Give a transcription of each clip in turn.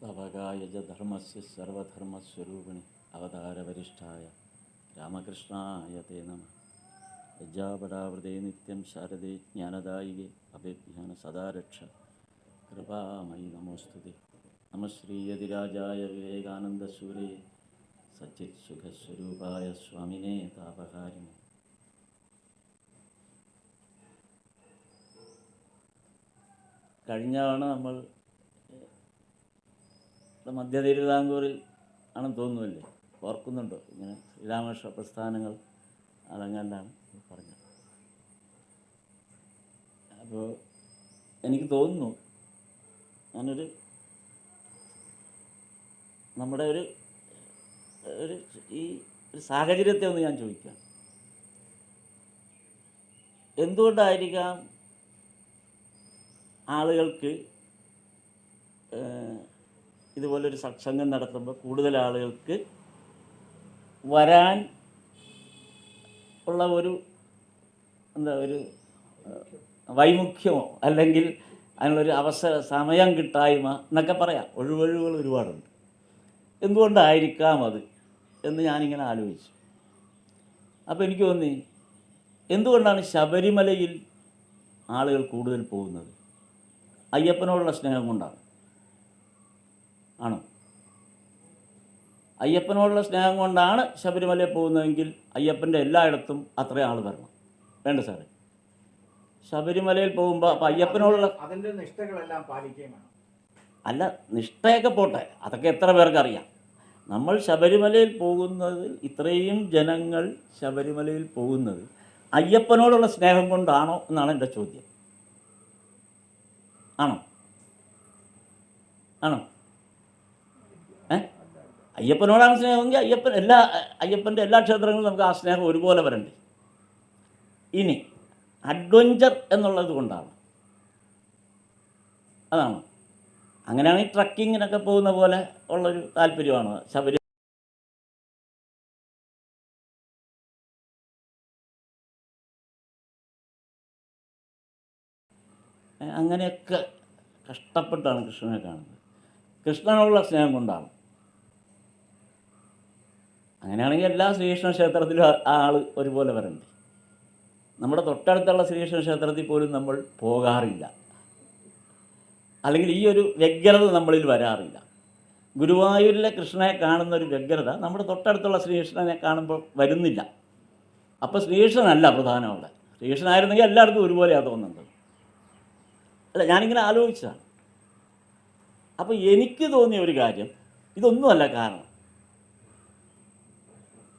ഭവകായജ ധർമ്മസ്യ സർവധർമ്മസ്വരൂപിണി അവതാരവരിഷ്ഠായ രാമകൃഷ്ണായ തേ നമ. ലജ്ജാപടാവൃതേ നിത്യം ശാരദേ ജ്ഞാനദായികേ അഭിജ്ഞാന സദാരക്ഷ കൃപാമയി നമോസ്തുതേ. നമശ്രീയതിരാജായ വിവേകാനന്ദസൂരേ സച്ചിത് സുഖസ്വരൂപായ സ്വാമിനേ താപഹാരിണി. കഴിഞ്ഞാണ് നമ്മൾ മധ്യ തിരുവിതാംകൂറിൽ ആണെന്ന് തോന്നുന്നില്ലേ, ഓർക്കുന്നുണ്ടോ? ഇങ്ങനെ ശ്രീരാമകൃഷ്ണ പ്രസ്ഥാനങ്ങൾ അതങ്ങാണ്ടാണ് പറഞ്ഞത്. അപ്പോൾ എനിക്ക് തോന്നുന്നു ഞാനൊരു നമ്മുടെ ഒരു ഈ ഒരു സാഹചര്യത്തെ ഒന്ന് ഞാൻ ചോദിക്കാം. എന്തുകൊണ്ടായിരിക്കാം ആളുകൾക്ക് ഇതുപോലൊരു സത്സംഗം നടത്തുമ്പോൾ കൂടുതൽ ആളുകൾക്ക് വരാൻ ഉള്ള ഒരു ഒരു വൈമുഖ്യമോ അല്ലെങ്കിൽ അതിനുള്ളൊരു സമയം കിട്ടായ്മ എന്നൊക്കെ പറയാം. ഒഴിവൊഴിവുകൾ ഒരുപാടുണ്ട്. എന്തുകൊണ്ടായിരിക്കാം അത് എന്ന് ഞാനിങ്ങനെ ആലോചിച്ചു. അപ്പോൾ എനിക്ക് തോന്നി, എന്തുകൊണ്ടാണ് ശബരിമലയിൽ ആളുകൾ കൂടുതൽ പോകുന്നത്? അയ്യപ്പനോടുള്ള സ്നേഹം കൊണ്ടാണ്. ആണോ? അയ്യപ്പനോടുള്ള സ്നേഹം കൊണ്ടാണ് ശബരിമലയിൽ പോകുന്നതെങ്കിൽ അയ്യപ്പൻ്റെ എല്ലായിടത്തും അത്രയും ആൾ വരണം. വേണ്ട സാറേ, ശബരിമലയിൽ പോകുമ്പോൾ അപ്പം അയ്യപ്പനോടുള്ള അതിൻ്റെ നിഷ്ഠകളെല്ലാം പാലിക്കുകയും വേണം. അല്ല, നിഷ്ഠയൊക്കെ പോട്ടെ, അതൊക്കെ എത്ര പേർക്കറിയാം. നമ്മൾ ശബരിമലയിൽ പോകുന്നത്, ഇത്രയും ജനങ്ങൾ ശബരിമലയിൽ പോകുന്നത് അയ്യപ്പനോടുള്ള സ്നേഹം കൊണ്ടാണോ എന്നാണ് എൻ്റെ ചോദ്യം. ആണോ? അയ്യപ്പനോടാണ് സ്നേഹമെങ്കിൽ അയ്യപ്പൻ്റെ എല്ലാ ക്ഷേത്രങ്ങളിലും നമുക്ക് ആ സ്നേഹം ഒരുപോലെ വരണ്ടേ? ഇനി അഡ്വഞ്ചർ എന്നുള്ളത് കൊണ്ടാണ്, അതാണോ? അങ്ങനെയാണെങ്കിൽ ട്രക്കിങ്ങിനൊക്കെ പോകുന്ന പോലെ ഉള്ളൊരു താല്പര്യമാണ് ശബരി. അങ്ങനെയൊക്കെ കഷ്ടപ്പെട്ടാണ് കൃഷ്ണനെ കാണുന്നത്. കൃഷ്ണനോടുള്ള സ്നേഹം കൊണ്ടാണ്. അങ്ങനെയാണെങ്കിൽ എല്ലാ ശ്രീകൃഷ്ണ ക്ഷേത്രത്തിലും ആൾ ഒരുപോലെ വരണ്ടേ? നമ്മുടെ തൊട്ടടുത്തുള്ള ശ്രീകൃഷ്ണ ക്ഷേത്രത്തിൽ പോലും നമ്മൾ പോകാറില്ല, അല്ലെങ്കിൽ ഈ ഒരു വ്യഗ്രത നമ്മളിൽ വരാറില്ല. ഗുരുവായൂരിലെ കൃഷ്ണനെ കാണുന്ന ഒരു വ്യഗ്രത നമ്മുടെ തൊട്ടടുത്തുള്ള ശ്രീകൃഷ്ണനെ കാണുമ്പോൾ വരുന്നില്ല. അപ്പോൾ ശ്രീകൃഷ്ണനല്ല പ്രധാനമുള്ള. ശ്രീകൃഷ്ണനായിരുന്നെങ്കിൽ എല്ലായിടത്തും ഒരുപോലെയാണ് തോന്നുന്നത്. അല്ല, ഞാനിങ്ങനെ ആലോചിച്ചതാണ്. അപ്പോൾ എനിക്ക് തോന്നിയ ഒരു കാര്യം, ഇതൊന്നുമല്ല കാരണം,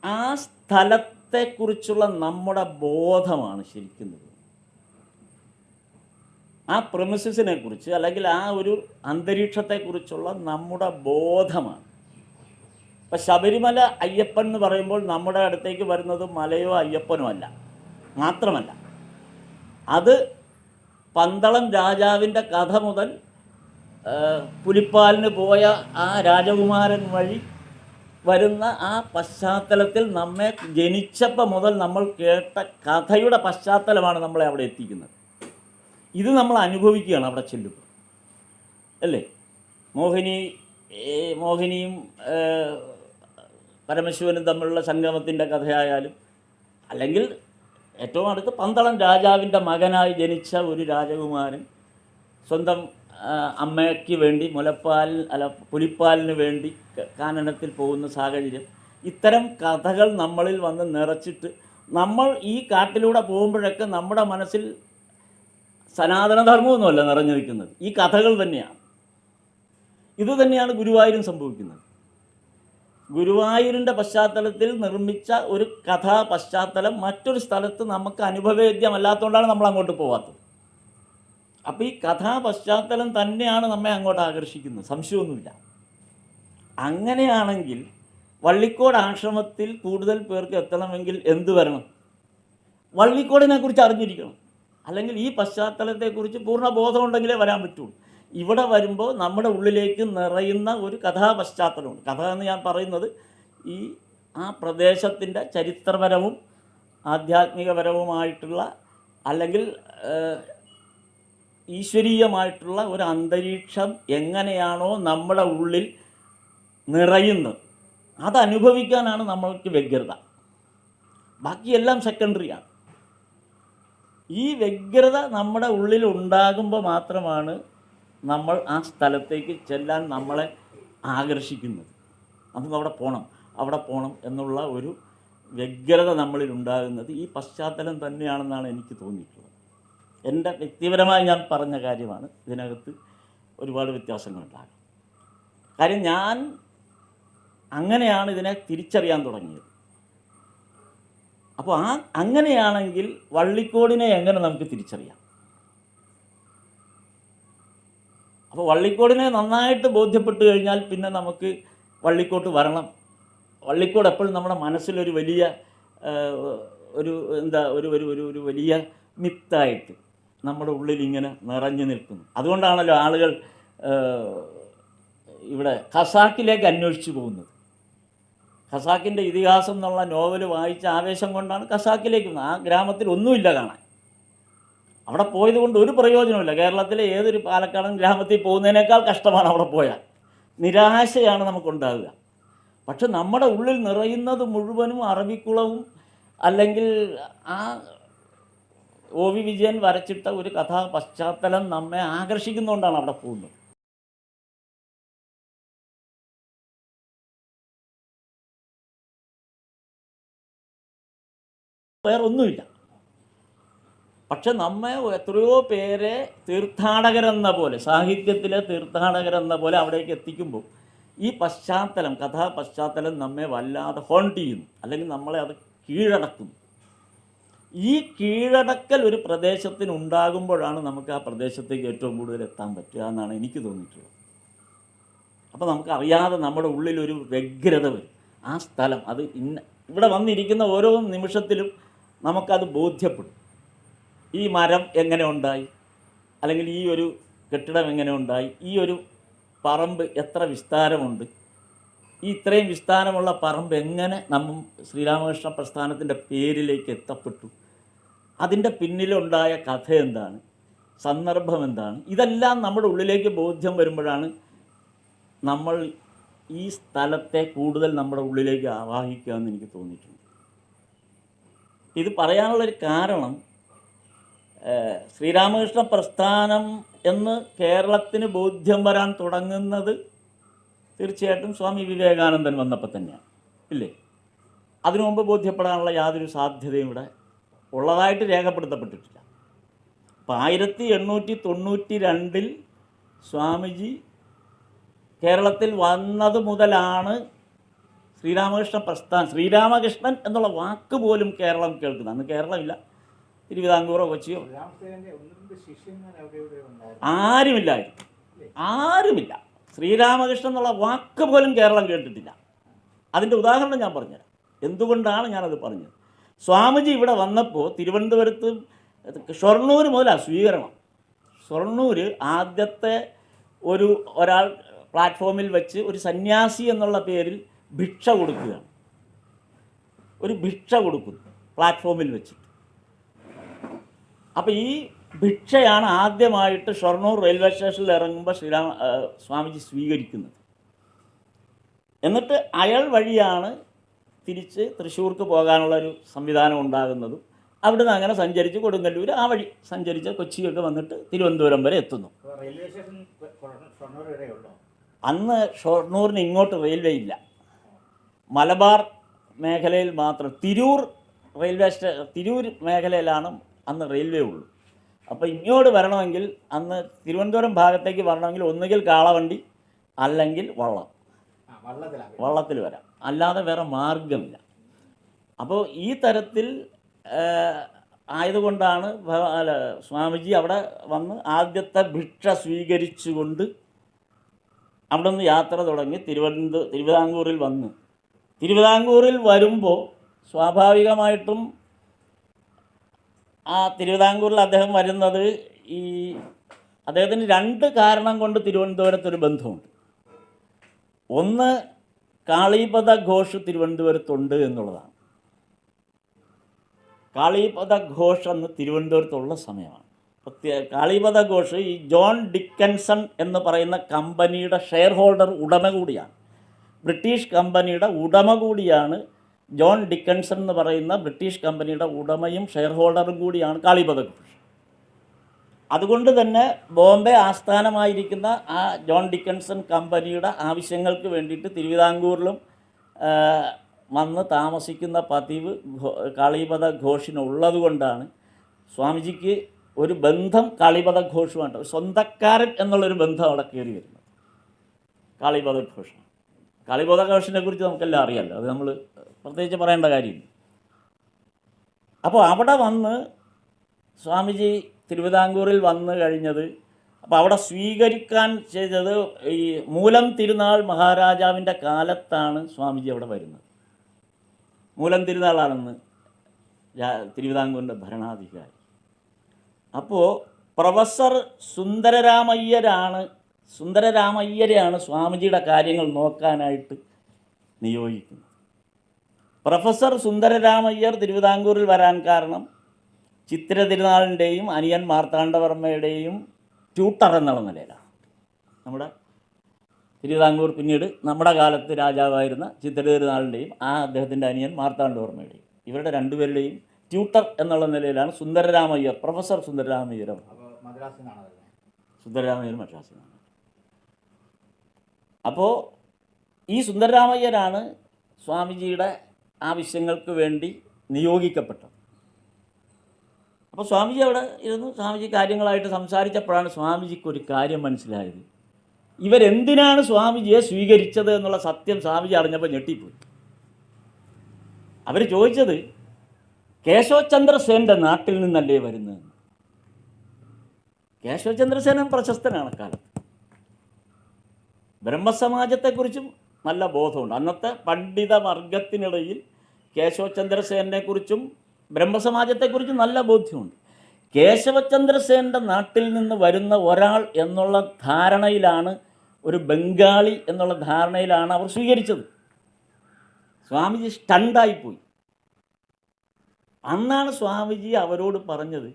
ആ സ്ഥലത്തെക്കുറിച്ചുള്ള നമ്മുടെ ബോധമാണ് ശരിക്കും. ആ പ്രമിസസിനെ കുറിച്ച് അല്ലെങ്കിൽ ആ ഒരു അന്തരീക്ഷത്തെക്കുറിച്ചുള്ള നമ്മുടെ ബോധമാണ്. ഇപ്പം ശബരിമല അയ്യപ്പൻ എന്ന് പറയുമ്പോൾ നമ്മുടെ അടുത്തേക്ക് വരുന്നത് മലയോ അയ്യപ്പനോ അല്ല, മാത്രമല്ല അത് പന്തളം രാജാവിൻ്റെ കഥ മുതൽ പുലിപ്പാലിന് പോയ ആ രാജകുമാരൻ വഴി വരുന്ന ആ പശ്ചാത്തലത്തിൽ നമ്മെ ജനിച്ചപ്പോൾ മുതൽ നമ്മൾ കേട്ട കഥയുടെ പശ്ചാത്തലമാണ് നമ്മളെ അവിടെ എത്തിക്കുന്നത്. ഇത് നമ്മൾ അനുഭവിക്കുകയാണ് അവിടെ ചെല്ലുമ്പോൾ, അല്ലേ? മോഹിനിയും പരമശിവനും തമ്മിലുള്ള സംഗമത്തിൻ്റെ കഥയായാലും, അല്ലെങ്കിൽ ഏറ്റവും അടുത്ത് പന്തളം രാജാവിൻ്റെ മകനായി ജനിച്ച ഒരു രാജകുമാരൻ സ്വന്തം അമ്മയ്ക്ക് വേണ്ടി പുലിപ്പാലിന് വേണ്ടി കാനനത്തിൽ പോകുന്ന സാഹചര്യം, ഇത്തരം കഥകൾ നമ്മളിൽ വന്ന് നിറച്ചിട്ട് നമ്മൾ ഈ കാട്ടിലൂടെ പോകുമ്പോഴൊക്കെ നമ്മുടെ മനസ്സിൽ സനാതനധർമ്മമൊന്നുമല്ല നിറഞ്ഞു നിൽക്കുന്നത്, ഈ കഥകൾ തന്നെയാണ്. ഇത് തന്നെയാണ് ഗുരുവായൂരും സംഭവിക്കുന്നത്. ഗുരുവായൂരിൻ്റെ പശ്ചാത്തലത്തിൽ നിർമ്മിച്ച ഒരു കഥാ പശ്ചാത്തലം മറ്റൊരു സ്ഥലത്ത് നമുക്ക് അനുഭവവേദ്യമല്ലാത്തതുകൊണ്ടാണ് നമ്മൾ അങ്ങോട്ട് പോകാത്തത്. അപ്പോൾ ഈ കഥാ പശ്ചാത്തലം തന്നെയാണ് നമ്മെ അങ്ങോട്ട് ആകർഷിക്കുന്നത്, സംശയമൊന്നുമില്ല. അങ്ങനെയാണെങ്കിൽ വള്ളിക്കോട് ആശ്രമത്തിൽ കൂടുതൽ പേർക്ക് എത്തണമെങ്കിൽ എന്ത് വരണം? വള്ളിക്കോടിനെ കുറിച്ച് അറിഞ്ഞിരിക്കണം, അല്ലെങ്കിൽ ഈ പശ്ചാത്തലത്തെക്കുറിച്ച് പൂർണ്ണ ബോധമുണ്ടെങ്കിലേ വരാൻ പറ്റുള്ളൂ. ഇവിടെ വരുമ്പോൾ നമ്മുടെ ഉള്ളിലേക്ക് നിറയുന്ന ഒരു കഥാ പശ്ചാത്തലമുണ്ട്. കഥ എന്ന് ഞാൻ പറയുന്നത് ആ പ്രദേശത്തിൻ്റെ ചരിത്രപരവും ആധ്യാത്മികപരവുമായിട്ടുള്ള, അല്ലെങ്കിൽ ഈശ്വരീയമായിട്ടുള്ള ഒരു അന്തരീക്ഷം എങ്ങനെയാണോ നമ്മുടെ ഉള്ളിൽ നിറയുന്നത് അതനുഭവിക്കാനാണ് നമ്മൾക്ക് വ്യഗ്രത. ബാക്കിയെല്ലാം സെക്കൻഡറിയാണ്. ഈ വ്യഗ്രത നമ്മുടെ ഉള്ളിൽ ഉണ്ടാകുമ്പോൾ മാത്രമാണ് നമ്മൾ ആ സ്ഥലത്തേക്ക് ചെല്ലാൻ നമ്മളെ ആകർഷിക്കുന്നത്. നമുക്ക് അവിടെ പോകണം എന്നുള്ള ഒരു വ്യഗ്രത നമ്മളിൽ ഉണ്ടാകുന്നത് ഈ പശ്ചാത്തലം തന്നെയാണെന്നാണ് എനിക്ക് തോന്നിയിട്ടുള്ളത്. എൻ്റെ വ്യക്തിപരമായി ഞാൻ പറഞ്ഞ കാര്യമാണ്. ഇതിനകത്ത് ഒരുപാട് വ്യത്യാസങ്ങളുണ്ടാകും. കാര്യം ഞാൻ അങ്ങനെയാണ് ഇതിനെ തിരിച്ചറിയാൻ തുടങ്ങിയത്. അപ്പോൾ അങ്ങനെയാണെങ്കിൽ വള്ളിക്കോടിനെ എങ്ങനെ നമുക്ക് തിരിച്ചറിയാം? അപ്പോൾ വള്ളിക്കോടിനെ നന്നായിട്ട് ബോധ്യപ്പെട്ട് കഴിഞ്ഞാൽ പിന്നെ നമുക്ക് വള്ളിക്കോട്ട് വരണം. വള്ളിക്കോട് എപ്പോഴും നമ്മുടെ മനസ്സിലൊരു വലിയ ഒരു വലിയ മിത്തായിട്ട് നമ്മുടെ ഉള്ളിൽ ഇങ്ങനെ നിറഞ്ഞു നിൽക്കുന്നു. അതുകൊണ്ടാണല്ലോ ആളുകൾ ഇവിടെ ഖസാക്കിലേക്ക് അന്വേഷിച്ചു പോകുന്നത്. ഖസാക്കിൻ്റെ ഇതിഹാസം എന്നുള്ള നോവൽ വായിച്ച ആവേശം കൊണ്ടാണ് ഖസാക്കിലേക്ക് പോകുന്നത്. ആ ഗ്രാമത്തിൽ ഒന്നുമില്ല കാണാൻ. അവിടെ പോയത് കൊണ്ട് ഒരു പ്രയോജനമില്ല. കേരളത്തിലെ ഏതൊരു പാലക്കാടൻ ഗ്രാമത്തിൽ പോകുന്നതിനേക്കാൾ കഷ്ടമാണ് അവിടെ പോയാൽ. നിരാശയാണ് നമുക്കുണ്ടാകുക. പക്ഷെ നമ്മുടെ ഉള്ളിൽ നിറയുന്നത് മുഴുവനും അറബിക്കുളവും അല്ലെങ്കിൽ ആ ഒ വി വിജയൻ വരച്ചിട്ട ഒരു കഥാ പശ്ചാത്തലം നമ്മെ ആകർഷിക്കുന്നതുകൊണ്ടാണ് അവിടെ പോകുന്നത്. വേറൊന്നുമില്ല. പക്ഷെ നമ്മെ എത്രയോ പേരെ തീർത്ഥാടകരെന്ന പോലെ, സാഹിത്യത്തിലെ തീർത്ഥാടകരെന്ന പോലെ അവിടേക്ക് എത്തിക്കുമ്പോൾ ഈ പശ്ചാത്തലം, കഥാ പശ്ചാത്തലം നമ്മെ വല്ലാതെ ഹോണ്ട് ചെയ്യുന്നു, അല്ലെങ്കിൽ നമ്മളെ അത് കീഴടക്കുന്നു. ഈ കീഴടക്കൽ ഒരു പ്രദേശത്തിന് ഉണ്ടാകുമ്പോഴാണ് നമുക്ക് ആ പ്രദേശത്തേക്ക് ഏറ്റവും കൂടുതൽ എത്താൻ പറ്റുക എന്നാണ് എനിക്ക് തോന്നിയിട്ടുള്ളത്. അപ്പോൾ നമുക്കറിയാതെ നമ്മുടെ ഉള്ളിലൊരു വ്യഗ്രത വരും. ആ സ്ഥലം അത് ഇവിടെ വന്നിരിക്കുന്ന ഓരോ നിമിഷത്തിലും നമുക്കത് ബോധ്യപ്പെടും. ഈ മരം എങ്ങനെ ഉണ്ടായി, അല്ലെങ്കിൽ ഈ ഒരു കെട്ടിടം എങ്ങനെ ഉണ്ടായി, ഈ ഒരു പറമ്പ് എത്ര വിസ്താരമുണ്ട്, ഈ ഇത്രയും വിസ്താരമുള്ള പറമ്പ് എങ്ങനെ ശ്രീരാമകൃഷ്ണ പ്രസ്ഥാനത്തിൻ്റെ പേരിലേക്ക് എത്തപ്പെട്ടു, അതിൻ്റെ പിന്നിലുണ്ടായ കഥ എന്താണ്, സന്ദർഭം എന്താണ്, ഇതെല്ലാം നമ്മുടെ ഉള്ളിലേക്ക് ബോധ്യം വരുമ്പോഴാണ് നമ്മൾ ഈ സ്ഥലത്തെ കൂടുതൽ നമ്മുടെ ഉള്ളിലേക്ക് ആവാഹിക്കുക എന്ന് എനിക്ക് തോന്നിയിട്ടുണ്ട്. ഇത് പറയാനുള്ളൊരു കാരണം, ശ്രീരാമകൃഷ്ണ പ്രസ്ഥാനം എന്ന് കേരളത്തിന് ബോധ്യം വരാൻ തുടങ്ങുന്നത് തീർച്ചയായിട്ടും സ്വാമി വിവേകാനന്ദൻ വന്നപ്പോൾ തന്നെയാണ്, ഇല്ലേ? അതിനു മുമ്പ് ബോധ്യപ്പെടാനുള്ള യാതൊരു സാധ്യതയും ഇവിടെ ഉള്ളതായിട്ട് രേഖപ്പെടുത്തപ്പെട്ടിട്ടില്ല. അപ്പോൾ 1892 സ്വാമിജി കേരളത്തിൽ വന്നത് മുതലാണ് ശ്രീരാമകൃഷ്ണൻ എന്നുള്ള വാക്ക് പോലും കേരളം കേൾക്കുന്നത്. അന്ന് കേരളമില്ല, തിരുവിതാംകൂറോ കൊച്ചിയോ ആരുമില്ല. ശ്രീരാമകൃഷ്ണൻ എന്നുള്ള വാക്ക് പോലും കേരളം കേട്ടിട്ടില്ല. അതിൻ്റെ ഉദാഹരണം ഞാൻ പറഞ്ഞുതരാം. എന്തുകൊണ്ടാണ് ഞാനത് പറഞ്ഞത്? സ്വാമിജി ഇവിടെ വന്നപ്പോൾ തിരുവനന്തപുരത്ത് ഷൊർണൂർ മുതലാണ് സ്വീകരണം. ഷൊർണൂർ ആദ്യത്തെ ഒരാൾ പ്ലാറ്റ്ഫോമിൽ വെച്ച് ഒരു സന്യാസി എന്നുള്ള പേരിൽ ഭിക്ഷ കൊടുക്കുകയാണ്. ഒരു ഭിക്ഷ കൊടുക്കുന്നു പ്ലാറ്റ്ഫോമിൽ വെച്ചിട്ട്. അപ്പോൾ ഈ ഭിക്ഷയാണ് ആദ്യമായിട്ട് ഷൊർണൂർ റെയിൽവേ സ്റ്റേഷനിൽ ഇറങ്ങുമ്പോൾ സ്വാമിജി സ്വീകരിക്കുന്നത്. എന്നിട്ട് അയാൾ വഴിയാണ് തിരിച്ച് തൃശ്ശൂർക്ക് പോകാനുള്ളൊരു സംവിധാനം ഉണ്ടാകുന്നതും. അവിടുന്ന് അങ്ങനെ സഞ്ചരിച്ച് കൊടുങ്ങല്ലൂർ, ആ വഴി സഞ്ചരിച്ച് കൊച്ചിയൊക്കെ വന്നിട്ട് തിരുവനന്തപുരം വരെ എത്തുന്നു. അന്ന് ഷൊർണൂരിന് ഇങ്ങോട്ട് റെയിൽവേ ഇല്ല. മലബാർ മേഖലയിൽ മാത്രം തിരൂർ മേഖലയിലാണ് അന്ന് റെയിൽവേ ഉള്ളൂ. അപ്പോൾ ഇങ്ങോട്ട് വരണമെങ്കിൽ, അന്ന് തിരുവനന്തപുരം ഭാഗത്തേക്ക് വരണമെങ്കിൽ ഒന്നുകിൽ കാളവണ്ടി അല്ലെങ്കിൽ വള്ളത്തിൽ വരാം, അല്ലാതെ വേറെ മാർഗമില്ല. അപ്പോൾ ഈ തരത്തിൽ ആയതുകൊണ്ടാണ് സ്വാമിജി അവിടെ വന്ന് ആദ്യത്തെ ഭിക്ഷ സ്വീകരിച്ചുകൊണ്ട് അവിടെ നിന്ന് യാത്ര തുടങ്ങി തിരുവിതാംകൂറിൽ വന്നു. തിരുവിതാംകൂറിൽ വരുമ്പോൾ സ്വാഭാവികമായിട്ടും ആ തിരുവിതാംകൂറിൽ അദ്ദേഹം വരുന്നത് അദ്ദേഹത്തിന് 2 കാരണം കൊണ്ട് തിരുവനന്തപുരത്തൊരു ബന്ധമുണ്ട്. ഒന്ന്, കാളീപദ ഘോഷ് തിരുവനന്തപുരത്തുണ്ട് എന്നുള്ളതാണ്. കാളീപദ ഘോഷ് അന്ന് തിരുവനന്തപുരത്തുള്ള സമയമാണ്. കാളിപദ ഘോഷ് ഈ ജോൺ ഡിക്കൻസൺ എന്ന് പറയുന്ന കമ്പനിയുടെ ഷെയർ ഹോൾഡർ ഉടമ കൂടിയാണ്. ബ്രിട്ടീഷ് കമ്പനിയുടെ ഉടമ കൂടിയാണ് ജോൺ ഡിക്കൻസൺ എന്ന് പറയുന്ന ബ്രിട്ടീഷ് കമ്പനിയുടെ ഉടമയും ഷെയർ ഹോൾഡറും കൂടിയാണ് കാളിപദ ഘോഷ്. അതുകൊണ്ട് തന്നെ ബോംബെ ആസ്ഥാനമായിരിക്കുന്ന ആ ജോൺ ഡിക്കൻസൺ കമ്പനിയുടെ ആവശ്യങ്ങൾക്ക് വേണ്ടിയിട്ട് തിരുവിതാംകൂറിലും വന്ന് താമസിക്കുന്ന പതിവ് കാളിപദ ഘോഷിനുള്ളത് കൊണ്ടാണ് സ്വാമിജിക്ക് ഒരു ബന്ധം കാളിപദ ഘോഷുമായിട്ട്, സ്വന്തക്കാരൻ എന്നുള്ളൊരു ബന്ധം അവിടെ കയറി വരുന്നത് കാളിപദ ഘോഷാണ്. കാളിപദ ഘോഷിനെ കുറിച്ച് നമുക്കെല്ലാം അറിയാമല്ലോ, അത് നമ്മൾ പ്രത്യേകിച്ച് പറയേണ്ട കാര്യമില്ല. അപ്പോൾ അവിടെ വന്ന് സ്വാമിജി തിരുവിതാംകൂറിൽ വന്നു കഴിഞ്ഞത്, അപ്പോൾ അവിടെ സ്വീകരിക്കാൻ ചെയ്തത് ഈ മൂലം തിരുനാൾ മഹാരാജാവിൻ്റെ കാലത്താണ് സ്വാമിജി അവിടെ വരുന്നത്. മൂലം തിരുനാളാണെന്ന് തിരുവിതാംകൂറിൻ്റെ ഭരണാധികാരി. അപ്പോൾ പ്രൊഫസർ സുന്ദരരാമയ്യരെയാണ് സ്വാമിജിയുടെ കാര്യങ്ങൾ നോക്കാനായിട്ട് നിയോഗിക്കുന്നത്. പ്രൊഫസർ സുന്ദരരാമയ്യർ തിരുവിതാംകൂറിൽ വരാൻ കാരണം ചിത്തിര തിരുനാളിൻ്റെയും അനിയൻ മാർത്താണ്ഡവർമ്മയുടെയും ട്യൂട്ടർ എന്നുള്ള നിലയിലാണ്. നമ്മുടെ തിരുവിതാംകൂർ പിന്നീട് നമ്മുടെ കാലത്ത് രാജാവായിരുന്ന ചിത്തിര തിരുനാളിൻ്റെയും അദ്ദേഹത്തിൻ്റെ അനിയൻ മാർത്താണ്ഡവർമ്മയുടെയും ഇവരുടെ രണ്ടുപേരുടെയും ട്യൂട്ടർ എന്നുള്ള നിലയിലാണ് സുന്ദരരാമയ്യർ, പ്രൊഫസർ സുന്ദരരാമയ്യർ. സുന്ദരരാമയ്യർ മദ്രാസിൽ നിന്നാണ്. അപ്പോൾ ഈ സുന്ദരരാമയ്യരാണ് സ്വാമിജിയുടെ ആവശ്യങ്ങൾക്ക് വേണ്ടി നിയോഗിക്കപ്പെട്ടത്. അപ്പോൾ സ്വാമിജി അവിടെ ഇരുന്ന് സ്വാമിജി കാര്യങ്ങളായിട്ട് സംസാരിച്ചപ്പോഴാണ് സ്വാമിജിക്ക് ഒരു കാര്യം മനസ്സിലായത്. ഇവരെന്തിനാണ് സ്വാമിജിയെ സ്വീകരിച്ചത് എന്നുള്ള സത്യം സ്വാമിജി അറിഞ്ഞപ്പോൾ ഞെട്ടിപ്പോയി. അവർ ചോദിച്ചത് കേശവചന്ദ്രസേൻ്റെ നാട്ടിൽ നിന്നല്ലേ വരുന്നത്. കേശവചന്ദ്രസേനൻ പ്രശസ്തനാണ് കാലത്ത്. ബ്രഹ്മസമാജത്തെക്കുറിച്ചും നല്ല ബോധമുണ്ട്. അന്നത്തെ പണ്ഡിത വർഗത്തിനിടയിൽ കേശവചന്ദ്രസേനെക്കുറിച്ചും ബ്രഹ്മസമാജത്തെക്കുറിച്ചും നല്ല ബോധ്യമുണ്ട്. കേശവചന്ദ്രസേൻ്റെ നാട്ടിൽ നിന്ന് വരുന്ന ഒരാൾ എന്നുള്ള ധാരണയിലാണ്, ഒരു ബംഗാളി എന്നുള്ള ധാരണയിലാണ് അവർ സ്വീകരിച്ചത്. സ്വാമിജി സ്റ്റണ്ടായിപ്പോയി. അന്നാണ് സ്വാമിജി അവരോട് പറഞ്ഞത്,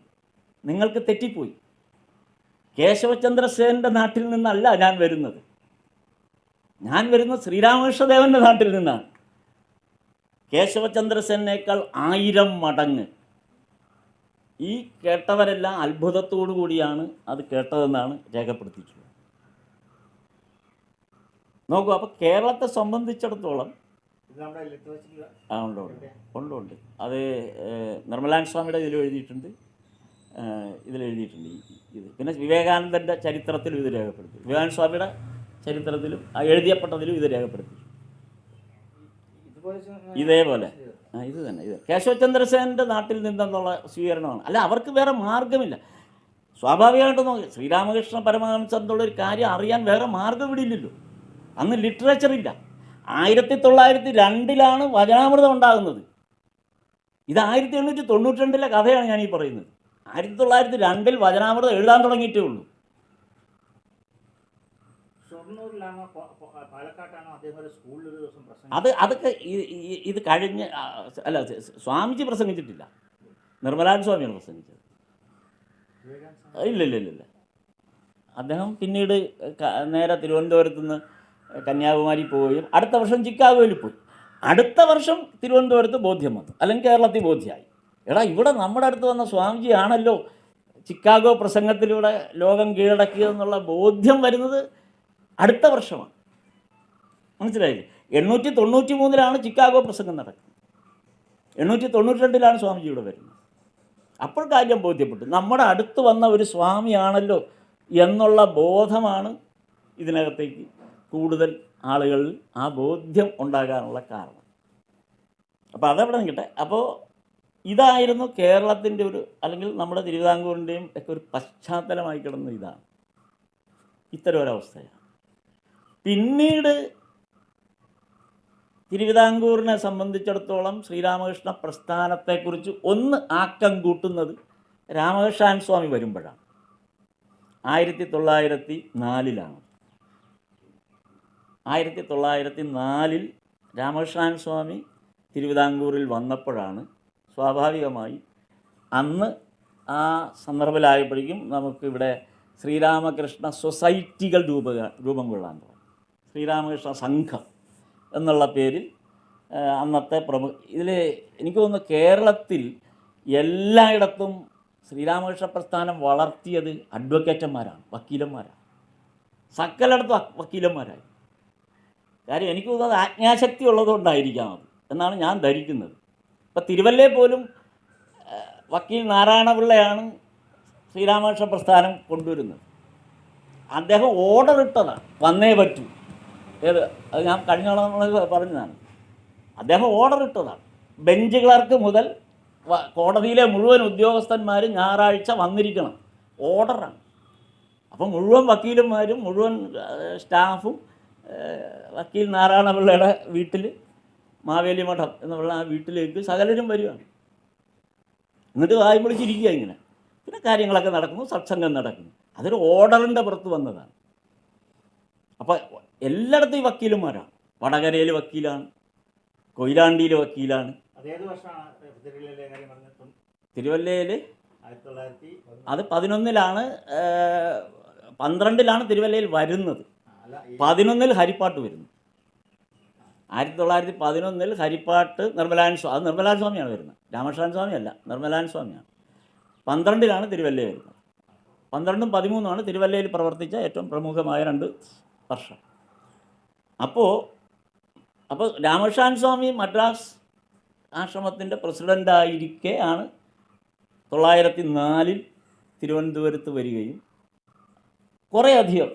നിങ്ങൾക്ക് തെറ്റിപ്പോയി, കേശവചന്ദ്രസേൻ്റെ നാട്ടിൽ നിന്നല്ല ഞാൻ വരുന്നത്, ഞാൻ വരുന്നത് ശ്രീരാമകൃഷ്ണദേവൻ്റെ നാട്ടിൽ നിന്നാണ്. കേശവചന്ദ്രസേനേക്കാൾ 1000 മടങ്ങ്. ഈ കേട്ടവരെല്ലാം അത്ഭുതത്തോടു കൂടിയാണ് അത് കേട്ടതെന്നാണ് രേഖപ്പെടുത്തിയിട്ടുള്ളത്. നോക്കൂ, അപ്പോൾ കേരളത്തെ സംബന്ധിച്ചിടത്തോളം ഉണ്ട്. അത് നിർമ്മലാൻ സ്വാമിയുടെ ഇതിൽ എഴുതിയിട്ടുണ്ട്, ഇതിലെഴുതിയിട്ടുണ്ട്. ഇത് പിന്നെ വിവേകാനന്ദൻ്റെ ചരിത്രത്തിലും ഇത് രേഖപ്പെടുത്തി, വിവേകാനന്ദ സ്വാമിയുടെ ചരിത്രത്തിലും എഴുതിയപ്പെട്ടതിലും ഇത് രേഖപ്പെടുത്തി. ഇതേപോലെ ഇത് തന്നെ, ഇത് കേശവചന്ദ്രസേൻ്റെ നാട്ടിൽ നിന്നെന്നുള്ള സ്വീകരണമാണ്. അല്ല, അവർക്ക് വേറെ മാർഗമില്ല. സ്വാഭാവികമായിട്ടും നോക്കി, ശ്രീരാമകൃഷ്ണ പരമഹംസൻ എന്നുള്ളൊരു കാര്യം അറിയാൻ വേറെ മാർഗം ഇവിടെ ഇല്ലല്ലോ. അന്ന് ലിറ്ററേച്ചർ ഇല്ല. 1902 വചനാമൃതം ഉണ്ടാകുന്നത്. ഇത് 1892 കഥയാണ് ഞാനീ പറയുന്നത്. 1902 വചനാമൃതം എഴുതാൻ തുടങ്ങിയിട്ടേ ഉള്ളൂ. അതൊക്കെ ഇത് കഴിഞ്ഞ് അല്ല, സ്വാമിജി പ്രസംഗിച്ചിട്ടില്ല, നിർമ്മലാൻ സ്വാമിയാണ് പ്രസംഗിച്ചത്. ഇല്ല. അദ്ദേഹം പിന്നീട് നേരെ തിരുവനന്തപുരത്ത് നിന്ന് കന്യാകുമാരി പോവുകയും അടുത്ത വർഷം ചിക്കാഗോയിൽ പോയി. അടുത്ത വർഷം തിരുവനന്തപുരത്ത് ബോധ്യം വന്നു, അല്ലെങ്കിൽ കേരളത്തിൽ ബോധ്യമായി. എടാ, ഇവിടെ നമ്മുടെ അടുത്ത് വന്ന സ്വാമിജി ആണല്ലോ ചിക്കാഗോ പ്രസംഗത്തിലൂടെ ലോകം കീഴടക്കിയതെന്നുള്ള ബോധ്യം വരുന്നത് അടുത്ത വർഷമാണ്. മനസ്സിലായില്ലേ? 893 ചിക്കാഗോ പ്രസംഗം നടക്കുന്നത്. 892 സ്വാമിജി ഇവിടെ വരുന്നത്. അപ്പോൾ കാര്യം ബോധ്യപ്പെട്ടു, നമ്മുടെ അടുത്ത് വന്ന ഒരു സ്വാമിയാണല്ലോ എന്നുള്ള ബോധമാണ് ഇതിനകത്തേക്ക് കൂടുതൽ ആളുകളിൽ ആ ബോധ്യം ഉണ്ടാകാനുള്ള കാരണം. അപ്പോൾ അതവിടെ നിൽക്കട്ടെ. അപ്പോൾ ഇതായിരുന്നു കേരളത്തിൻ്റെ ഒരു, അല്ലെങ്കിൽ നമ്മുടെ തിരുവിതാംകൂറിൻ്റെയും ഒക്കെ ഒരു പശ്ചാത്തലമായി കിടന്ന ഇതാണ്, ഇത്തരം ഒരവസ്ഥയാണ്. പിന്നീട് തിരുവിതാംകൂറിനെ സംബന്ധിച്ചിടത്തോളം ശ്രീരാമകൃഷ്ണ പ്രസ്ഥാനത്തെക്കുറിച്ച് ഒന്ന് ആക്കം കൂട്ടുന്നത് രാമകൃഷ്ണൻ സ്വാമി വരുമ്പോഴാണ്. 1904 1904 രാമകൃഷ്ണൻ സ്വാമി തിരുവിതാംകൂറിൽ വന്നപ്പോഴാണ് സ്വാഭാവികമായി അന്ന് ആ സന്ദർഭത്തിലായപ്പോഴേക്കും നമുക്കിവിടെ ശ്രീരാമകൃഷ്ണ സൊസൈറ്റികൾ രൂപം കൊള്ളാൻ തുടങ്ങി. ശ്രീരാമകൃഷ്ണ സംഘം എന്നുള്ള പേരിൽ അന്നത്തെ ഇതിൽ എനിക്ക് തോന്നുന്നു കേരളത്തിൽ എല്ലായിടത്തും ശ്രീരാമകൃഷ്ണ പ്രസ്ഥാനം വളർത്തിയത് അഡ്വക്കേറ്റന്മാരാണ്, വക്കീലന്മാരാണ്. സകലയിടത്തും വക്കീലന്മാരായി. കാര്യം എനിക്ക് തോന്നുന്നത് ആജ്ഞാശക്തി ഉള്ളതുകൊണ്ടായിരിക്കാം അത് എന്നാണ് ഞാൻ ധരിക്കുന്നത്. ഇപ്പം തിരുവല്ലയിൽ പോലും വക്കീൽ നാരായണപിള്ളയാണ് ശ്രീരാമകൃഷ്ണ പ്രസ്ഥാനം കൊണ്ടുവരുന്നത്. അദ്ദേഹം ഓർഡർ ഇട്ടതാണ്, വന്നേ പറ്റൂ. അത് ഞാൻ കഴിഞ്ഞ പറഞ്ഞതാണ്. അദ്ദേഹം ഓർഡർ ഇട്ടതാണ്. ബെഞ്ച് ക്ലർക്ക് മുതൽ കോടതിയിലെ മുഴുവൻ ഉദ്യോഗസ്ഥന്മാരും ഞായറാഴ്ച വന്നിരിക്കണം, ഓർഡറാണ്. അപ്പം മുഴുവൻ വക്കീലന്മാരും മുഴുവൻ സ്റ്റാഫും വക്കീൽ നാരായണപിള്ളയുടെ വീട്ടിൽ, മാവേലി മഠം എന്നുള്ള ആ വീട്ടിലേക്ക് സകലരും വരികയാണ്. എന്നിട്ട് വായും വിളിച്ചിരിക്കുക ഇങ്ങനെ. പിന്നെ കാര്യങ്ങളൊക്കെ നടക്കുന്നു, സത്സംഗം നടക്കുന്നു. അതൊരു ഓർഡറിൻ്റെ പുറത്ത് വന്നതാണ്. അപ്പോൾ എല്ലായിടത്തും ഈ വക്കീലന്മാരാണ്. വടകരയിൽ വക്കീലാണ്, കൊയിലാണ്ടിയിൽ വക്കീലാണ്. തിരുവല്ലയിൽ അത് 11-ലാണ്, 12-ലാണ് തിരുവല്ലയിൽ വരുന്നത്. 11-ൽ ഹരിപ്പാട്ട് വരുന്നു. 1911-ൽ ഹരിപ്പാട്ട് നിർമ്മലായൻ സ്വാമി, അത് നിർമ്മലായൻ സ്വാമിയാണ് വരുന്നത്, രാമകൃഷ്ണൻ സ്വാമിയല്ല, നിർമ്മലായൻ സ്വാമിയാണ്. 12-ലാണ് തിരുവല്ലയിൽ വരുന്നത്. 12-ഉം 13-മാണ് തിരുവല്ലയിൽ പ്രവർത്തിച്ച ഏറ്റവും പ്രമുഖമായ 2 വർഷം. അപ്പോൾ രാമകൃഷ്ണൻ സ്വാമി മദ്രാസ് ആശ്രമത്തിൻ്റെ പ്രസിഡൻ്റായിരിക്കെ ആണ് 1904-ൽ തിരുവനന്തപുരത്ത് വരികയും കുറേയധികം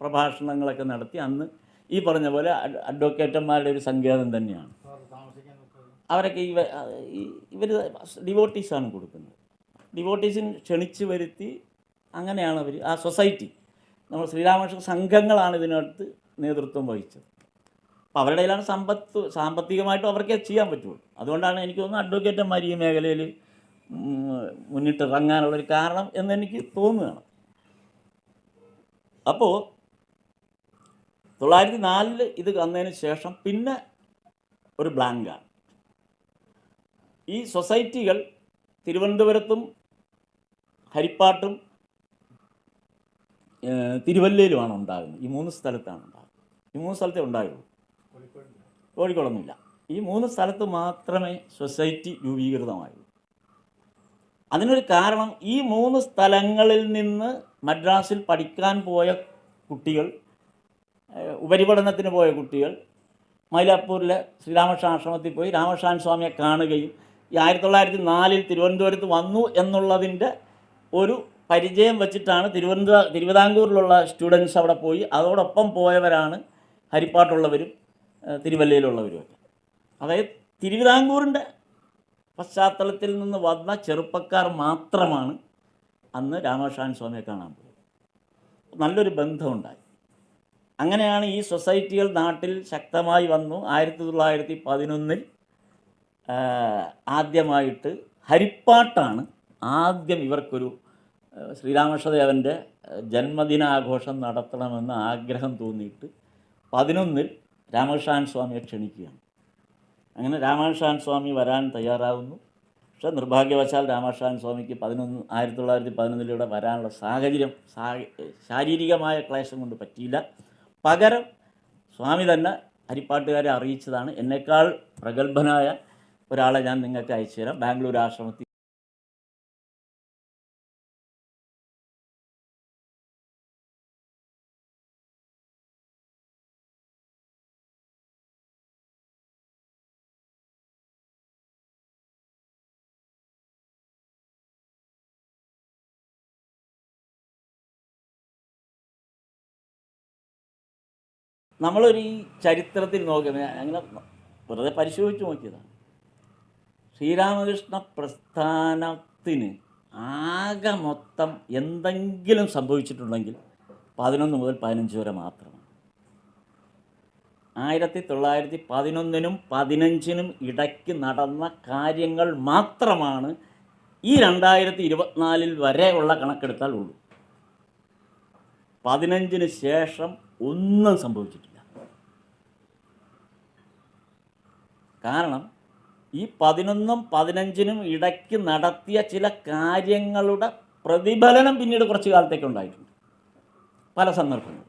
പ്രഭാഷണങ്ങളൊക്കെ നടത്തി. അന്ന് ഈ പറഞ്ഞ പോലെ അഡ്വക്കേറ്റന്മാരുടെ ഒരു സങ്കേതം തന്നെയാണ്. അവരൊക്കെ ഇവർ ഡിവോട്ടീസാണ് കൊടുക്കുന്നത്. ഡിവോട്ടീസിന് ക്ഷണിച്ച് വരുത്തി, അങ്ങനെയാണ് അവർ ആ സൊസൈറ്റി, നമ്മൾ ശ്രീരാമകൃഷ്ണ സംഘങ്ങളാണ് ഇതിനകത്ത് നേതൃത്വം വഹിച്ചത്. അപ്പോൾ അവരുടെ കയ്യിലാണ് സാമ്പത്തികമായിട്ടും അവർക്കേ ചെയ്യാൻ പറ്റുള്ളൂ. അതുകൊണ്ടാണ് എനിക്ക് തോന്നുന്നത് അഡ്വക്കേറ്റന്മാർ ഈ മേഖലയിൽ മുന്നിട്ടിറങ്ങാനുള്ളൊരു കാരണം എന്നെനിക്ക് തോന്നുകയാണ്. അപ്പോൾ 1904-ൽ ഇത് വന്നതിന് ശേഷം പിന്നെ ഒരു ബ്ലാങ്കാണ്. ഈ സൊസൈറ്റികൾ തിരുവനന്തപുരത്തും ഹരിപ്പാട്ടും തിരുവല്ലയിലുമാണ് ഉണ്ടാകുന്നത്. ഈ 3 സ്ഥലത്താണ് ഉണ്ടാകുന്നത്. ഈ 3 സ്ഥലത്തേ ഉണ്ടായുള്ളൂ, കോഴിക്കോടൊന്നുമില്ല. ഈ 3 സ്ഥലത്ത് മാത്രമേ സൊസൈറ്റി രൂപീകൃതമായുള്ളൂ. അതിനൊരു കാരണം, ഈ 3 സ്ഥലങ്ങളിൽ നിന്ന് മദ്രാസിൽ പഠിക്കാൻ പോയ കുട്ടികൾ, ഉപരിപഠനത്തിന് പോയ കുട്ടികൾ മൈലാപ്പൂരിലെ ശ്രീരാമകൃഷ്ണ ആശ്രമത്തിൽ പോയി രാമകൃഷ്ണൻ സ്വാമിയെ കാണുകയും ഈ 1904-ൽ തിരുവനന്തപുരത്ത് വന്നു എന്നുള്ളതിൻ്റെ ഒരു പരിചയം വച്ചിട്ടാണ് തിരുവിതാംകൂറിലുള്ള സ്റ്റുഡൻസ് അവിടെ പോയി. അതോടൊപ്പം പോയവരാണ് ഹരിപ്പാട്ടുള്ളവരും തിരുവല്ലയിലുള്ളവരുമൊക്കെ. അതായത് തിരുവിതാംകൂറിൻ്റെ പശ്ചാത്തലത്തിൽ നിന്ന് വന്ന ചെറുപ്പക്കാർ മാത്രമാണ് അന്ന് രാമകൃഷ്ണൻ സ്വാമിയെ കാണാൻ പോയത്. നല്ലൊരു ബന്ധമുണ്ടായി. അങ്ങനെയാണ് ഈ സൊസൈറ്റികൾ നാട്ടിൽ ശക്തമായി വന്നു. 1911-ൽ ആദ്യമായിട്ട് ഹരിപ്പാട്ടാണ് ആദ്യം ഇവർക്കൊരു ശ്രീരാമകൃഷ്ണദേവൻ്റെ ജന്മദിനാഘോഷം നടത്തണമെന്ന് ആഗ്രഹം തോന്നിയിട്ട് 11-ൽ രാമകൃഷ്ണൻ സ്വാമിയെ ക്ഷണിക്കുകയാണ്. അങ്ങനെ രാമകൃഷ്ണൻ സ്വാമി വരാൻ തയ്യാറാവുന്നു. പക്ഷേ നിർഭാഗ്യവശാൽ രാമകൃഷ്ണൻ സ്വാമിക്ക് 1911 വരാനുള്ള സാഹചര്യം ശാരീരികമായ ക്ലേശം കൊണ്ട് പറ്റിയില്ല. പകരം സ്വാമി തന്നെ ഹരിപ്പാട്ടുകാരെ അറിയിച്ചതാണ്. എന്നേക്കാൾ പ്രഗത്ഭനായ ഒരാളെ ഞാൻ നിങ്ങൾക്ക് അയച്ചു തരാം, ബാംഗ്ലൂർ ആശ്രമത്തിൽ നമ്മളൊരു ഈ ചരിത്രത്തിൽ നോക്കുന്നത്, അങ്ങനെ വെറുതെ പരിശോധിച്ച് നോക്കിയതാണ്. ശ്രീരാമകൃഷ്ണ പ്രസ്ഥാനത്തിന് ആകെ മൊത്തം എന്തെങ്കിലും സംഭവിച്ചിട്ടുണ്ടെങ്കിൽ 11 മുതൽ 15 വരെ മാത്രമാണ്. 1911-നും 15-നും ഇടയ്ക്ക് നടന്ന കാര്യങ്ങൾ മാത്രമാണ് ഈ 2024-ൽ വരെ ഉള്ള കണക്കെടുത്താൽ ഉള്ളൂ. 15-ന് ശേഷം ഒന്നും സംഭവിച്ചിട്ടില്ല. കാരണം ഈ 11-നും 15-നും ഇടയ്ക്ക് നടത്തിയ ചില കാര്യങ്ങളുടെ പ്രതിഫലനം പിന്നീട് കുറച്ച് കാലത്തേക്ക് ഉണ്ടായിട്ടുണ്ട് പല സന്ദർഭങ്ങളിൽ.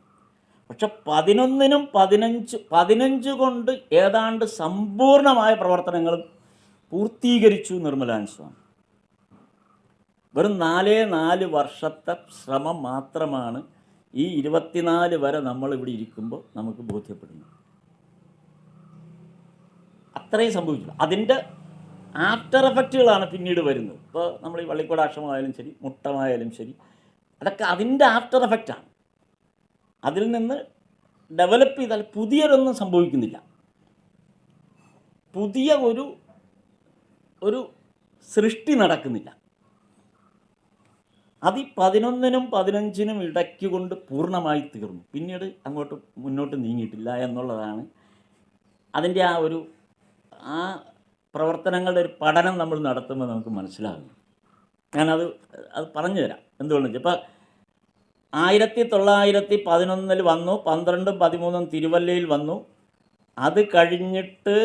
പക്ഷെ 11-നും 15 കൊണ്ട് ഏതാണ്ട് സമ്പൂർണമായ പ്രവർത്തനങ്ങളും പൂർത്തീകരിച്ചു നിർമ്മലാനന്ദ സ്വാമി. വെറും 4 വർഷത്തെ ശ്രമം മാത്രമാണ് ഈ 24 വരെ നമ്മളിവിടെ ഇരിക്കുമ്പോൾ നമുക്ക് ബോധ്യപ്പെടുന്നത്. അത്രയും സംഭവിച്ചില്ല. അതിൻ്റെ ആഫ്റ്റർ എഫക്റ്റുകളാണ് പിന്നീട് വരുന്നത്. ഇപ്പോൾ നമ്മൾ ഈ വള്ളിക്കോടാശ്രമമായാലും ശരി, മുട്ടമായാലും ശരി, അതൊക്കെ അതിൻ്റെ ആഫ്റ്റർ എഫക്റ്റാണ്. അതിൽ നിന്ന് ഡെവലപ്പ് ചെയ്താൽ പുതിയൊരൊന്നും സംഭവിക്കുന്നില്ല. പുതിയ ഒരു സൃഷ്ടി നടക്കുന്നില്ല. അത് 11-നും 15-നും ഇടയ്ക്ക് കൊണ്ട് പൂർണ്ണമായി തീർന്നു. പിന്നീട് അങ്ങോട്ട് മുന്നോട്ട് നീങ്ങിയിട്ടില്ല എന്നുള്ളതാണ് അതിൻ്റെ ആ പ്രവർത്തനങ്ങളുടെ ഒരു പഠനം നമ്മൾ നടത്തുമ്പോൾ നമുക്ക് മനസ്സിലാകുന്നു. ഞാനത് പറഞ്ഞു തരാം എന്തുകൊണ്ടെന്ന് വെച്ചാൽ, ഇപ്പോൾ 1911 വന്നു, 12-ഉം 13-ഉം തിരുവല്ലയിൽ വന്നു. അത് കഴിഞ്ഞിട്ട്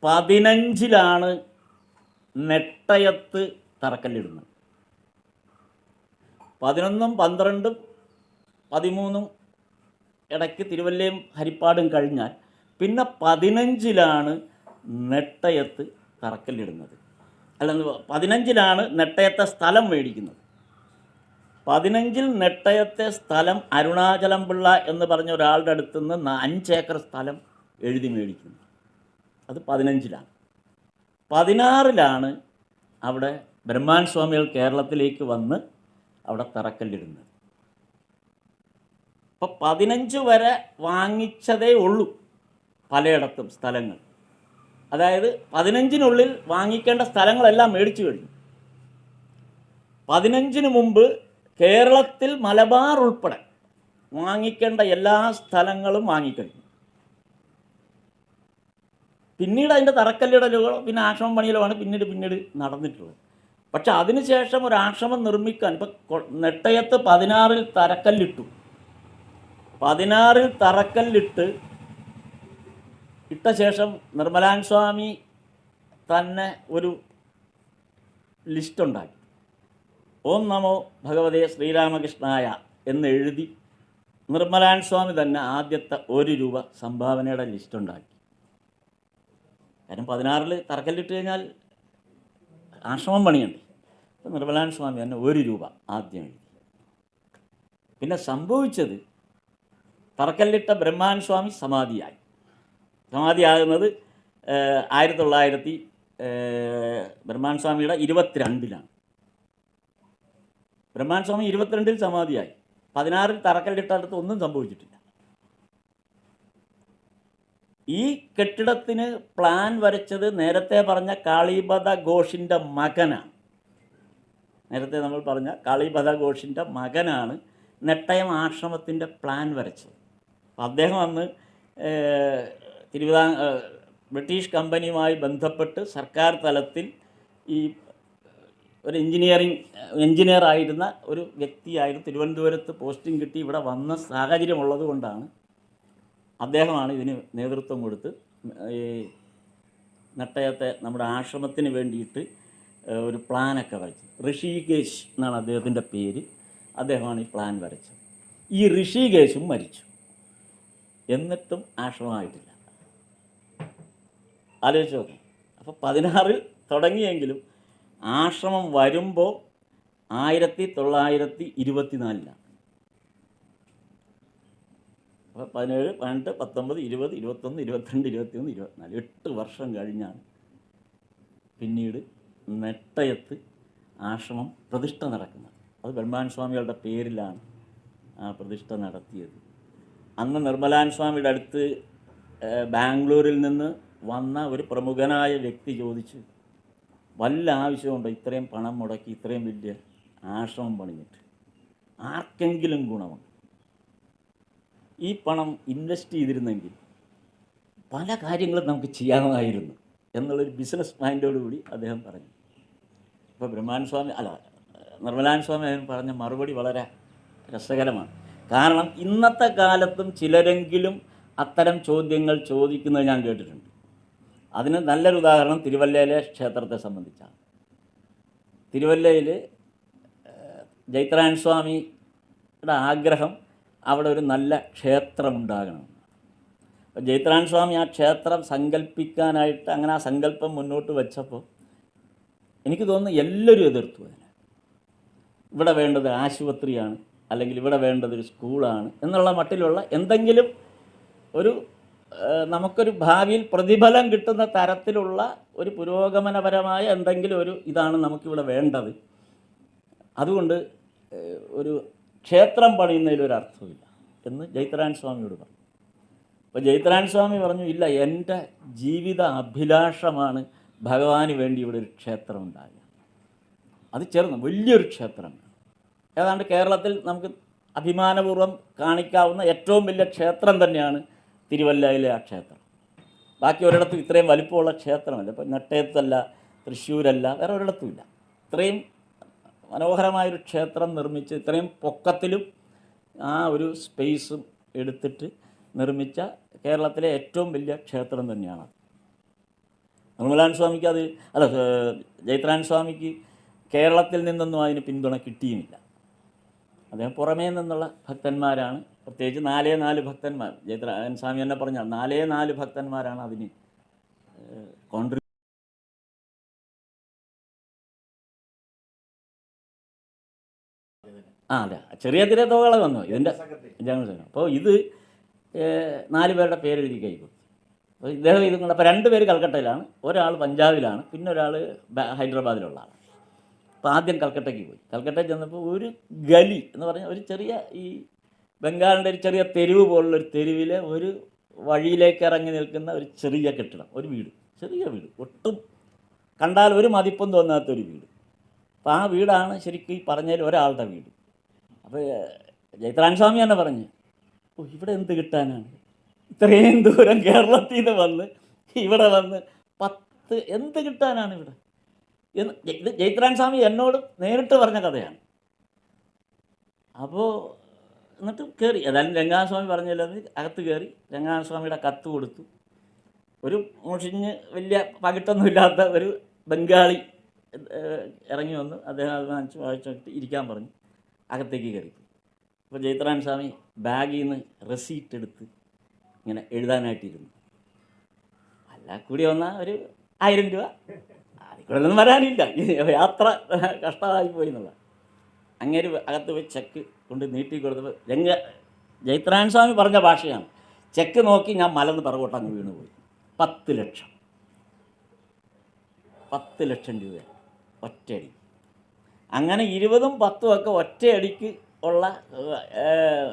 15-ലാണ് നെട്ടയത്ത് തറക്കല്ലിടുന്നത്. 11-ഉം 12-ഉം 13-ഉം ഇടയ്ക്ക് തിരുവല്ലയും ഹരിപ്പാടും കഴിഞ്ഞാൽ പിന്നെ 15-ലാണ് നെട്ടയത്ത് തറക്കല്ലിടുന്നത്. അല്ലെന്ന് 15-ലാണ് നെട്ടയത്തെ സ്ഥലം മേടിക്കുന്നത്. 15-ൽ നെട്ടയത്തെ സ്ഥലം അരുണാചലം പിള്ള എന്ന് പറഞ്ഞ ഒരാളുടെ അടുത്ത് നിന്ന് 5 ഏക്കർ സ്ഥലം എഴുതി മേടിക്കുന്നു. അത് 15-ലാണ്. 16-ലാണ് അവിടെ ബ്രഹ്മാനന്ദ സ്വാമികൾ കേരളത്തിലേക്ക് വന്ന് അവിടെ തറക്കല്ലിടുന്നത്. അപ്പോൾ 15 വരെ വാങ്ങിച്ചതേ ഉള്ളൂ പലയിടത്തും സ്ഥലങ്ങൾ. അതായത് 15-നുള്ളിൽ വാങ്ങിക്കേണ്ട സ്ഥലങ്ങളെല്ലാം മേടിച്ചു കഴിഞ്ഞു. 15-ന് മുമ്പ് കേരളത്തിൽ മലബാർ ഉൾപ്പെടെ വാങ്ങിക്കേണ്ട എല്ലാ സ്ഥലങ്ങളും വാങ്ങിക്കഴിഞ്ഞു. പിന്നീട് അതിൻ്റെ തറക്കല്ലിടലുകളോ പിന്നെ ആശ്രമം പണിയിലുമാണ് പിന്നീട് നടന്നിട്ടുള്ളത്. പക്ഷെ അതിനുശേഷം ഒരു ആശ്രമം നിർമ്മിക്കാൻ ഇപ്പം നെട്ടയത്ത് 16-ൽ തറക്കല്ലിട്ടു. 16-ൽ തറക്കല്ലിട്ട് ഇട്ട ശേഷം നിർമ്മലാനന്ദ സ്വാമി തന്നെ ഒരു ലിസ്റ്റുണ്ടാക്കി. ഓം നമോ ഭഗവതേ ശ്രീരാമകൃഷ്ണായ എന്നെഴുതി നിർമ്മലാനന്ദ സ്വാമി തന്നെ ആദ്യത്തെ 1 രൂപ സംഭാവനയുടെ ലിസ്റ്റുണ്ടാക്കി. കാരണം 16-ൽ തറക്കല്ലിട്ട് കഴിഞ്ഞാൽ ആശ്രമം പണിയുണ്ട്. അപ്പോൾ നിർമ്മലാനന്ദ സ്വാമി തന്നെ 1 രൂപ ആദ്യം എഴുതി. പിന്നെ സംഭവിച്ചത് തറക്കല്ലിട്ട ബ്രഹ്മാനന്ദ സ്വാമി സമാധിയാകുന്നത് 1900 ബ്രഹ്മാനന്ദ സ്വാമിയുടെ 22-ലാണ്. ബ്രഹ്മാനന്ദ സ്വാമി 22-ൽ സമാധിയായി. 16-ൽ തറക്കല്ലിട്ടടുത്ത് ഒന്നും സംഭവിച്ചിട്ടില്ല. ഈ കെട്ടിടത്തിന് പ്ലാൻ വരച്ചത് നേരത്തെ പറഞ്ഞ കാളിപദ ഘോഷിൻ്റെ മകനാണ്. നേരത്തെ നമ്മൾ പറഞ്ഞ കാളിപദ ഘോഷിൻ്റെ മകനാണ് നെട്ടയം ആശ്രമത്തിൻ്റെ പ്ലാൻ വരച്ചത്. അപ്പം അദ്ദേഹം അന്ന് ബ്രിട്ടീഷ് കമ്പനിയുമായി ബന്ധപ്പെട്ട് സർക്കാർ തലത്തിൽ ഈ ഒരു എൻജിനീയറായിരുന്ന ഒരു വ്യക്തിയായിരുന്നു. തിരുവനന്തപുരത്ത് പോസ്റ്റിംഗ് കിട്ടി ഇവിടെ വന്ന സാഹചര്യമുള്ളത് കൊണ്ടാണ് അദ്ദേഹമാണ് ഇതിന് നേതൃത്വം കൊടുത്ത് ഈ നെട്ടയത്തെ നമ്മുടെ ആശ്രമത്തിന് വേണ്ടിയിട്ട് ഒരു പ്ലാനൊക്കെ വരച്ചത്. ഋഷികേശ് എന്നാണ് അദ്ദേഹത്തിൻ്റെ പേര്. അദ്ദേഹമാണ് ഈ പ്ലാൻ വരച്ചത്. ഈ ഋഷികേശും മരിച്ചു. എന്നിട്ടും ആശ്രമമായിട്ടില്ല. ആലോചിച്ച് നോക്കും. അപ്പോൾ 16-ൽ തുടങ്ങിയെങ്കിലും ആശ്രമം വരുമ്പോൾ 1924-ലാണ്. അപ്പോൾ 17, 18, 19, 20, 21, 22, 23, 24 8 വർഷം കഴിഞ്ഞാണ് പിന്നീട് നെട്ടയത്ത് ആശ്രമം പ്രതിഷ്ഠ നടക്കുന്നത്. അത് ബ്രഹ്മാനന്ദ സ്വാമികളുടെ പേരിലാണ് ആ പ്രതിഷ്ഠ നടത്തിയത്. അന്ന് നിർമ്മലാനന്ദ സ്വാമിയുടെ അടുത്ത് ബാംഗ്ലൂരിൽ നിന്ന് വന്ന ഒരു പ്രമുഖനായ വ്യക്തി ചോദിച്ചു, വല്ല ആവശ്യമുണ്ടോ ഇത്രയും പണം മുടക്കി ഇത്രയും വലിയ ആശ്രമം പണിഞ്ഞിട്ട്? ആർക്കെങ്കിലും ഗുണമുണ്ട്? ഈ പണം ഇൻവെസ്റ്റ് ചെയ്തിരുന്നെങ്കിൽ പല കാര്യങ്ങളും നമുക്ക് ചെയ്യാമായിരുന്നു എന്നുള്ളൊരു ബിസിനസ് മൈൻഡോടുകൂടി അദ്ദേഹം പറഞ്ഞു. ഇപ്പോൾ നിർമ്മലാനന്ദ സ്വാമി അദ്ദേഹം പറഞ്ഞ മറുപടി വളരെ രസകരമാണ്. കാരണം ഇന്നത്തെ കാലത്തും ചിലരെങ്കിലും അത്തരം ചോദ്യങ്ങൾ ചോദിക്കുന്നത് ഞാൻ കേട്ടിട്ടുണ്ട്. അതിന് നല്ലൊരു ഉദാഹരണം തിരുവല്ലയിലെ ക്ഷേത്രത്തെ സംബന്ധിച്ചാണ്. തിരുവല്ലയിൽ ജൈത്രായൻ സ്വാമിയുടെ ആഗ്രഹം അവിടെ ഒരു നല്ല ക്ഷേത്രം ഉണ്ടാകണം. അപ്പോൾ ജൈത്രായൻ സ്വാമി ആ ക്ഷേത്രം സങ്കല്പിക്കാനായിട്ട് അങ്ങനെ ആ സങ്കല്പം മുന്നോട്ട് വെച്ചപ്പോൾ എനിക്ക് തോന്നുന്നു എല്ലാവരും എതിർത്തു അതിനെ. ഇവിടെ വേണ്ടത് ആശുപത്രിയാണ്, അല്ലെങ്കിൽ ഇവിടെ വേണ്ടത് ഒരു സ്കൂളാണ് എന്നുള്ള മട്ടിലുള്ള എന്തെങ്കിലും ഒരു നമുക്കൊരു ഭാവിയിൽ പ്രതിഫലം കിട്ടുന്ന തരത്തിലുള്ള ഒരു പുരോഗമനപരമായ എന്തെങ്കിലും ഒരു ഇതാണ് നമുക്കിവിടെ വേണ്ടത്. അതുകൊണ്ട് ഒരു ക്ഷേത്രം പണിയുന്നതിലൊരർത്ഥമില്ല എന്ന് ജൈത്രായൻ സ്വാമിയോട് പറഞ്ഞു. അപ്പോൾ ജൈത്രായൻ സ്വാമി പറഞ്ഞു, ഇല്ല, എൻ്റെ ജീവിത അഭിലാഷമാണ് ഭഗവാന് വേണ്ടി ഇവിടെ ഒരു ക്ഷേത്രം ഉണ്ടാകുക. അത് ചേർന്ന് വലിയൊരു ക്ഷേത്രം, ഏതാണ്ട് കേരളത്തിൽ നമുക്ക് അഭിമാനപൂർവ്വം കാണിക്കാവുന്ന ഏറ്റവും വലിയ ക്ഷേത്രം തന്നെയാണ് തിരുവല്ലയിലെ ആ ക്ഷേത്രം. ബാക്കി ഒരിടത്തും ഇത്രയും വലിപ്പമുള്ള ക്ഷേത്രമല്ല. ഇപ്പം നെട്ടയത്തല്ല, തൃശ്ശൂരല്ല, വേറെ ഒരിടത്തുമില്ല. ഇത്രയും മനോഹരമായൊരു ക്ഷേത്രം നിർമ്മിച്ച് ഇത്രയും പൊക്കത്തിലും ആ ഒരു സ്പേസും എടുത്തിട്ട് നിർമ്മിച്ച കേരളത്തിലെ ഏറ്റവും വലിയ ക്ഷേത്രം തന്നെയാണ്. നിർമ്മലാനന്ദ സ്വാമിക്ക് ജൈത്രായൻ സ്വാമിക്ക് കേരളത്തിൽ നിന്നൊന്നും അതിന് പിന്തുണ കിട്ടിയുമില്ല. അദ്ദേഹം പുറമേ നിന്നുള്ള ഭക്തന്മാരാണ്, പ്രത്യേകിച്ച് 4 ഭക്തന്മാർ. ജൈത്രായൻ സ്വാമി തന്നെ പറഞ്ഞാൽ 4 ഭക്തന്മാരാണ് അതിന് കോൺട്രിബ്യൂട്ട്. അതെ, ചെറിയ തുകകൾ വന്നു ഇതിൻ്റെ ജനറൽ സെക്രട്ടറി. അപ്പോൾ ഇത് 4 പേരുടെ പേരെഴുതി കൈ കൊടുത്തു. അപ്പോൾ ഇദ്ദേഹം ഇതും കൊണ്ട് അപ്പോൾ 2 പേര് കൽക്കട്ടയിലാണ്, ഒരാൾ പഞ്ചാബിലാണ്, പിന്നെ ഒരാൾ ഹൈദരാബാദിലുള്ള ആളാണ്. അപ്പോൾ ആദ്യം കൽക്കട്ടയ്ക്ക് പോയി. കൽക്കട്ടയിൽ ചെന്നപ്പോൾ ഒരു ഗലി എന്ന് പറഞ്ഞാൽ ഒരു ചെറിയ ഈ ബംഗാളിൻ്റെ ഒരു ചെറിയ തെരുവ് പോലുള്ളൊരു തെരുവിലെ ഒരു വഴിയിലേക്ക് ഇറങ്ങി നിൽക്കുന്ന ഒരു ചെറിയ കെട്ടിടം, ഒരു വീട്, ചെറിയ വീട്, ഒട്ടും കണ്ടാൽ ഒരു മതിപ്പും തോന്നാത്തൊരു വീട്. അപ്പോൾ ആ വീടാണ് ശരിക്കും ഈ പറഞ്ഞതിൽ ഒരാളുടെ വീട്. അപ്പോൾ ജൈത്രായൻ സ്വാമി തന്നെ പറഞ്ഞു, ഇവിടെ എന്ത് കിട്ടാനാണ്, ഇത്രയും ദൂരം കേരളത്തിൽ നിന്ന് വന്ന് ഇവിടെ വന്ന് 10 എന്ത് കിട്ടാനാണ് ഇവിടെ എന്ന് ഇത് ജൈത്രായൻ സ്വാമി എന്നോട് നേരിട്ട് പറഞ്ഞ കഥയാണ്. അപ്പോൾ എന്നിട്ട് കയറി, ഏതായാലും രംഗനാഥസ്വാമി പറഞ്ഞല്ലോ, അകത്ത് കയറി രംഗനാഥസ്വാമിയുടെ കത്ത് കൊടുത്തു. ഒരു മുഷിഞ്ഞ് വലിയ പകിട്ടൊന്നുമില്ലാത്ത ഒരു ബംഗാളി ഇറങ്ങി വന്നു. അദ്ദേഹം അത് വായിച്ചിട്ട് ഇരിക്കാൻ പറഞ്ഞു. അകത്തേക്ക് കയറി. അപ്പോൾ ജൈത്രായൻ സ്വാമി ബാഗിൽ നിന്ന് റെസീറ്റ് എടുത്ത് ഇങ്ങനെ എഴുതാനായിട്ടിരുന്നു. അല്ല കൂടി വന്നാൽ ഒരു 1000 രൂപ, അതിൽ വരാനില്ല, യാത്ര കഷ്ടമായി പോയി എന്നുള്ള. അങ്ങേര് അകത്ത് പോയി ചെക്ക് കൊണ്ട് നീട്ടി കൊടുത്തപ്പോൾ ജൈത്രായൻ സ്വാമി പറഞ്ഞ ഭാഷയാണ്. ചെക്ക് നോക്കി ഞാൻ മലന്ന് പിറകോട്ട് അങ്ങ് വീണുപോയി. 10 ലക്ഷം, 10 ലക്ഷം രൂപ ഒറ്റയടി. അങ്ങനെ 20ഉം 10ഉം ഒക്കെ ഒറ്റയടിക്ക് ഉള്ള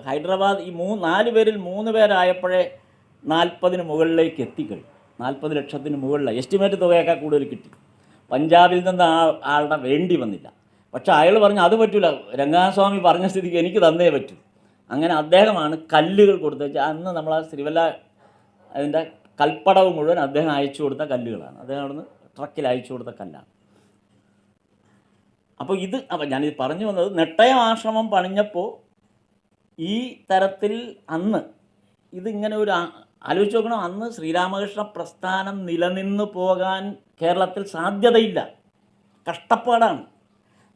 ഹൈദരാബാദ് ഈ 4 പേരിൽ 3 പേരായപ്പോഴേ 40-ന് മുകളിലേക്ക് എത്തിക്കഴിഞ്ഞു. 40 ലക്ഷത്തിന് മുകളിലാണ്. എസ്റ്റിമേറ്റ് തുകയൊക്കെ കൂടുതൽ കിട്ടി. പഞ്ചാബിൽ നിന്ന് ആളുടെ വേണ്ടി വന്നില്ല. പക്ഷേ അയാൾ പറഞ്ഞു അത് പറ്റില്ല, രംഗനാഥസ്വാമി പറഞ്ഞ സ്ഥിതിക്ക് എനിക്ക് തന്നേ പറ്റൂ. അങ്ങനെ അദ്ദേഹമാണ് കല്ലുകൾ കൊടുത്ത്. അന്ന് നമ്മൾ ആ തിരുവല്ല അതിൻ്റെ കൽപ്പടവ് മുഴുവൻ അദ്ദേഹം അയച്ചു കൊടുത്ത കല്ലുകളാണ്. അദ്ദേഹം അവിടുന്ന് ട്രക്കിൽ അയച്ചു കൊടുത്ത കല്ലാണ്. അപ്പോൾ ഞാനിത് പറഞ്ഞു വന്നത്, നെട്ടയം ആശ്രമം പണിഞ്ഞപ്പോൾ ഈ തരത്തിൽ അന്ന് ഇതിങ്ങനെ ഒരു ആലോചിച്ച് നോക്കണം. അന്ന് ശ്രീരാമകൃഷ്ണ പ്രസ്ഥാനം നിലനിന്ന് പോകാൻ കേരളത്തിൽ സാധ്യതയില്ല, കഷ്ടപ്പാടാണ്.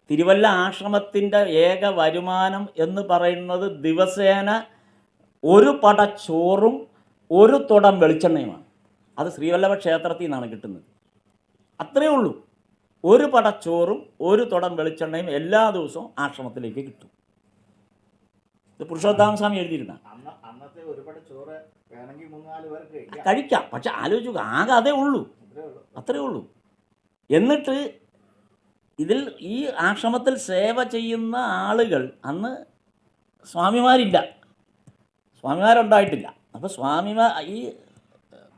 തിരുവല്ല ആശ്രമത്തിൻ്റെ ഏക വരുമാനം എന്ന് പറയുന്നത് ദിവസേന ഒരു പട ചോറും ഒരു തുടം വെളിച്ചെണ്ണയുമാണ്. അത് ശ്രീവല്ലഭ ക്ഷേത്രത്തിൽ നിന്നാണ് കിട്ടുന്നത്. അത്രയേ ഉള്ളൂ. ഒരു പട ചോറും ഒരു തുടം വെളിച്ചെണ്ണയും എല്ലാ ദിവസവും ആശ്രമത്തിലേക്ക് കിട്ടും. ഇത് പുരുഷോത്തമ സ്വാമി എഴുതിയിരുന്ന കഴിക്കാം. പക്ഷെ ആലോചിക്കുക, ആകെ അതേ ഉള്ളൂ, അത്രയേ ഉള്ളൂ. എന്നിട്ട് ഇതിൽ ഈ ആശ്രമത്തിൽ സേവ ചെയ്യുന്ന ആളുകൾ അന്ന് സ്വാമിമാരില്ല, സ്വാമിമാരുണ്ടായിട്ടില്ല. അപ്പോൾ ഈ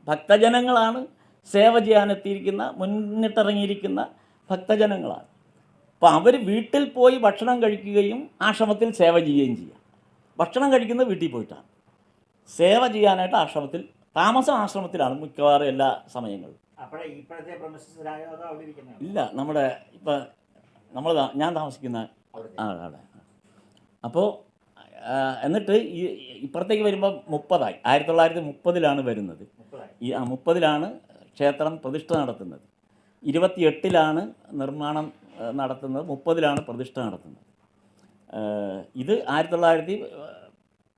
ഭക്തജനങ്ങളാണ് സേവ ചെയ്യാനെത്തിയിരിക്കുന്ന, മുന്നിട്ടിറങ്ങിയിരിക്കുന്ന ഭക്തജനങ്ങളാണ്. അപ്പോൾ അവർ വീട്ടിൽ പോയി ഭക്ഷണം കഴിക്കുകയും ആശ്രമത്തിൽ സേവ ചെയ്യുകയും ചെയ്യാം. ഭക്ഷണം കഴിക്കുന്നത് വീട്ടിൽ പോയിട്ടാണ്. സേവ ചെയ്യാനായിട്ട് ആശ്രമത്തിൽ, താമസം ആശ്രമത്തിലാണ് മിക്കവാറും എല്ലാ സമയങ്ങളിലും. ഇല്ല, ഞാൻ താമസിക്കുന്ന അവിടെ. അപ്പോൾ എന്നിട്ട് ഇപ്പുറത്തേക്ക് വരുമ്പോൾ 30ആയി. 1930-ലാണ് വരുന്നത്. ഈ 30-ലാണ് ക്ഷേത്രം പ്രതിഷ്ഠ നടത്തുന്നത്. 28-ലാണ് നിർമ്മാണം നടത്തുന്നത്, 30-ലാണ് പ്രതിഷ്ഠ നടത്തുന്നത്. ഇത്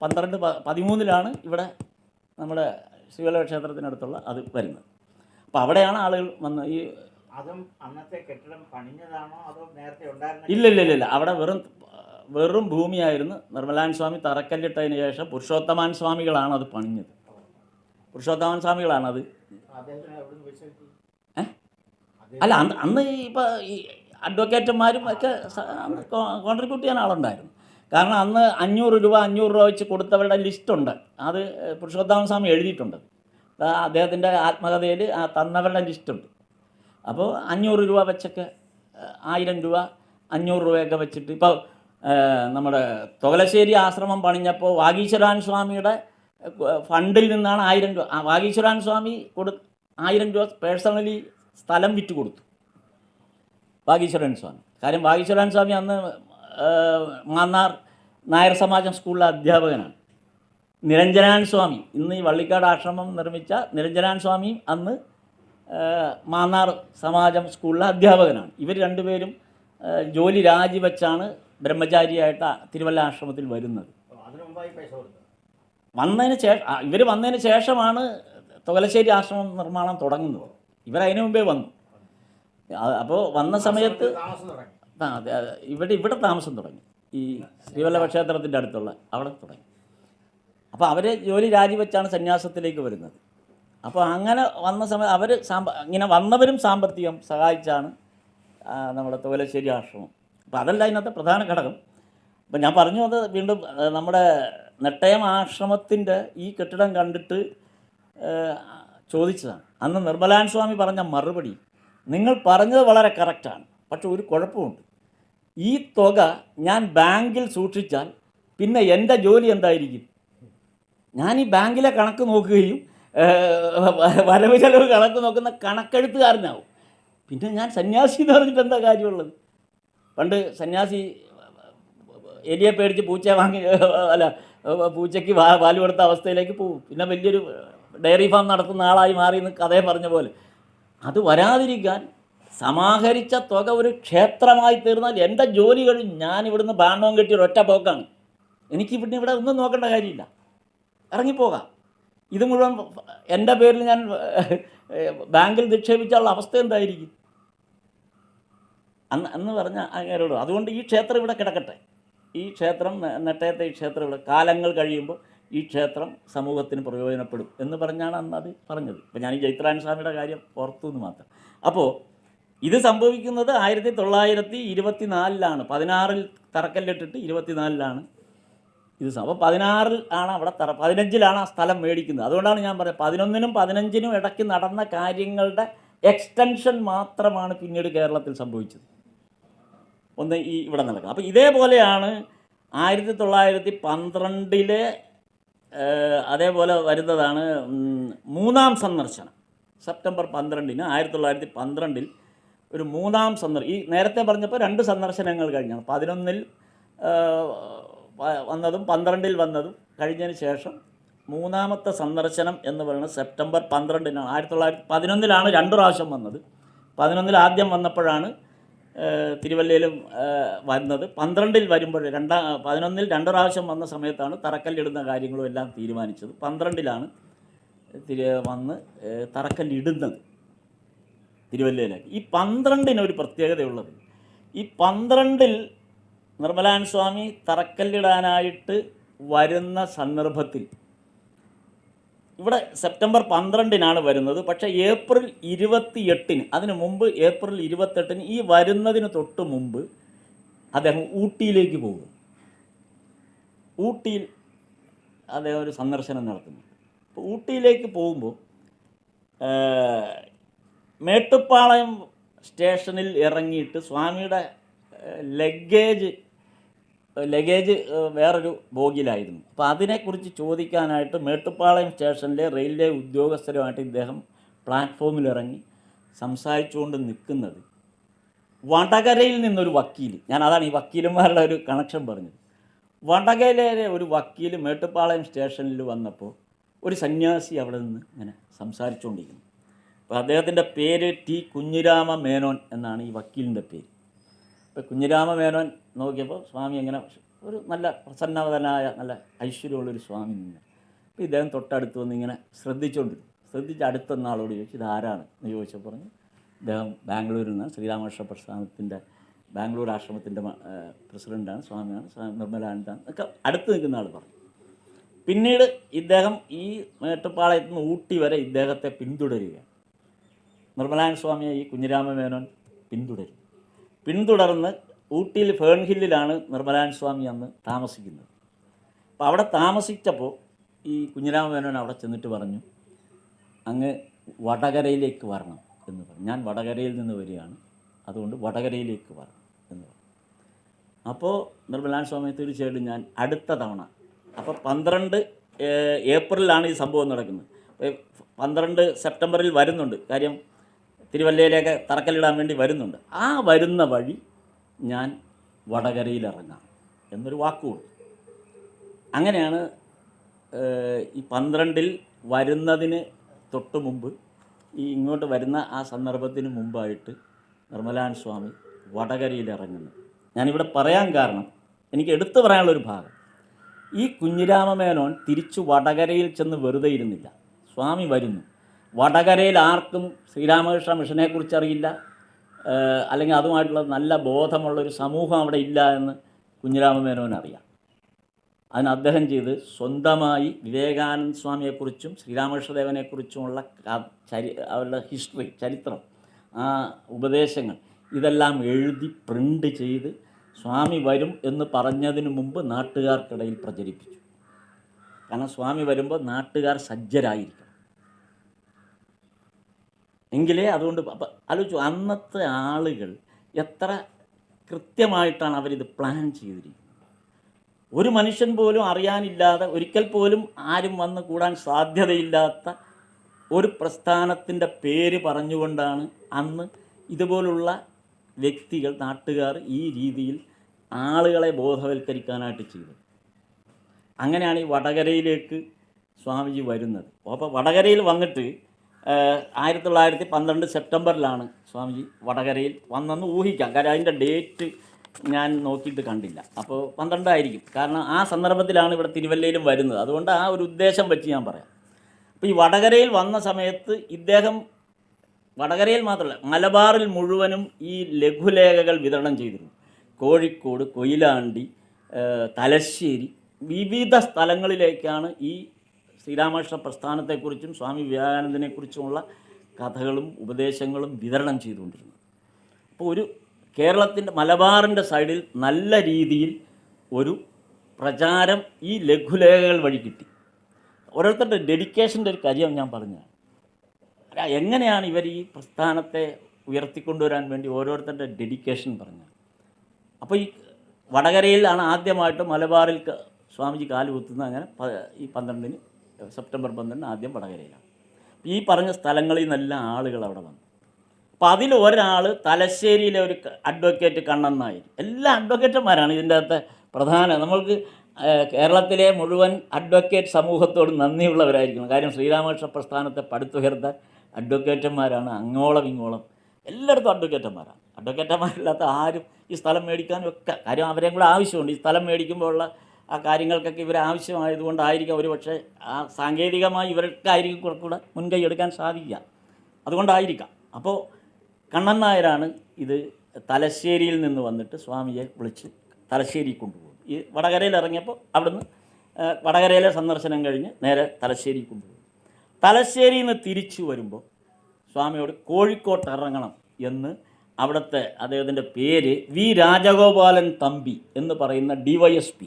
1913-ലാണ് ഇവിടെ നമ്മുടെ ശ്രീവല്ലഭ ക്ഷേത്രത്തിനടുത്തുള്ള അത് വരുന്നത്. അപ്പോൾ അവിടെയാണ് ആളുകൾ വന്ന് ഈ അതും അന്നത്തെ കെട്ടിടം പണിഞ്ഞതാണോ അതോ നേരത്തെ ഉണ്ടായിരുന്ന? ഇല്ല അവിടെ വെറും ഭൂമിയായിരുന്നു. നിർമ്മലാൻ സ്വാമി തറക്കല്ലിട്ടതിന് ശേഷം പുരുഷോത്തമാൻ സ്വാമികളാണ് അത് പണിഞ്ഞത്. പുരുഷോത്തമാൻ സ്വാമികളാണത്. അദ്ദേഹത്തിന് എവിടുന്ന് പൈസ കിട്ടി? അല്ല, അന്ന് ഇപ്പോൾ ഈ അഡ്വക്കേറ്റന്മാരും ഒക്കെ കോൺട്രിബ്യൂട്ട് ചെയ്യാൻ ആളുണ്ടായിരുന്നു. കാരണം അന്ന് 500 രൂപ വെച്ച് കൊടുത്തവരുടെ ലിസ്റ്റുണ്ട്. അത് പുരുഷോത്തമൻ സ്വാമി എഴുതിയിട്ടുണ്ട്. അദ്ദേഹത്തിൻ്റെ ആത്മകഥയിൽ തന്നവരുടെ ലിസ്റ്റുണ്ട്. അപ്പോൾ 500 രൂപ വെച്ചൊക്കെ 1000 രൂപ 500 രൂപയൊക്കെ വെച്ചിട്ട് ഇപ്പോൾ നമ്മുടെ തൊകലശ്ശേരി ആശ്രമം പണിഞ്ഞപ്പോൾ വാഗീശ്വരാൻ സ്വാമിയുടെ ഫണ്ടിൽ നിന്നാണ് 1000 രൂപ. വാഗീശ്വരാൻ സ്വാമി 1000 രൂപ പേഴ്സണലി സ്ഥലം വിറ്റ് കൊടുത്തു വാഗീശ്വരൻ സ്വാമി. കാര്യം വാഗീശ്വരൻ സ്വാമി അന്ന് മാന്നാർ നായർ സമാജം സ്കൂളിലെ അധ്യാപകനാണ്. നിരഞ്ജനാൻ സ്വാമി, ഇന്ന് ഈ വള്ളിക്കാട് ആശ്രമം നിർമ്മിച്ച നിരഞ്ജനാൻ സ്വാമി അന്ന് മാന്നാർ സമാജം സ്കൂളിലെ അധ്യാപകനാണ്. ഇവർ രണ്ടുപേരും ജോലി രാജിവെച്ചാണ് ബ്രഹ്മചാരിയായിട്ട് തിരുവല്ല ആശ്രമത്തിൽ വരുന്നത്. അതിനു മുമ്പായി പൈസ കൊടുത്തു. ഇവർ വന്നതിന് ശേഷമാണ് തൊകലശ്ശേരി ആശ്രമം നിർമ്മാണം തുടങ്ങുന്നത്. ഇവരതിനു മുമ്പേ വന്നു. അപ്പോൾ വന്ന സമയത്ത് ഇവിടെ താമസം തുടങ്ങി. ഈ ശ്രീവല്ലഭ ക്ഷേത്രത്തിൻ്റെ അടുത്തുള്ള അവിടെ തുടങ്ങി. അപ്പോൾ അവർ ജോലി രാജിവെച്ചാണ് സന്യാസത്തിലേക്ക് വരുന്നത്. അപ്പോൾ അങ്ങനെ വന്ന സമയം അവർ ഇങ്ങനെ വന്നവരും സാമ്പത്തികം സഹായിച്ചാണ് നമ്മുടെ തൊകലശ്ശേരി ആശ്രമം. അപ്പോൾ അതല്ല ഇതിനകത്ത് പ്രധാന ഘടകം. അപ്പം ഞാൻ പറഞ്ഞു അത് വീണ്ടും നമ്മുടെ നെട്ടയം ആശ്രമത്തിൻ്റെ ഈ കെട്ടിടം കണ്ടിട്ട് ചോദിച്ചതാണ്. അന്ന് നിർമ്മലാൻ സ്വാമി പറഞ്ഞ മറുപടി, നിങ്ങൾ പറഞ്ഞത് വളരെ കറക്റ്റാണ്, പക്ഷെ ഒരു കുഴപ്പമുണ്ട്. ഈ തുക ഞാൻ ബാങ്കിൽ സൂക്ഷിച്ചാൽ പിന്നെ എൻ്റെ ജോലി എന്തായിരിക്കും? ഞാൻ ഈ ബാങ്കിലെ കണക്ക് നോക്കുകയും വരവ് ചെലവ് കണക്ക് നോക്കുന്ന കണക്കെഴുത്തുകാരനാവും. പിന്നെ ഞാൻ സന്യാസി എന്ന് പറഞ്ഞിട്ട് എന്താ കാര്യമുള്ളത്? പണ്ട് സന്യാസി എലിയെ പേടിച്ച് പൂച്ചയെ പൂച്ചയ്ക്ക് പാല് കൊടുത്ത അവസ്ഥയിലേക്ക് പോകും. പിന്നെ വലിയൊരു ഡയറി ഫാം നടത്തുന്ന ആളായി മാറി എന്ന് കഥയെ പറഞ്ഞ പോലെ. അത് വരാതിരിക്കാൻ സമാഹരിച്ച തുക ഒരു ക്ഷേത്രമായി തീർന്നാൽ എൻ്റെ ജോലി കഴിഞ്ഞ് ഞാൻ ഇവിടുന്ന് ബാണ്ടവും കെട്ടി ഒറ്റ പോക്കാണ്. എനിക്ക് ഇവിടെ ഒന്നും നോക്കേണ്ട കാര്യമില്ല, ഇറങ്ങിപ്പോകാം. ഇത് മുഴുവൻ എൻ്റെ പേരിൽ ഞാൻ ബാങ്കിൽ നിക്ഷേപിച്ചാലുള്ള അവസ്ഥ എന്തായിരിക്കും അന്ന് പറഞ്ഞ അങ്ങേരോട്. അതുകൊണ്ട് ഈ ക്ഷേത്രം ഇവിടെ കിടക്കട്ടെ, ഈ ക്ഷേത്രം നെട്ടയത്തെ ഈ ക്ഷേത്രം ഇവിടെ കാലങ്ങൾ കഴിയുമ്പോൾ ഈ ക്ഷേത്രം സമൂഹത്തിന് പ്രയോജനപ്പെടും എന്ന് പറഞ്ഞാണ് അന്ന് അത് പറഞ്ഞത്. ഇപ്പം ഞാൻ ഈ ജൈത്രായൻ സ്വാമിയുടെ കാര്യം ഓർത്തു എന്ന് മാത്രം. അപ്പോൾ ഇത് സംഭവിക്കുന്നത് 1924-ലാണ്. 16-ൽ തറക്കല്ലിട്ടിട്ട് 24-ലാണ് ഇത്. അപ്പോൾ 16-ൽ ആണ് അവിടെ 15-ലാണ് ആ സ്ഥലം മേടിക്കുന്നത്. അതുകൊണ്ടാണ് ഞാൻ പറയുന്നത് 11-നും 15-നും ഇടയ്ക്ക് നടന്ന കാര്യങ്ങളുടെ എക്സ്റ്റൻഷൻ മാത്രമാണ് പിന്നീട് കേരളത്തിൽ സംഭവിച്ചത്. ഒന്ന് ഈ ഇവിടെ നടക്കുക. അപ്പോൾ ഇതേപോലെയാണ് 1912-ലെ അതേപോലെ വരുന്നതാണ് മൂന്നാം സന്ദർശനം. സെപ്റ്റംബർ 12-ന് 1912-ൽ ഒരു മൂന്നാം ഈ നേരത്തെ പറഞ്ഞപ്പോൾ 2 സന്ദർശനങ്ങൾ കഴിഞ്ഞാണ്. 11-ൽ വന്നതും 12-ൽ വന്നതും കഴിഞ്ഞതിന് ശേഷം മൂന്നാമത്തെ സന്ദർശനം എന്ന് പറയുന്നത് സെപ്റ്റംബർ 12-നാണ്. 1911-ലാണ് 2 പ്രാവശ്യം വന്നത്. 11-ൽ ആദ്യം വന്നപ്പോഴാണ് തിരുവല്ലയിലും വന്നത്. 12-ൽ വരുമ്പോൾ 11-ൽ 2 പ്രാവശ്യം വന്ന സമയത്താണ് തറക്കല്ലിടുന്ന കാര്യങ്ങളും എല്ലാം തീരുമാനിച്ചത്. 12-ലാണ് വന്ന് തറക്കല്ലിടുന്നത് തിരുവല്ലയിലേക്ക്. ഈ 12-ന് ഒരു പ്രത്യേകതയുള്ളത്, ഈ 12-ൽ നിർമ്മലാൻ സ്വാമി തറക്കല്ലിടാനായിട്ട് വരുന്ന സന്ദർഭത്തിൽ ഇവിടെ സെപ്റ്റംബർ 12-നാണ് വരുന്നത്. പക്ഷേ ഏപ്രിൽ 28-ന്, അതിന് മുമ്പ് ഏപ്രിൽ 28-ന് ഈ വരുന്നതിന് തൊട്ട് മുമ്പ് അദ്ദേഹം ഊട്ടിയിലേക്ക് പോകും. ഊട്ടിയിൽ അദ്ദേഹം ഒരു സന്ദർശനം നടത്തുന്നു. അപ്പോൾ ഊട്ടിയിലേക്ക് പോകുമ്പോൾ മേട്ടുപ്പാളയം സ്റ്റേഷനിൽ ഇറങ്ങിയിട്ട് സ്വാമിയുടെ ലഗേജ് വേറൊരു ബോഗിയിലായിരുന്നു. അപ്പോൾ അതിനെക്കുറിച്ച് ചോദിക്കാനായിട്ട് മേട്ടുപ്പാളയം സ്റ്റേഷനിലെ റെയിൽവേ ഉദ്യോഗസ്ഥരുമായിട്ട് ഇദ്ദേഹം പ്ലാറ്റ്ഫോമിലിറങ്ങി സംസാരിച്ചുകൊണ്ട് നിൽക്കുന്നത് വടകരയിൽ നിന്നൊരു വക്കീൽ, അതാണ് ഈ വക്കീലന്മാരുടെ ഒരു കണക്ഷൻ പറഞ്ഞത്. വടകരയിലെ ഒരു വക്കീൽ മേട്ടുപ്പാളയം സ്റ്റേഷനിൽ വന്നപ്പോൾ ഒരു സന്യാസി അവിടെ നിന്ന് ഇങ്ങനെ സംസാരിച്ചുകൊണ്ടിരിക്കുന്നു. അപ്പോൾ അദ്ദേഹത്തിൻ്റെ പേര് ടി കുഞ്ഞിരാമ മേനോൻ എന്നാണ് ഈ വക്കീലിൻ്റെ പേര്. അപ്പോൾ കുഞ്ഞിരാമ മേനോൻ നോക്കിയപ്പോൾ സ്വാമി എങ്ങനെ ഒരു നല്ല പ്രസന്നവതനായ നല്ല ഐശ്വര്യമുള്ളൊരു സ്വാമി നിന്ന്. അപ്പോൾ ഇദ്ദേഹം തൊട്ടടുത്ത് വന്ന് ഇങ്ങനെ ശ്രദ്ധിച്ച് അടുത്തുന്ന ആളോട് ചോദിച്ചു ഇതാരാണ് എന്ന് ചോദിച്ചപ്പോൾ പറഞ്ഞു ഇദ്ദേഹം ബാംഗ്ലൂരിൽ നിന്ന് ശ്രീരാമകൃഷ്ണ പ്രസ്ഥാനത്തിൻ്റെ ബാംഗ്ലൂർ ആശ്രമത്തിൻ്റെ പ്രസിഡൻ്റാണ്, സ്വാമിയാണ്, നിർമ്മലാനന്ദാണ് ഒക്കെ അടുത്ത് നിൽക്കുന്ന ആൾ പറഞ്ഞു. പിന്നീട് ഇദ്ദേഹം ഈ മേട്ടുപ്പാളയത്ത് നിന്ന് ഊട്ടി വരെ ഇദ്ദേഹത്തെ പിന്തുടരുകയാണ്. നിർമ്മലാനന്ദ സ്വാമിയെ ഈ കുഞ്ഞിരാമ മേനോൻ പിന്തുടർന്ന് ഊട്ടിയിൽ ഫേൺ ഹില്ലിലാണ് നിർമ്മലാനന്ദ സ്വാമി അന്ന് താമസിക്കുന്നത്. അപ്പോൾ അവിടെ താമസിച്ചപ്പോൾ ഈ കുഞ്ഞിരാമ മേനോൻ അവിടെ ചെന്നിട്ട് പറഞ്ഞു അങ്ങ് വടകരയിലേക്ക് വരണം എന്ന് പറഞ്ഞു. ഞാൻ വടകരയിൽ നിന്ന് വരികയാണ്, അതുകൊണ്ട് വടകരയിലേക്ക് വരണം എന്ന് പറഞ്ഞു. അപ്പോൾ നിർമ്മലാനന്ദ സ്വാമി തീർച്ചയായിട്ടും ഞാൻ അടുത്ത തവണ, അപ്പോൾ 12 ഏപ്രിലാണ് ഈ സംഭവം നടക്കുന്നത്. 12 സെപ്റ്റംബറിൽ വരുന്നുണ്ട്, കാര്യം തിരുവല്ലയിലേക്ക് തറക്കല്ലിടാൻ വേണ്ടി വരുന്നുണ്ട്. ആ വരുന്ന വഴി ഞാൻ വടകരയിലിറങ്ങാം എന്നൊരു വാക്ക് കൊടുത്തു. അങ്ങനെയാണ് ഈ 12 വരുന്നതിന് തൊട്ട് മുമ്പ് ഈ ഇങ്ങോട്ട് വരുന്ന ആ സന്ദർഭത്തിന് മുമ്പായിട്ട് നിർമ്മലാനന്ദ സ്വാമി വടകരയിലിറങ്ങുന്നത്. ഞാനിവിടെ പറയാൻ കാരണം എനിക്ക് എടുത്തു പറയാനുള്ളൊരു ഭാഗം, ഈ കുഞ്ഞിരാമ മേനോൻ തിരിച്ചു വടകരയിൽ ചെന്ന് വെറുതെ ഇരുന്നില്ല. സ്വാമി വരുന്നു, വടകരയിൽ ആർക്കും ശ്രീരാമകൃഷ്ണ മിഷനെക്കുറിച്ച് അറിയില്ല, അല്ലെങ്കിൽ അതുമായിട്ടുള്ള നല്ല ബോധമുള്ളൊരു സമൂഹം അവിടെ ഇല്ല എന്ന് കുഞ്ഞിരാമ മേനോൻ അറിയാം. അതിന് അദ്ദേഹം ചെയ്ത് സ്വന്തമായി വിവേകാനന്ദ സ്വാമിയെക്കുറിച്ചും ശ്രീരാമകൃഷ്ണദേവനെക്കുറിച്ചുമുള്ള അവരുടെ ഹിസ്റ്ററി, ചരിത്രം, ആ ഉപദേശങ്ങൾ ഇതെല്ലാം എഴുതി പ്രിൻ്റ് ചെയ്ത് സ്വാമി വരും എന്ന് പറഞ്ഞതിന് മുമ്പ് നാട്ടുകാർക്കിടയിൽ പ്രചരിപ്പിച്ചു. കാരണം സ്വാമി വരുമ്പോൾ നാട്ടുകാർ സജ്ജരായിരിക്കണം എങ്കിലേ അതുകൊണ്ട്. അപ്പം ആലോചിച്ചു അന്നത്തെ ആളുകൾ എത്ര കൃത്യമായിട്ടാണ് അവരിത് പ്ലാൻ ചെയ്തിരിക്കുന്നത്. ഒരു മനുഷ്യൻ പോലും അറിയാനില്ലാതെ, ഒരിക്കൽ പോലും ആരും വന്ന് കൂടാൻ സാധ്യതയില്ലാത്ത ഒരു പ്രസ്ഥാനത്തിൻ്റെ പേര് പറഞ്ഞുകൊണ്ടാണ് അന്ന് ഇതുപോലുള്ള വ്യക്തികൾ, നാട്ടുകാർ ഈ രീതിയിൽ ആളുകളെ ബോധവൽക്കരിക്കാനായിട്ട് ചെയ്തത്. അങ്ങനെയാണ് ഈ വടകരയിലേക്ക് സ്വാമിജി വരുന്നത്. അപ്പോൾ വടകരയിൽ വന്നിട്ട് 1912 സെപ്റ്റംബറിലാണ് സ്വാമിജി വടകരയിൽ വന്നെന്ന് ഊഹിക്കാം. കാര്യം അതിൻ്റെ ഡേറ്റ് ഞാൻ നോക്കിയിട്ട് കണ്ടില്ല. അപ്പോൾ 12 ആയിരിക്കും, കാരണം ആ സന്ദർഭത്തിലാണ് ഇവിടെ തിരുവല്ലയിലും വരുന്നത്. അതുകൊണ്ട് ആ ഒരു ഉദ്ദേശം വെച്ച് ഞാൻ പറയാം. അപ്പോൾ ഈ വടകരയിൽ വന്ന സമയത്ത് ഇദ്ദേഹം വടകരയിൽ മാത്രമല്ല മലബാറിൽ മുഴുവനും ഈ ലഘുലേഖകൾ വിതരണം ചെയ്തിരുന്നു. കോഴിക്കോട്, കൊയിലാണ്ടി, തലശ്ശേരി, വിവിധ സ്ഥലങ്ങളിലേക്കാണ് ഈ ശ്രീരാമകൃഷ്ണ പ്രസ്ഥാനത്തെക്കുറിച്ചും സ്വാമി വിവേകാനന്ദനെക്കുറിച്ചുമുള്ള കഥകളും ഉപദേശങ്ങളും വിതരണം ചെയ്തുകൊണ്ടിരുന്നത്. അപ്പോൾ ഒരു കേരളത്തിൻ്റെ മലബാറിൻ്റെ സൈഡിൽ നല്ല രീതിയിൽ ഒരു പ്രചാരം ഈ ലഘുലേഖകൾ വഴി കിട്ടി. ഓരോരുത്തരുടെ ഡെഡിക്കേഷൻ്റെ ഒരു കാര്യം ഞാൻ പറഞ്ഞതാണ്. എങ്ങനെയാണ് ഇവർ ഈ പ്രസ്ഥാനത്തെ ഉയർത്തിക്കൊണ്ടുവരാൻ വേണ്ടി ഓരോരുത്തരുടെ ഡെഡിക്കേഷൻ പറഞ്ഞത്. അപ്പോൾ ഈ വടകരയിലാണ് ആദ്യമായിട്ട് മലബാറിൽ സ്വാമിജി കാലുകുത്തുന്നത്. അങ്ങനെ ഈ 12 സെപ്റ്റംബർ 12 ആദ്യം വടകരയിലാണ്. ഈ പറഞ്ഞ സ്ഥലങ്ങളിൽ നിന്നെല്ലാം ആളുകൾ അവിടെ വന്നു. അപ്പോൾ അതിൽ ഒരാൾ തലശ്ശേരിയിലെ ഒരു അഡ്വക്കേറ്റ് കണ്ണൻ നായർ. എല്ലാ അഡ്വക്കേറ്റന്മാരാണ് ഇതിൻ്റെ അകത്ത് പ്രധാന. നമ്മൾക്ക് കേരളത്തിലെ മുഴുവൻ അഡ്വക്കേറ്റ് സമൂഹത്തോട് നന്ദിയുള്ളവരായിരിക്കണം. കാര്യം ശ്രീരാമകൃഷ്ണ പ്രസ്ഥാനത്തെ പടുത്തുയർത്താൻ അഡ്വക്കേറ്റന്മാരാണ് അങ്ങോളം ഇങ്ങോളം. എല്ലായിടത്തും അഡ്വക്കേറ്റന്മാരാണ്. അഡ്വക്കേറ്റന്മാരില്ലാത്ത ആരും ഈ സ്ഥലം മേടിക്കാനും ഒക്കെ, കാര്യം അവരെയും കൂടെ ആവശ്യമുണ്ട്. ഈ സ്ഥലം മേടിക്കുമ്പോഴുള്ള ആ കാര്യങ്ങൾക്കൊക്കെ ഇവർ ആവശ്യമായതുകൊണ്ടായിരിക്കും ഒരു പക്ഷേ ആ സാങ്കേതികമായി ഇവർക്കായിരിക്കും കുറച്ചുകൂടെ മുൻകൈ എടുക്കാൻ സാധിക്കുക, അതുകൊണ്ടായിരിക്കാം. അപ്പോൾ കണ്ണൻ നായരാണ് ഇത് തലശ്ശേരിയിൽ നിന്ന് വന്നിട്ട് സ്വാമിയെ വിളിച്ച് തലശ്ശേരി കൊണ്ടുപോകും. ഈ വടകരയിൽ ഇറങ്ങിയപ്പോൾ അവിടുന്ന് വടകരയിലെ സന്ദർശനം കഴിഞ്ഞ് നേരെ തലശ്ശേരി കൊണ്ടുപോകും. തലശ്ശേരിയിൽ നിന്ന് തിരിച്ചു വരുമ്പോൾ സ്വാമിയോട് കോഴിക്കോട്ട് ഇറങ്ങണം എന്ന് അവിടുത്തെ അദ്ദേഹത്തിൻ്റെ പേര് വി രാജഗോപാലൻ തമ്പി എന്ന് പറയുന്ന DYSP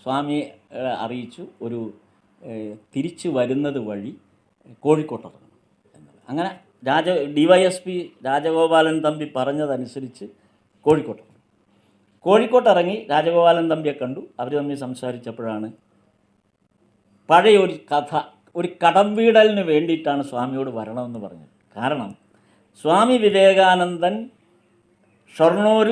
സ്വാമിയെ അറിയിച്ചു. ഒരു തിരിച്ചു വരുന്നത് വഴി കോഴിക്കോട്ട് ഇറങ്ങണം എന്നത്. അങ്ങനെ DYSP രാജഗോപാലൻ തമ്പി പറഞ്ഞതനുസരിച്ച് കോഴിക്കോട്ടിറങ്ങി രാജഗോപാലൻ തമ്പിയെ കണ്ടു. അവർ തമ്മിൽ സംസാരിച്ചപ്പോഴാണ് പഴയ ഒരു കഥ, ഒരു കടം വീടലിന് വേണ്ടിയിട്ടാണ് സ്വാമിയോട് വരണമെന്ന് പറഞ്ഞത്. കാരണം സ്വാമി വിവേകാനന്ദൻ ഷൊർണൂർ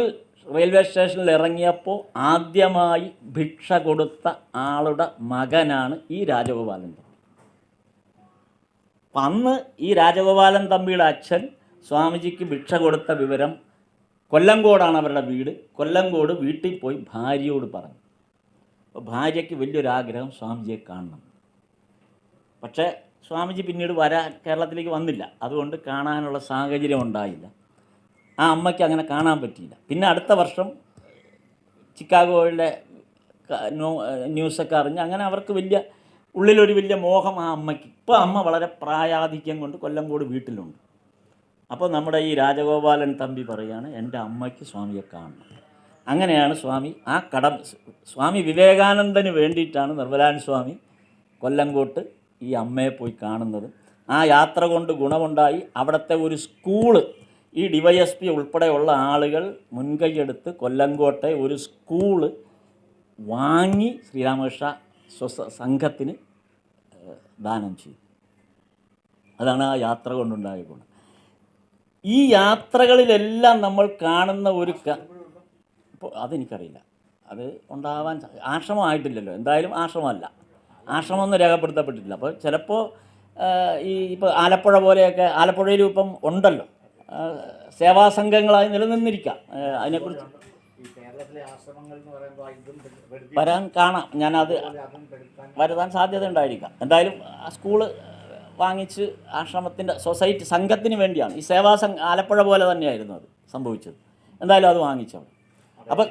റെയിൽവേ സ്റ്റേഷനിൽ ഇറങ്ങിയപ്പോൾ ആദ്യമായി ഭിക്ഷ കൊടുത്ത ആളുടെ മകനാണ് ഈ രാജഗോപാലൻ തമ്പി. അപ്പം അന്ന് ഈ രാജഗോപാലൻ തമ്പിയുടെ അച്ഛൻ സ്വാമിജിക്ക് ഭിക്ഷ കൊടുത്ത വിവരം, കൊല്ലങ്കോടാണ് അവരുടെ വീട്, കൊല്ലങ്കോട് വീട്ടിൽ പോയി ഭാര്യയോട് പറഞ്ഞു. അപ്പോൾ ഭാര്യയ്ക്ക് വലിയൊരാഗ്രഹം സ്വാമിജിയെ കാണണം. പക്ഷേ സ്വാമിജി പിന്നീട് കേരളത്തിലേക്ക് വന്നില്ല, അതുകൊണ്ട് കാണാനുള്ള സാഹചര്യം ഉണ്ടായില്ല. ആ അമ്മയ്ക്ക് അങ്ങനെ കാണാൻ പറ്റിയില്ല. പിന്നെ അടുത്ത വർഷം ചിക്കാഗോയിലെ ന്യൂസൊക്കെ അറിഞ്ഞ് അങ്ങനെ അവർക്ക് ഉള്ളിലൊരു വലിയ മോഹം ആ അമ്മയ്ക്ക്. ഇപ്പോൾ അമ്മ വളരെ പ്രായാധിക്യം കൊണ്ട് കൊല്ലങ്കോട് വീട്ടിലുണ്ട്. അപ്പോൾ നമ്മുടെ ഈ രാജഗോപാലൻ തമ്പി പറയുകയാണ്, എൻ്റെ അമ്മയ്ക്ക് സ്വാമിയെ കാണണം. അങ്ങനെയാണ് സ്വാമി വിവേകാനന്ദന് വേണ്ടിയിട്ടാണ് നിർമ്മലാനന്ദ സ്വാമി കൊല്ലങ്കോട്ട് ഈ അമ്മയെ പോയി കാണുന്നത്. ആ യാത്ര കൊണ്ട് ഗുണമുണ്ടായി. അവിടുത്തെ ഒരു സ്കൂള്, ഈ DYSP ഉൾപ്പെടെയുള്ള ആളുകൾ മുൻകൈയെടുത്ത് കൊല്ലങ്കോട്ടെ ഒരു സ്കൂള് വാങ്ങി ശ്രീരാമകൃഷ്ണ സംഘത്തിന് ദാനം ചെയ്തു. അതാണ് ആ യാത്ര കൊണ്ടുണ്ടായ ഗുണം. ഈ യാത്രകളിലെല്ലാം നമ്മൾ കാണുന്ന ഇപ്പോൾ അതെനിക്കറിയില്ല, അത് ഉണ്ടാവാൻ ആശ്രമമായിട്ടില്ലല്ലോ, എന്തായാലും ആശ്രമമല്ല, ആശ്രമമൊന്നും രേഖപ്പെടുത്തപ്പെട്ടിട്ടില്ല. അപ്പോൾ ചിലപ്പോൾ ഇപ്പോൾ ആലപ്പുഴ പോലെയൊക്കെ, ആലപ്പുഴയിലും ഇപ്പം ഉണ്ടല്ലോ സേവാസംഘങ്ങളായി നിലനിന്നിരിക്കാം. അതിനെക്കുറിച്ച് കാണാം, ഞാനത് വരുത്താൻ സാധ്യത ഉണ്ടായിരിക്കാം. എന്തായാലും ആ സ്കൂള് വാങ്ങിച്ച് ആശ്രമത്തിൻ്റെ സൊസൈറ്റി സംഘത്തിന് വേണ്ടിയാണ്, ഈ ആലപ്പുഴ പോലെ തന്നെയായിരുന്നു അത് സംഭവിച്ചത്. എന്തായാലും അത് വാങ്ങിച്ചത്. അപ്പം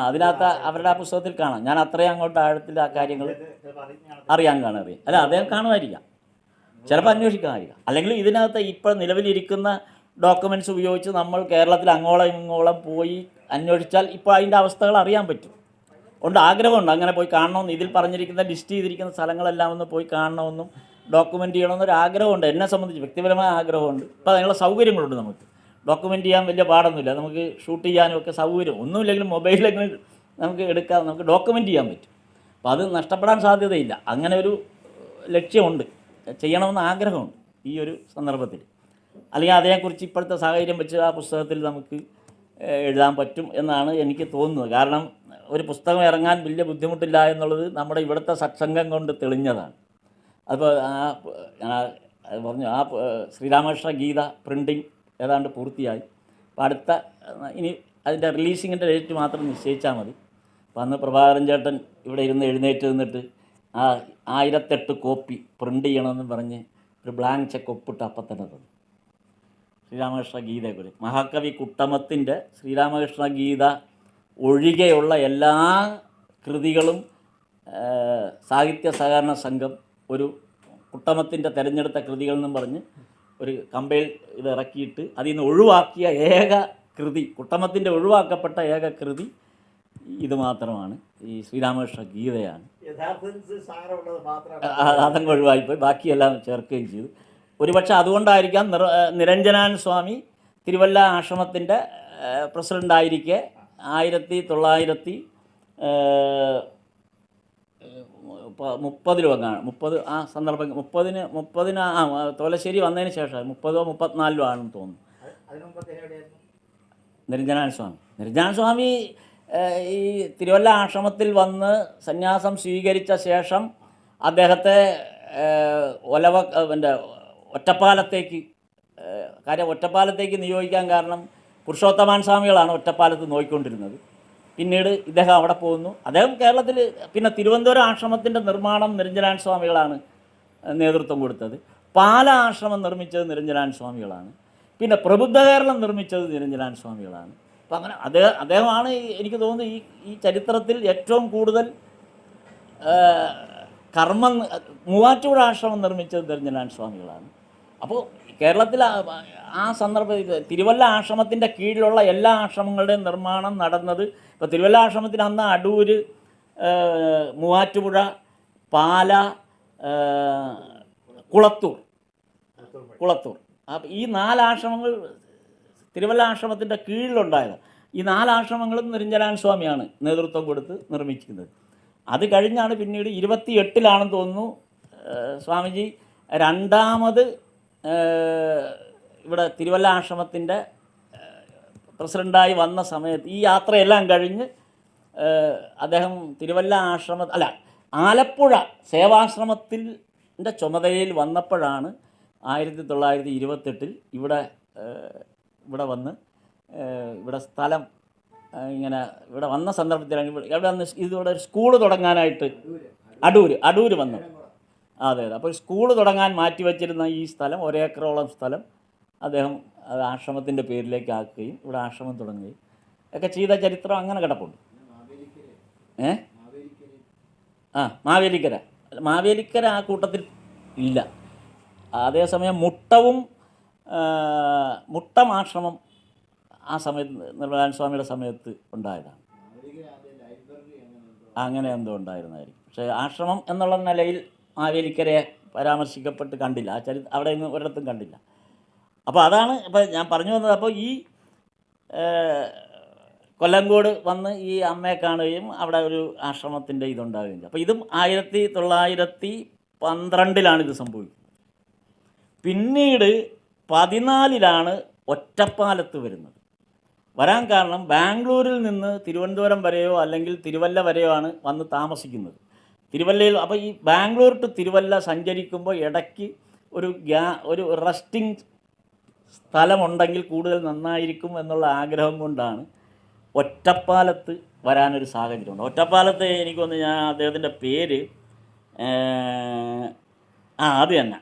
അതിനകത്ത് അവരുടെ ആ പുസ്തകത്തിൽ കാണാം. ഞാൻ അത്രയും അങ്ങോട്ട് ആഴത്തിൽ ആ കാര്യങ്ങൾ അറിയാം. അല്ല, അദ്ദേഹം കാണുമായിരിക്കാം, ചിലപ്പോൾ അന്വേഷിക്കാമായിരിക്കാം. അല്ലെങ്കിൽ ഇതിനകത്ത് ഇപ്പോൾ നിലവിലിരിക്കുന്ന ഡോക്യുമെൻറ്റ്സ് ഉപയോഗിച്ച് നമ്മൾ കേരളത്തിൽ അങ്ങോളം ഇങ്ങോളം പോയി അന്വേഷിച്ചാൽ ഇപ്പോൾ അതിൻ്റെ അവസ്ഥകൾ അറിയാൻ പറ്റും. ആഗ്രഹമുണ്ട് അങ്ങനെ പോയി കാണണമെന്ന്. ഇതിൽ പറഞ്ഞിരിക്കുന്ന ലിസ്റ്റ് ചെയ്തിരിക്കുന്ന സ്ഥലങ്ങളെല്ലാം ഒന്ന് പോയി കാണണമെന്നും ഡോക്യുമെൻ്റ് ചെയ്യണമെന്നൊരു ആഗ്രഹമുണ്ട്. എന്നെ സംബന്ധിച്ച് വ്യക്തിപരമായ ആഗ്രഹമുണ്ട്. ഇപ്പോൾ അതിനുള്ള സൗകര്യങ്ങളുണ്ട്. നമുക്ക് ഡോക്യുമെൻ്റ് ചെയ്യാൻ വലിയ പാടൊന്നുമില്ല. നമുക്ക് ഷൂട്ട് ചെയ്യാനും ഒക്കെ സൗകര്യം ഒന്നുമില്ലെങ്കിലും മൊബൈലിലെങ്കിലും നമുക്ക് എടുക്കാം, നമുക്ക് ഡോക്യുമെൻ്റ് ചെയ്യാൻ പറ്റും. അപ്പോൾ അത് നഷ്ടപ്പെടാൻ സാധ്യതയില്ല. അങ്ങനെ ഒരു ലക്ഷ്യമുണ്ട്, ചെയ്യണമെന്ന് ആഗ്രഹമുണ്ട് ഈ ഒരു സന്ദർഭത്തിൽ. അല്ലെങ്കിൽ അതേക്കുറിച്ച് ഇപ്പോഴത്തെ സാഹചര്യം വെച്ച് ആ പുസ്തകത്തിൽ നമുക്ക് എഴുതാൻ പറ്റും എന്നാണ് എനിക്ക് തോന്നുന്നത്. കാരണം ഒരു പുസ്തകം ഇറങ്ങാൻ വലിയ ബുദ്ധിമുട്ടില്ല എന്നുള്ളത് നമ്മുടെ ഇവിടുത്തെ സത്സംഗം കൊണ്ട് തെളിഞ്ഞതാണ്. അപ്പോൾ അത് പറഞ്ഞു, ആ ശ്രീരാമകൃഷ്ണ ഗീത പ്രിൻറ്റിങ് ഏതാണ്ട് പൂർത്തിയായി. അപ്പോൾ ഇനി അതിൻ്റെ റിലീസിങ്ങിൻ്റെ ഡേറ്റ് മാത്രം നിശ്ചയിച്ചാൽ മതി. അപ്പോൾ അന്ന് പ്രഭാകരൻ ചേട്ടൻ ഇവിടെ എഴുന്നേറ്റ് നിന്നിട്ട് ആ 1008 കോപ്പി പ്രിൻ്റ് ചെയ്യണമെന്ന് പറഞ്ഞ് ഒരു ബ്ലാങ്ക് ചെക്ക് ഒപ്പിട്ട് അപ്പം തന്നെ തന്നു. ശ്രീരാമകൃഷ്ണ ഗീതയെക്കുറിച്ച് മഹാകവി കുട്ടമത്തിൻ്റെ ശ്രീരാമകൃഷ്ണ ഗീത ഒഴികെയുള്ള എല്ലാ കൃതികളും സാഹിത്യ സഹകരണ സംഘം ഒരു കുട്ടമത്തിൻ്റെ തിരഞ്ഞെടുത്ത കൃതികൾ എന്നും പറഞ്ഞ് ഒരു കമ്പയിൽ ഇത് ഇറക്കിയിട്ട് അതിൽ നിന്ന് ഒഴിവാക്കിയ ഏക കൃതി, കുട്ടമത്തിൻ്റെ ഒഴിവാക്കപ്പെട്ട ഏക കൃതി ഇത് മാത്രമാണ്, ഈ ശ്രീരാമകൃഷ്ണ ഗീതയാണ്. അതങ്ങ് ഒഴിവായിപ്പോയി, ബാക്കിയെല്ലാം ചേർക്കുകയും ചെയ്തു. ഒരുപക്ഷെ അതുകൊണ്ടായിരിക്കാം നിരഞ്ജനാനന്ദ സ്വാമി തിരുവല്ല ആശ്രമത്തിൻ്റെ പ്രസിഡൻ്റായിരിക്കെ 1930 ആ സന്ദർഭം 30 തോലശ്ശേരി വന്നതിന് ശേഷം 30 34 ആണെന്ന് തോന്നുന്നു. നിരഞ്ജനാനന്ദ സ്വാമി ഈ തിരുവല്ല ആശ്രമത്തിൽ വന്ന് സന്യാസം സ്വീകരിച്ച ശേഷം അദ്ദേഹത്തെ ഒറ്റപ്പാലത്തേക്ക് നിയോഗിക്കാൻ കാരണം പുരുഷോത്തമാൻ സ്വാമികളാണ് ഒറ്റപ്പാലത്ത് നോക്കിക്കൊണ്ടിരുന്നത്. പിന്നീട് ഇദ്ദേഹം അവിടെ പോകുന്നു. അദ്ദേഹം കേരളത്തിൽ പിന്നെ തിരുവനന്തപുരം ആശ്രമത്തിൻ്റെ നിർമ്മാണം നിരഞ്ജനാനന്ദ സ്വാമികളാണ് നേതൃത്വം കൊടുത്തത്. പാല ആശ്രമം നിർമ്മിച്ചത് നിരഞ്ജനാനന്ദ സ്വാമികളാണ്. പിന്നെ പ്രബുദ്ധ കേരളം നിർമ്മിച്ചത് നിരഞ്ജനാനന്ദ സ്വാമികളാണ്. അപ്പം അങ്ങനെ അദ്ദേഹമാണ് എനിക്ക് തോന്നുന്നു ഈ ചരിത്രത്തിൽ ഏറ്റവും കൂടുതൽ മൂവാറ്റുപുഴ ആശ്രമം നിർമ്മിച്ചത് നിരഞ്ജനാനന്ദ സ്വാമികളാണ്. അപ്പോൾ കേരളത്തിൽ ആ സന്ദർഭത്തിൽ തിരുവല്ല ആശ്രമത്തിൻ്റെ കീഴിലുള്ള എല്ലാ ആശ്രമങ്ങളുടെയും നിർമ്മാണം നടന്നത്. ഇപ്പോൾ തിരുവല്ല ആശ്രമത്തിന് അന്ന് അടൂര്, മൂവാറ്റുപുഴ, പാല, കുളത്തൂർ അപ്പം ഈ 4 ആശ്രമങ്ങൾ തിരുവല്ല ആശ്രമത്തിൻ്റെ കീഴിലുണ്ടായത്. ഈ 4 ആശ്രമങ്ങളും നിരഞ്ജനാനന്ദ സ്വാമിയാണ് നേതൃത്വം കൊടുത്ത് നിർമ്മിക്കുന്നത്. അത് കഴിഞ്ഞാണ് പിന്നീട് 28 തോന്നുന്നു സ്വാമിജി രണ്ടാമത് ഇവിടെ തിരുവല്ല ആശ്രമത്തിൻ്റെ പ്രസിഡൻ്റായി വന്ന സമയത്ത് ഈ യാത്രയെല്ലാം കഴിഞ്ഞ് അദ്ദേഹം ആലപ്പുഴ സേവാശ്രമത്തിൽ ൻ്റെ ചുമതലയിൽ വന്നപ്പോഴാണ് 1928 ഇവിടെ വന്ന് ഇവിടെ സ്ഥലം ഇങ്ങനെ ഇവിടെ വന്ന സന്ദർഭത്തിലാണ് ഇവിടെ വന്ന് ഇതിവിടെ ഒരു സ്കൂൾ തുടങ്ങാനായിട്ട് അടൂർ വന്നത്. അതെ. അപ്പോൾ സ്കൂൾ തുടങ്ങാൻ മാറ്റിവെച്ചിരുന്ന ഈ സ്ഥലം 1 ഏക്കറോളം സ്ഥലം അദ്ദേഹം അത് ആശ്രമത്തിൻ്റെ പേരിലേക്ക് ആക്കുകയും ഇവിടെ ആശ്രമം തുടങ്ങുകയും ഒക്കെ ചെയ്ത ചരിത്രം അങ്ങനെ കിടപ്പുണ്ട്. മാവേലിക്കര ആ കൂട്ടത്തിൽ ഇല്ല. അതേസമയം മുട്ടം ആശ്രമം ആ സമയത്ത് നിർമ്മലാനന്ദ സ്വാമിയുടെ സമയത്ത് ഉണ്ടായതാണ്. അങ്ങനെ എന്തോ ഉണ്ടായിരുന്നായിരിക്കും. പക്ഷേ ആശ്രമം എന്നുള്ള നിലയിൽ മാവേലിക്കരയെ പരാമർശിക്കപ്പെട്ട് കണ്ടില്ല. ആ അവിടെ നിന്ന് ഒരിടത്തും കണ്ടില്ല. അപ്പോൾ അതാണ് ഇപ്പോൾ ഞാൻ പറഞ്ഞു വന്നത്. അപ്പോൾ ഈ കൊല്ലങ്കോട് വന്ന് ഈ അമ്മയെ കാണുകയും അവിടെ ഒരു ആശ്രമത്തിൻ്റെ ഇതുണ്ടാകുകയും ചെയ്തു. അപ്പോൾ ഇതും 1912 ഇത് സംഭവിക്കുന്നത്. പിന്നീട് 14 ഒറ്റപ്പാലത്ത് വരുന്നത്. വരാൻ കാരണം ബാംഗ്ലൂരിൽ നിന്ന് തിരുവനന്തപുരം വരെയോ അല്ലെങ്കിൽ തിരുവല്ല വരെയോ ആണ് വന്ന് താമസിക്കുന്നത്. തിരുവല്ലയിൽ അപ്പോൾ ഈ ബാംഗ്ലൂർ ടു തിരുവല്ല സഞ്ചരിക്കുമ്പോൾ ഇടയ്ക്ക് ഒരു റെസ്റ്റിംഗ് സ്ഥലമുണ്ടെങ്കിൽ കൂടുതൽ നന്നായിരിക്കും എന്നുള്ള ആഗ്രഹം കൊണ്ടാണ് ഒറ്റപ്പാലത്ത് വരാനൊരു സാഹചര്യമുണ്ട്. ഒറ്റപ്പാലത്ത് എനിക്കൊന്ന് ഞാൻ അദ്ദേഹത്തിൻ്റെ പേര് അത് തന്നെ,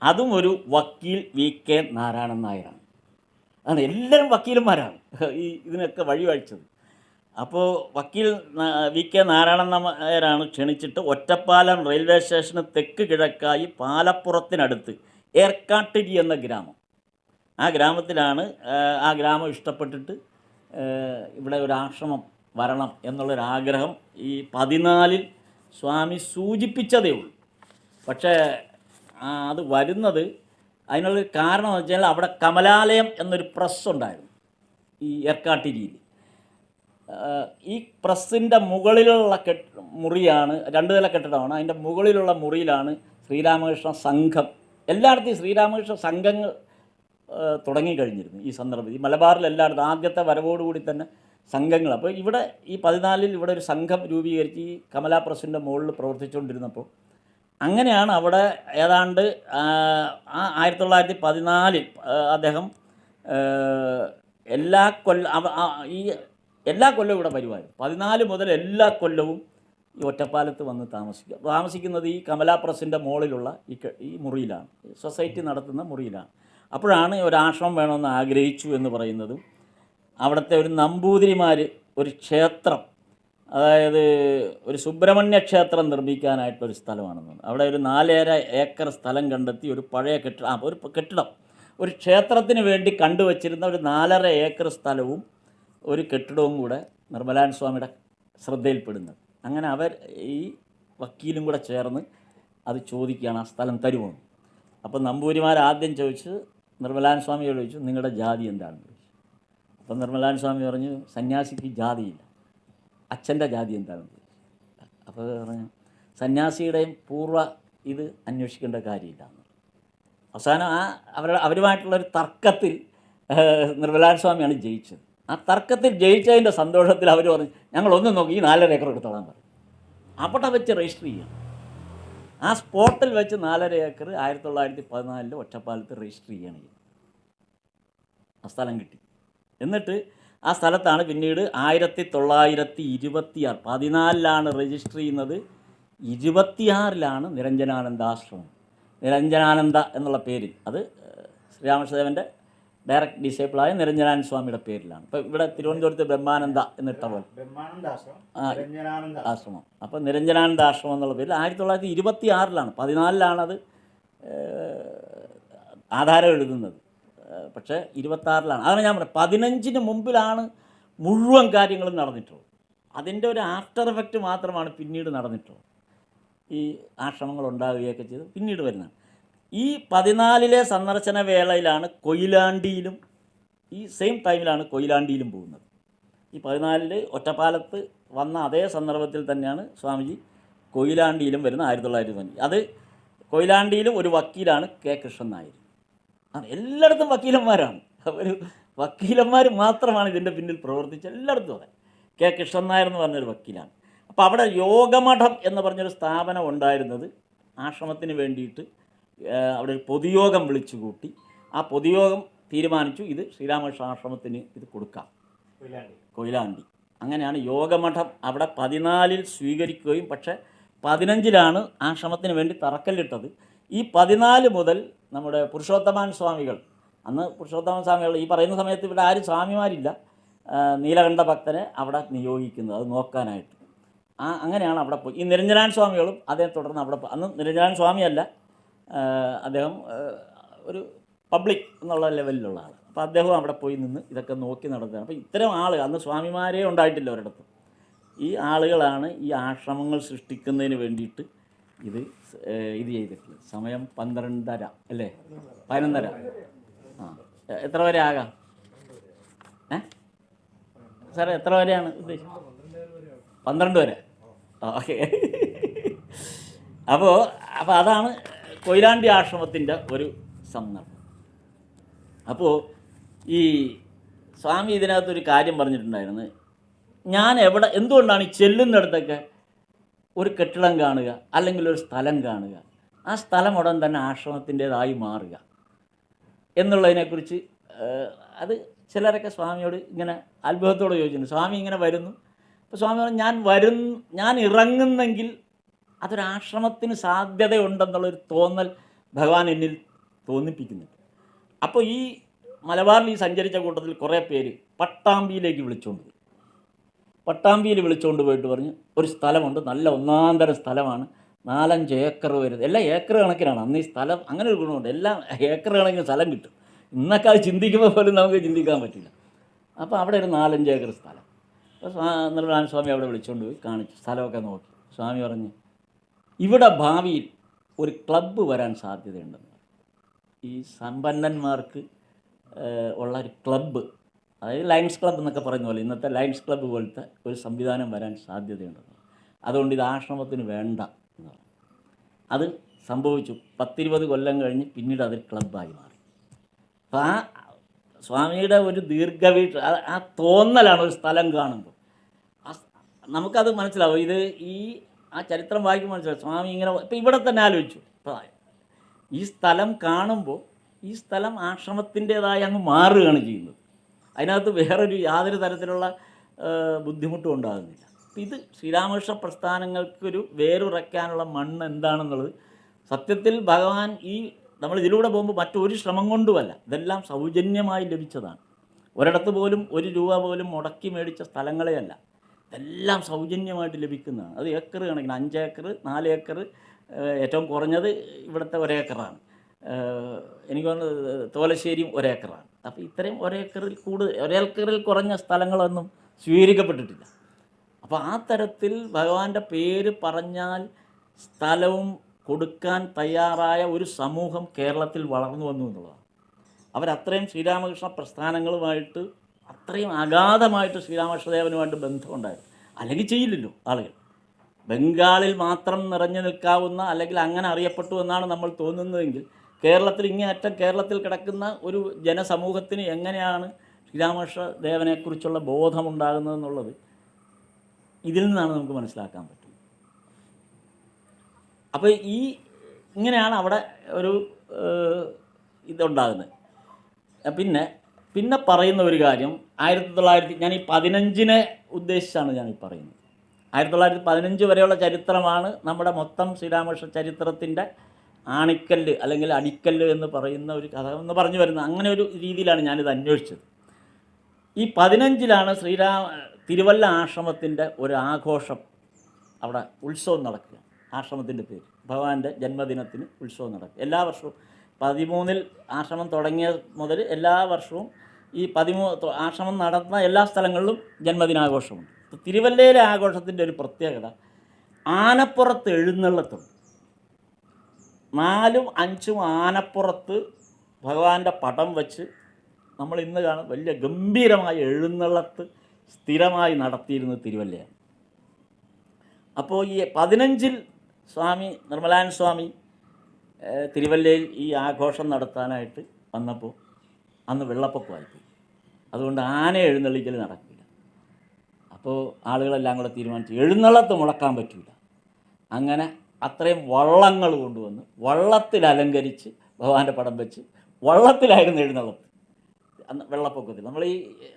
അതും ഒരു വക്കീൽ VK നാരായണൻ നായരാണ്. അതാണ് എല്ലാവരും വക്കീലന്മാരാണ് ഇതിനൊക്കെ വഴിവഴിച്ചത്. അപ്പോൾ വക്കീൽ VK നാരായണൻ നായരാണ് ക്ഷണിച്ചിട്ട് ഒറ്റപ്പാലം റെയിൽവേ സ്റ്റേഷന് തെക്ക് കിഴക്കായി പാലപ്പുറത്തിനടുത്ത് ഏർക്കാട്ടിരി എന്ന ഗ്രാമം, ആ ഗ്രാമത്തിലാണ് ആ ഗ്രാമം ഇഷ്ടപ്പെട്ടിട്ട് ഇവിടെ ഒരു ആശ്രമം വരണം എന്നുള്ളൊരാഗ്രഹം ഈ 14 സ്വാമി സൂചിപ്പിച്ചതേ ഉള്ളൂ. പക്ഷേ അത് വരുന്നത് അതിനുള്ളൊരു കാരണം എന്ന് വെച്ചാൽ അവിടെ കമലാലയം എന്നൊരു പ്രസ് ഉണ്ടായിരുന്നു ഈ ഏർക്കാട്ടിരിയിൽ. ഈ പ്രസ്സിൻ്റെ മുകളിലുള്ള മുറിയാണ്, 2 നില കെട്ടിടമാണ്. അതിൻ്റെ മുകളിലുള്ള മുറിയിലാണ് ശ്രീരാമകൃഷ്ണ സംഘം, എല്ലായിടത്തും ശ്രീരാമകൃഷ്ണ സംഘങ്ങൾ തുടങ്ങിക്കഴിഞ്ഞിരുന്നു ഈ സന്ദർഭത്തിൽ. ഈ മലബാറിൽ എല്ലായിടത്തും ആദ്യത്തെ വരവോടുകൂടി തന്നെ സംഘങ്ങൾ. അപ്പോൾ ഇവിടെ ഈ 14 ഇവിടെ ഒരു സംഘം രൂപീകരിച്ച് ഈ കമലാ പ്രസിൻ്റെ മുകളിൽ പ്രവർത്തിച്ചുകൊണ്ടിരുന്നപ്പോൾ അങ്ങനെയാണ് അവിടെ ഏതാണ്ട് 1914 അദ്ദേഹം എല്ലാ കൊല്ലവും ഇവിടെ വരുമായിരുന്നു. 14 മുതൽ എല്ലാ കൊല്ലവും ഈ ഒറ്റപ്പാലത്ത് വന്ന് താമസിക്കുന്നത് ഈ കമലാ പ്രസിൻ്റെ മുകളിലുള്ള ഈ മുറിയിലാണ്, സൊസൈറ്റി നടത്തുന്ന മുറിയിലാണ്. അപ്പോഴാണ് ഒരു ആശ്രമം വേണമെന്ന് ആഗ്രഹിച്ചു എന്ന് പറയുന്നതും അവിടുത്തെ ഒരു നമ്പൂതിരിമാർ ഒരു ക്ഷേത്രം, അതായത് ഒരു സുബ്രഹ്മണ്യ ക്ഷേത്രം നിർമ്മിക്കാനായിട്ടൊരു സ്ഥലമാണെന്ന്. അവിടെ ഒരു 4.5 ഏക്കർ സ്ഥലം കണ്ടെത്തി ഒരു പഴയ കെട്ടിടം ഒരു ക്ഷേത്രത്തിന് വേണ്ടി കണ്ടുവച്ചിരുന്ന ഒരു 4.5 ഏക്കർ സ്ഥലവും ഒരു കെട്ടിടവും കൂടെ നിർമ്മലാനന്ദ സ്വാമിയുടെ ശ്രദ്ധയിൽപ്പെടുന്നത്. അങ്ങനെ അവർ ഈ വക്കീലും കൂടെ ചേർന്ന് അത് ചോദിക്കുകയാണ്, ആ സ്ഥലം തരുമോ. അപ്പോൾ നമ്പൂതിരിമാർ ആദ്യം ചോദിച്ച് നിർമ്മലാനന്ദ സ്വാമിയോട് ചോദിച്ചു, നിങ്ങളുടെ ജാതി എന്താണെന്ന് ചോദിച്ചു. അപ്പം നിർമ്മലാനന്ദ സ്വാമി പറഞ്ഞു, സന്യാസിക്ക് ജാതിയില്ല, അച്ഛൻ്റെ ജാതി എന്താണെന്ന് ചോദിച്ചു. അപ്പോൾ പറഞ്ഞു സന്യാസിയുടെയും പൂർവ്വ ഇത് അന്വേഷിക്കേണ്ട കാര്യമില്ല. അവസാനം അവരുമായിട്ടുള്ളൊരു തർക്കത്തിൽ നിർമ്മലാനന്ദ സ്വാമിയാണ് ജയിച്ചത്. ആ തർക്കത്തിൽ ജയിച്ചതിൻ്റെ സന്തോഷത്തിൽ അവർ പറഞ്ഞു, ഞങ്ങളൊന്നും നോക്കി ഈ 4.5 ഏക്കർ എടുത്തോളാൻ പറഞ്ഞു. അവിടെ വെച്ച് രജിസ്റ്റർ ചെയ്യാം. ആ സ്പോട്ടിൽ വെച്ച് 4.5 ഏക്കർ 1914 ഒറ്റപ്പാലത്ത് രജിസ്റ്റർ ചെയ്യണം. ആ സ്ഥലം കിട്ടി. എന്നിട്ട് ആ സ്ഥലത്താണ് പിന്നീട് 1926 14 രജിസ്റ്റർ ചെയ്യുന്നത്. 26 നിരഞ്ജനാനന്ദാശ്രമം, നിരഞ്ജനാനന്ദ എന്നുള്ള പേരിൽ, അത് ശ്രീരാമകൃഷ്ണദേവൻ്റെ ഡയറക്റ്റ് ഡിസേബിളായ നിരഞ്ജനാനന്ദ സ്വാമിയുടെ പേരിലാണ്. ഇപ്പോൾ ഇവിടെ തിരുവനന്തപുരത്ത് ബ്രഹ്മാനന്ദ എന്നിട്ട പോലെ ആശ്രമം. അപ്പോൾ നിരഞ്ജനാനന്ദ ആശ്രമം എന്നുള്ള പേരിൽ 1926 14 അത് ആധാരം എഴുതുന്നത്. പക്ഷേ 26 അതാണ് ഞാൻ പറഞ്ഞത്. 15 മുമ്പിലാണ് മുഴുവൻ കാര്യങ്ങളും നടന്നിട്ടുള്ളത്. അതിൻ്റെ ഒരു ആഫ്റ്റർ എഫക്റ്റ് മാത്രമാണ് പിന്നീട് നടന്നിട്ടുള്ളത്. ഈ ആശ്രമങ്ങൾ ഉണ്ടാവുകയൊക്കെ ചെയ്ത് പിന്നീട് വരുന്നതാണ്. ഈ 14 സന്ദർശന വേളയിലാണ് കൊയിലാണ്ടിയിലും, ഈ സെയിം ടൈമിലാണ് കൊയിലാണ്ടിയിലും പോകുന്നത്. ഈ 14 ഒറ്റപ്പാലത്ത് വന്ന അതേ സന്ദർഭത്തിൽ തന്നെയാണ് സ്വാമിജി കൊയിലാണ്ടിയിലും വരുന്നത് 1905. അത് കൊയിലാണ്ടിയിലും ഒരു വക്കീലാണ് K. കൃഷ്ണൻ നായർ. എല്ലായിടത്തും വക്കീലന്മാരാണ്. ഒരു വക്കീലന്മാർ മാത്രമാണ് ഇതിൻ്റെ പിന്നിൽ പ്രവർത്തിച്ചത് എല്ലായിടത്തും. അതെ, K. കൃഷ്ണൻ നായർ എന്ന് പറഞ്ഞൊരു വക്കീലാണ്. അപ്പോൾ അവിടെ യോഗമഠം എന്ന് പറഞ്ഞൊരു സ്ഥാപനം ഉണ്ടായിരുന്നത് ആശ്രമത്തിന് വേണ്ടിയിട്ട് അവിടെ ഒരു പൊതുയോഗം വിളിച്ചു കൂട്ടി. ആ പൊതുയോഗം തീരുമാനിച്ചു ഇത് ശ്രീരാമകൃഷ്ണ ആശ്രമത്തിന് ഇത് കൊടുക്കാം, കൊയിലാണ്ടി. അങ്ങനെയാണ് യോഗമഠം അവിടെ 14 സ്വീകരിക്കുകയും പക്ഷേ 15 ആശ്രമത്തിന് വേണ്ടി തറക്കല്ലിട്ടത്. ഈ 14 മുതൽ നമ്മുടെ പുരുഷോത്തമൻ സ്വാമികൾ, അന്ന് പുരുഷോത്തമൻ സ്വാമികൾ ഈ പറയുന്ന സമയത്ത് ഇവിടെ ആരും സ്വാമിമാരില്ല, നീലകണ്ഠ ഭക്തനെ അവിടെ നിയോഗിക്കുന്നത് അത് നോക്കാനായിട്ട്. അങ്ങനെയാണ് അവിടെ പോയി. ഈ നിരഞ്ജനാൻ സ്വാമികളും അതേ തുടർന്ന് അവിടെ അന്ന് നിരഞ്ജനാൻ സ്വാമിയല്ല, അദ്ദേഹം ഒരു പബ്ലിക് എന്നുള്ള ലെവലിലുള്ള ആൾ. അപ്പോൾ അദ്ദേഹം അവിടെ പോയി നിന്ന് ഇതൊക്കെ നോക്കി നടത്തുകയാണ്. അപ്പോൾ ഇത്തരം ആൾ അന്ന് സ്വാമിമാരേ ഉണ്ടായിട്ടില്ല ഒരിടത്തും. ഈ ആളുകളാണ് ഈ ആശ്രമങ്ങൾ സൃഷ്ടിക്കുന്നതിന് വേണ്ടിയിട്ട് ഇത് ചെയ്തിട്ടുള്ളത്. സമയം 12:30 അല്ലേ, 11:30. എത്ര വരെ ആകാം സാറേ? എത്ര വരെയാണ് ഉദ്ദേശിച്ചത്? 12 വരെ. ഓക്കെ. അപ്പോൾ അതാണ് കൊയിലാണ്ടി ആശ്രമത്തിൻ്റെ ഒരു സന്ദർഭം. അപ്പോൾ ഈ സ്വാമി ഇതിനകത്തൊരു കാര്യം പറഞ്ഞിട്ടുണ്ടായിരുന്നു. ഞാൻ എന്തുകൊണ്ടാണ് ഈ ചെല്ലുന്നിടത്തൊക്കെ ഒരു കെട്ടിടം കാണുക അല്ലെങ്കിൽ ഒരു സ്ഥലം കാണുക, ആ സ്ഥലം ഉടൻ തന്നെ ആശ്രമത്തിൻ്റേതായി മാറുക എന്നുള്ളതിനെക്കുറിച്ച് അത് ചിലരൊക്കെ സ്വാമിയോട് ഇങ്ങനെ അത്ഭുതത്തോടെ ചോദിച്ചിട്ടുണ്ട്. സ്വാമി ഇങ്ങനെ വരുന്നു, അപ്പോൾ സ്വാമി പറഞ്ഞു ഞാൻ ഇറങ്ങുന്നെങ്കിൽ അതൊരാശ്രമത്തിന് സാധ്യതയുണ്ടെന്നുള്ളൊരു തോന്നൽ ഭഗവാൻ എന്നിൽ തോന്നിപ്പിക്കുന്നുണ്ട്. അപ്പോൾ ഈ മലബാറിൽ ഈ സഞ്ചരിച്ച കൂട്ടത്തിൽ കുറേ പേര് പട്ടാമ്പിയിലേക്ക് പട്ടാമ്പിയിൽ വിളിച്ചുകൊണ്ട് പോയിട്ട് പറഞ്ഞു ഒരു സ്ഥലമുണ്ട്, നല്ല ഒന്നാന്തരം സ്ഥലമാണ്, 4-5 ഏക്കർ വരുന്നത്, എല്ലാം ഏക്കർ കണക്കിനാണ്. അന്ന് ഈ സ്ഥലം അങ്ങനെ ഒരു ഗുണമുണ്ട്, എല്ലാം ഏക്കർ കണക്കിന് സ്ഥലം കിട്ടും. ഇന്നൊക്കെ അത് ചിന്തിക്കുമ്പോൾ പോലും നമുക്ക് ചിന്തിക്കാൻ പറ്റില്ല. അപ്പോൾ അവിടെ ഒരു 4-5 ഏക്കർ സ്ഥലം. അപ്പോൾ നിർമ്മലാനന്ദ സ്വാമി അവിടെ വിളിച്ചുകൊണ്ട് പോയി കാണിച്ചു, സ്ഥലമൊക്കെ നോക്കി. സ്വാമി പറഞ്ഞു ഇവിടെ ഭാവിയിൽ ഒരു ക്ലബ്ബ് വരാൻ സാധ്യതയുണ്ടെന്ന്. ഈ സമ്പന്നന്മാർക്ക് ഉള്ള ഒരു ക്ലബ്ബ്, അതായത് ലയൺസ് ക്ലബ്ബ് എന്നൊക്കെ പറയുന്ന പോലെ ഇന്നത്തെ ലയൺസ് ക്ലബ്ബ് പോലത്തെ ഒരു സംവിധാനം വരാൻ സാധ്യതയുണ്ടെന്ന്. അതുകൊണ്ട് ഇത് ആശ്രമത്തിന് വേണ്ട എന്ന് പറഞ്ഞു. അത് സംഭവിച്ചു. 10-20 കൊല്ലം കഴിഞ്ഞ് പിന്നീട് അതൊരു ക്ലബ്ബായി മാറി. അപ്പോൾ ആ സ്വാമിയുടെ ഒരു ദീർഘവീക്ഷ ആ തോന്നലാണ് ഒരു സ്ഥലം കാണുമ്പോൾ നമുക്കത് മനസ്സിലാവും. ഇത് ആ ചരിത്രം വായിക്കുമ്പോൾ മനസ്സിലാവും. സ്വാമി ഇങ്ങനെ ഇപ്പം ഇവിടെ തന്നെ ആലോചിച്ചു, ഇപ്പോൾ ഈ സ്ഥലം കാണുമ്പോൾ ഈ സ്ഥലം ആശ്രമത്തിൻ്റേതായി അങ്ങ് മാറുകയാണ് ചെയ്യുന്നത്. അതിനകത്ത് യാതൊരു തരത്തിലുള്ള ബുദ്ധിമുട്ടും ഉണ്ടാകുന്നില്ല. അപ്പം ഇത് ശ്രീരാമകൃഷ്ണ പ്രസ്ഥാനങ്ങൾക്കൊരു വേരുറയ്ക്കാനുള്ള മണ്ണ് എന്താണെന്നുള്ളത് സത്യത്തിൽ ഭഗവാൻ നമ്മൾ ഇതിലൂടെ പോകുമ്പോൾ മറ്റൊരു ശ്രമം കൊണ്ടുമല്ല, ഇതെല്ലാം സൗജന്യമായി ലഭിച്ചതാണ്. ഒരിടത്ത് പോലും 1 രൂപ പോലും മുടക്കി മേടിച്ച സ്ഥലങ്ങളെയല്ല, ഇതെല്ലാം സൗജന്യമായിട്ട് ലഭിക്കുന്നതാണ്. അത് ഏക്കർ കണക്കിന് 5 ഏക്കർ 4 ഏക്കർ, ഏറ്റവും കുറഞ്ഞത് ഇവിടുത്തെ 1 ഏക്കറാണ്. എനിക്ക് തോന്നുന്നത് തോലശ്ശേരിയും 1 ഏക്കറാണ്. അപ്പോൾ ഇത്രയും 1 ഏക്കറിൽ കുറഞ്ഞ സ്ഥലങ്ങളൊന്നും സ്വീകരിക്കപ്പെട്ടിട്ടില്ല. അപ്പോൾ ആ തരത്തിൽ ഭഗവാന്റെ പേര് പറഞ്ഞാൽ സ്ഥലവും കൊടുക്കാൻ തയ്യാറായ ഒരു സമൂഹം കേരളത്തിൽ വളർന്നു വന്നു എന്നുള്ളതാണ്. അവരത്രയും ശ്രീരാമകൃഷ്ണ പ്രസ്ഥാനങ്ങളുമായിട്ട് അത്രയും അഗാധമായിട്ട് ശ്രീരാമകൃഷ്ണദേവനുമായിട്ട് ബന്ധമുണ്ടായിരുന്നു. അല്ലെങ്കിൽ ചെയ്യില്ലല്ലോ ആളുകൾ. ബംഗാളിൽ മാത്രം നിറഞ്ഞു നിൽക്കാവുന്ന അല്ലെങ്കിൽ അങ്ങനെ അറിയപ്പെട്ടു എന്നാണ് നമ്മൾ തോന്നുന്നതെങ്കിൽ കേരളത്തിൽ കേരളത്തിൽ കിടക്കുന്ന ഒരു ജനസമൂഹത്തിന് എങ്ങനെയാണ് ശ്രീരാമകൃഷ്ണദേവനെക്കുറിച്ചുള്ള ബോധമുണ്ടാകുന്നതെന്നുള്ളത് ഇതിൽ നിന്നാണ് നമുക്ക് മനസ്സിലാക്കാൻ പറ്റും. അപ്പോൾ ഇങ്ങനെയാണ് അവിടെ ഒരു ഇതുണ്ടാകുന്നത്. പിന്നെ പറയുന്ന ഒരു കാര്യം 1900 ഞാൻ ഈ 15 ഉദ്ദേശിച്ചാണ് ഞാൻ ഈ പറയുന്നത്. 1915 വരെയുള്ള ചരിത്രമാണ് നമ്മുടെ മൊത്തം ശ്രീരാമകൃഷ്ണ ചരിത്രത്തിൻ്റെ ആണിക്കല്ല് അല്ലെങ്കിൽ അടിക്കല്ല് എന്ന് പറയുന്ന ഒരു കഥ എന്ന് പറഞ്ഞു വരുന്നത്. അങ്ങനെ ഒരു രീതിയിലാണ് ഞാനിത് അന്വേഷിച്ചത്. ഈ 15 തിരുവല്ല ആശ്രമത്തിൻ്റെ ഒരു ആഘോഷം, അവിടെ ഉത്സവം നടക്കുക. ആശ്രമത്തിൻ്റെ പേര് ഭഗവാന്റെ ജന്മദിനത്തിന് ഉത്സവം നടക്കും എല്ലാ വർഷവും. 13 ആശ്രമം തുടങ്ങിയ മുതൽ എല്ലാ വർഷവും ഈ 13 ആശ്രമം നടന്ന എല്ലാ സ്ഥലങ്ങളിലും ജന്മദിനാഘോഷമുണ്ട്. തിരുവല്ലയിലെ ആഘോഷത്തിൻ്റെ ഒരു പ്രത്യേകത, ആനപ്പുറത്ത് എഴുന്നള്ളത്തുണ്ട്. 4ഉം 5ഉം ആനപ്പുറത്ത് ഭഗവാന്റെ പടം വച്ച് നമ്മൾ ഇന്ന് കാണും വലിയ ഗംഭീരമായ എഴുന്നള്ളത്ത് സ്ഥിരമായി നടത്തിയിരുന്നത് തിരുവല്ലയാണ്. അപ്പോൾ ഈ 15 സ്വാമി നിർമ്മലാനന്ദ സ്വാമി തിരുവല്ലയിൽ ഈ ആഘോഷം നടത്താനായിട്ട് വന്നപ്പോൾ അന്ന് വെള്ളപ്പൊക്കമായിപ്പോയി. അതുകൊണ്ട് ആന എഴുന്നള്ളിക്കൽ നടക്കില്ല. അപ്പോൾ ആളുകളെല്ലാം കൂടെ തീരുമാനിച്ചു എഴുന്നള്ളത്ത് മുടക്കാൻ പറ്റില്ല. അങ്ങനെ അത്രയും വള്ളങ്ങൾ കൊണ്ടുവന്ന് വള്ളത്തിൽ അലങ്കരിച്ച് ഭഗവാന്റെ പടം വെച്ച് വള്ളത്തിലായിരുന്നു എഴുന്നള്ളത്ത്. അന്ന് വെള്ളപ്പൊക്കത്തിൽ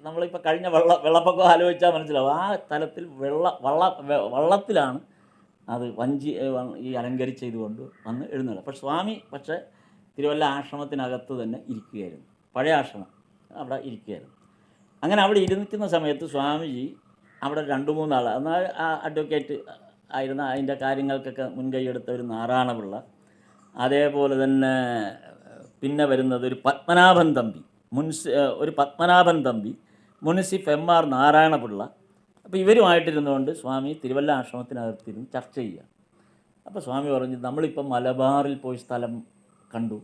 നമ്മളിപ്പോൾ കഴിഞ്ഞ വെള്ളപ്പൊക്കം ആലോചിച്ചാൽ മനസ്സിലാവും. ആ തലത്തിൽ വള്ളത്തിലാണ് അത് ഈ അലങ്കരിച്ച ഇതുകൊണ്ട് വന്ന് എഴുന്നള്ളുക. അപ്പോൾ സ്വാമി പക്ഷേ തിരുവല്ല ആശ്രമത്തിനകത്ത് തന്നെ ഇരിക്കുകയായിരുന്നു. പഴയ ആശ്രമം അവിടെ ഇരിക്കുകയായിരുന്നു. അങ്ങനെ അവിടെ ഇരുന്നിക്കുന്ന സമയത്ത് സ്വാമിജി അവിടെ 2-3 ആൾ, എന്നാൽ ആ അഡ്വക്കേറ്റ് ആയിരുന്ന അതിൻ്റെ കാര്യങ്ങൾക്കൊക്കെ മുൻകൈയെടുത്ത ഒരു നാരായണപിള്ള, അതേപോലെ തന്നെ പിന്നെ വരുന്നത് ഒരു പത്മനാഭൻ തമ്പി, മുൻസിഫ് M.R. നാരായണപിള്ള. അപ്പോൾ ഇവരുമായിട്ടിരുന്നുകൊണ്ട് സ്വാമി തിരുവല്ല ആശ്രമത്തിനകത്തിരുന്ന് ചർച്ച ചെയ്യുക. അപ്പോൾ സ്വാമി പറഞ്ഞു, നമ്മളിപ്പം മലബാറിൽ പോയി സ്ഥലം കണ്ടു,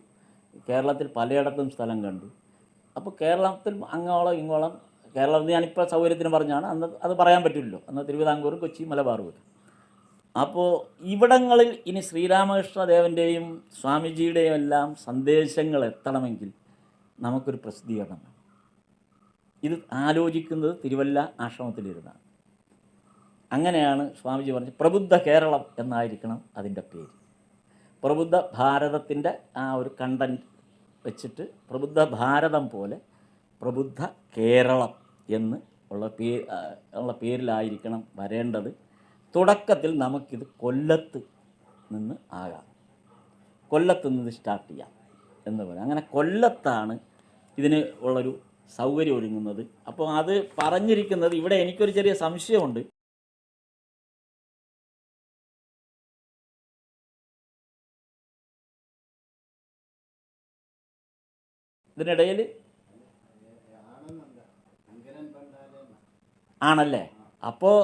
കേരളത്തിൽ പലയിടത്തും സ്ഥലം കണ്ടു. അപ്പോൾ കേരളത്തിൽ അങ്ങോളം ഇങ്ങോളം, കേരളത്തിൽ ഞാനിപ്പോൾ സൗകര്യത്തിന് പറഞ്ഞാണ്, അന്ന് അത് പറയാൻ പറ്റില്ലല്ലോ, അന്ന് തിരുവിതാംകൂറും കൊച്ചി മലബാറും വരും. അപ്പോൾ ഇവിടങ്ങളിൽ ഇനി ശ്രീരാമകൃഷ്ണദേവൻ്റെയും സ്വാമിജിയുടെയും എല്ലാം സന്ദേശങ്ങൾ എത്തണമെങ്കിൽ നമുക്കൊരു പ്രസിദ്ധീകരണം വേണം. ഇത് ആലോചിക്കുന്നത് തിരുവല്ല ആശ്രമത്തിലിരുന്നാണ്. അങ്ങനെയാണ് സ്വാമിജി പറഞ്ഞത്, പ്രബുദ്ധ കേരളം എന്നായിരിക്കണം അതിൻ്റെ പേര്. പ്രബുദ്ധ ഭാരതത്തിൻ്റെ ആ ഒരു കണ്ടൻറ്റ് വെച്ചിട്ട് പ്രബുദ്ധ ഭാരതം പോലെ പ്രബുദ്ധ കേരളം എന്ന് ഉള്ള പേരിലായിരിക്കണം വരേണ്ടത്. തുടക്കത്തിൽ നമുക്കിത് കൊല്ലത്ത് നിന്ന് ആകാം, കൊല്ലത്ത് നിന്ന് സ്റ്റാർട്ട് ചെയ്യാം എന്ന് പറയും. അങ്ങനെ കൊല്ലത്താണ് ഇതിന് ഉള്ളൊരു സൗകര്യം ഒരുങ്ങുന്നത്. അപ്പോൾ അത് പറഞ്ഞിരിക്കുന്നത് ഇവിടെ എനിക്കൊരു ചെറിയ സംശയമുണ്ട്. ഇതിനിടയിൽ ആണല്ലേ? അപ്പോൾ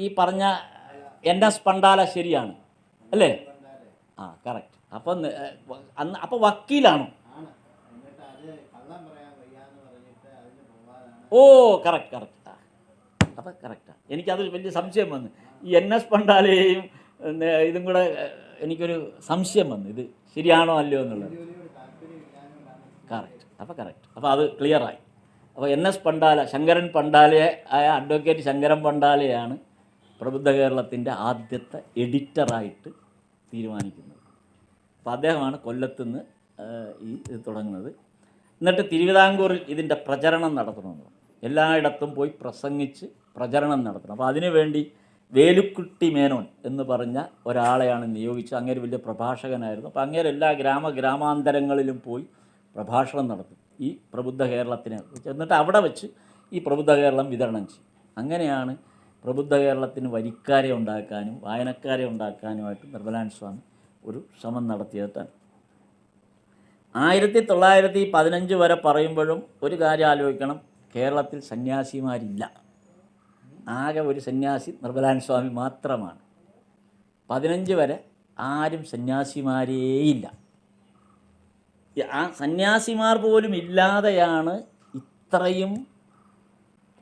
ഈ പറഞ്ഞ NS പണ്ടാല ശരിയാണ് അല്ലേ? ആ, കറക്റ്റ്. അപ്പം അപ്പോൾ വക്കീലാണോ? ഓ, കറക്റ്റ്. അപ്പം കറക്റ്റാണ്. എനിക്കത് വലിയ സംശയം വന്നു. ഈ NS പണ്ടാലയെയും ഇതും കൂടെ എനിക്കൊരു സംശയം വന്നു, ഇത് ശരിയാണോ അല്ലയോ എന്നുള്ളത്. കറക്റ്റ്. അപ്പോൾ അത് ക്ലിയറായി. അപ്പോൾ NS പണ്ടാല, ശങ്കരൻ പണ്ടാലയെ ആയ അഡ്വക്കേറ്റ് ശങ്കരൻ പണ്ടാലയാണ് പ്രബുദ്ധ കേരളത്തിൻ്റെ ആദ്യത്തെ എഡിറ്ററായിട്ട് തീരുമാനിക്കുന്നത്. അപ്പോൾ അദ്ദേഹമാണ് കൊല്ലത്തുനിന്ന് ഇത് തുടങ്ങുന്നത്. എന്നിട്ട് തിരുവിതാംകൂറിൽ ഇതിൻ്റെ പ്രചരണം നടത്തണമെന്ന് പറഞ്ഞു. എല്ലായിടത്തും പോയി പ്രസംഗിച്ച് പ്രചരണം നടത്തണം. അപ്പോൾ അതിനുവേണ്ടി വേലുക്കുട്ടി മേനോൻ എന്ന് പറഞ്ഞ ഒരാളെയാണ് നിയോഗിച്ചത്. അങ്ങേര് വലിയ പ്രഭാഷകനായിരുന്നു. അപ്പോൾ അങ്ങേര് എല്ലാ ഗ്രാമാന്തരങ്ങളിലും പോയി പ്രഭാഷണം നടത്തും ഈ പ്രബുദ്ധ കേരളത്തിനെ വെച്ച്. എന്നിട്ട് അവിടെ വെച്ച് ഈ പ്രബുദ്ധ കേരളം വിതരണം ചെയ്യും. അങ്ങനെയാണ് പ്രബുദ്ധ കേരളത്തിന് വരിക്കാരെ ഉണ്ടാക്കാനും വായനക്കാരെ ഉണ്ടാക്കാനുമായിട്ട് നിർമ്മലാനന്ദ സ്വാമി ഒരു ശ്രമം നടത്തിയതാണ്. 1915 വരെ പറയുമ്പോഴും ഒരു കാര്യം ആലോചിക്കണം, കേരളത്തിൽ സന്യാസിമാരില്ല. ആകെ ഒരു സന്യാസി നിർമ്മലാനന്ദ സ്വാമി മാത്രമാണ്. 15 വരെ ആരും സന്യാസിമാരേയില്ല. ആ സന്യാസിമാർ പോലും ഇല്ലാതെയാണ് ഇത്രയും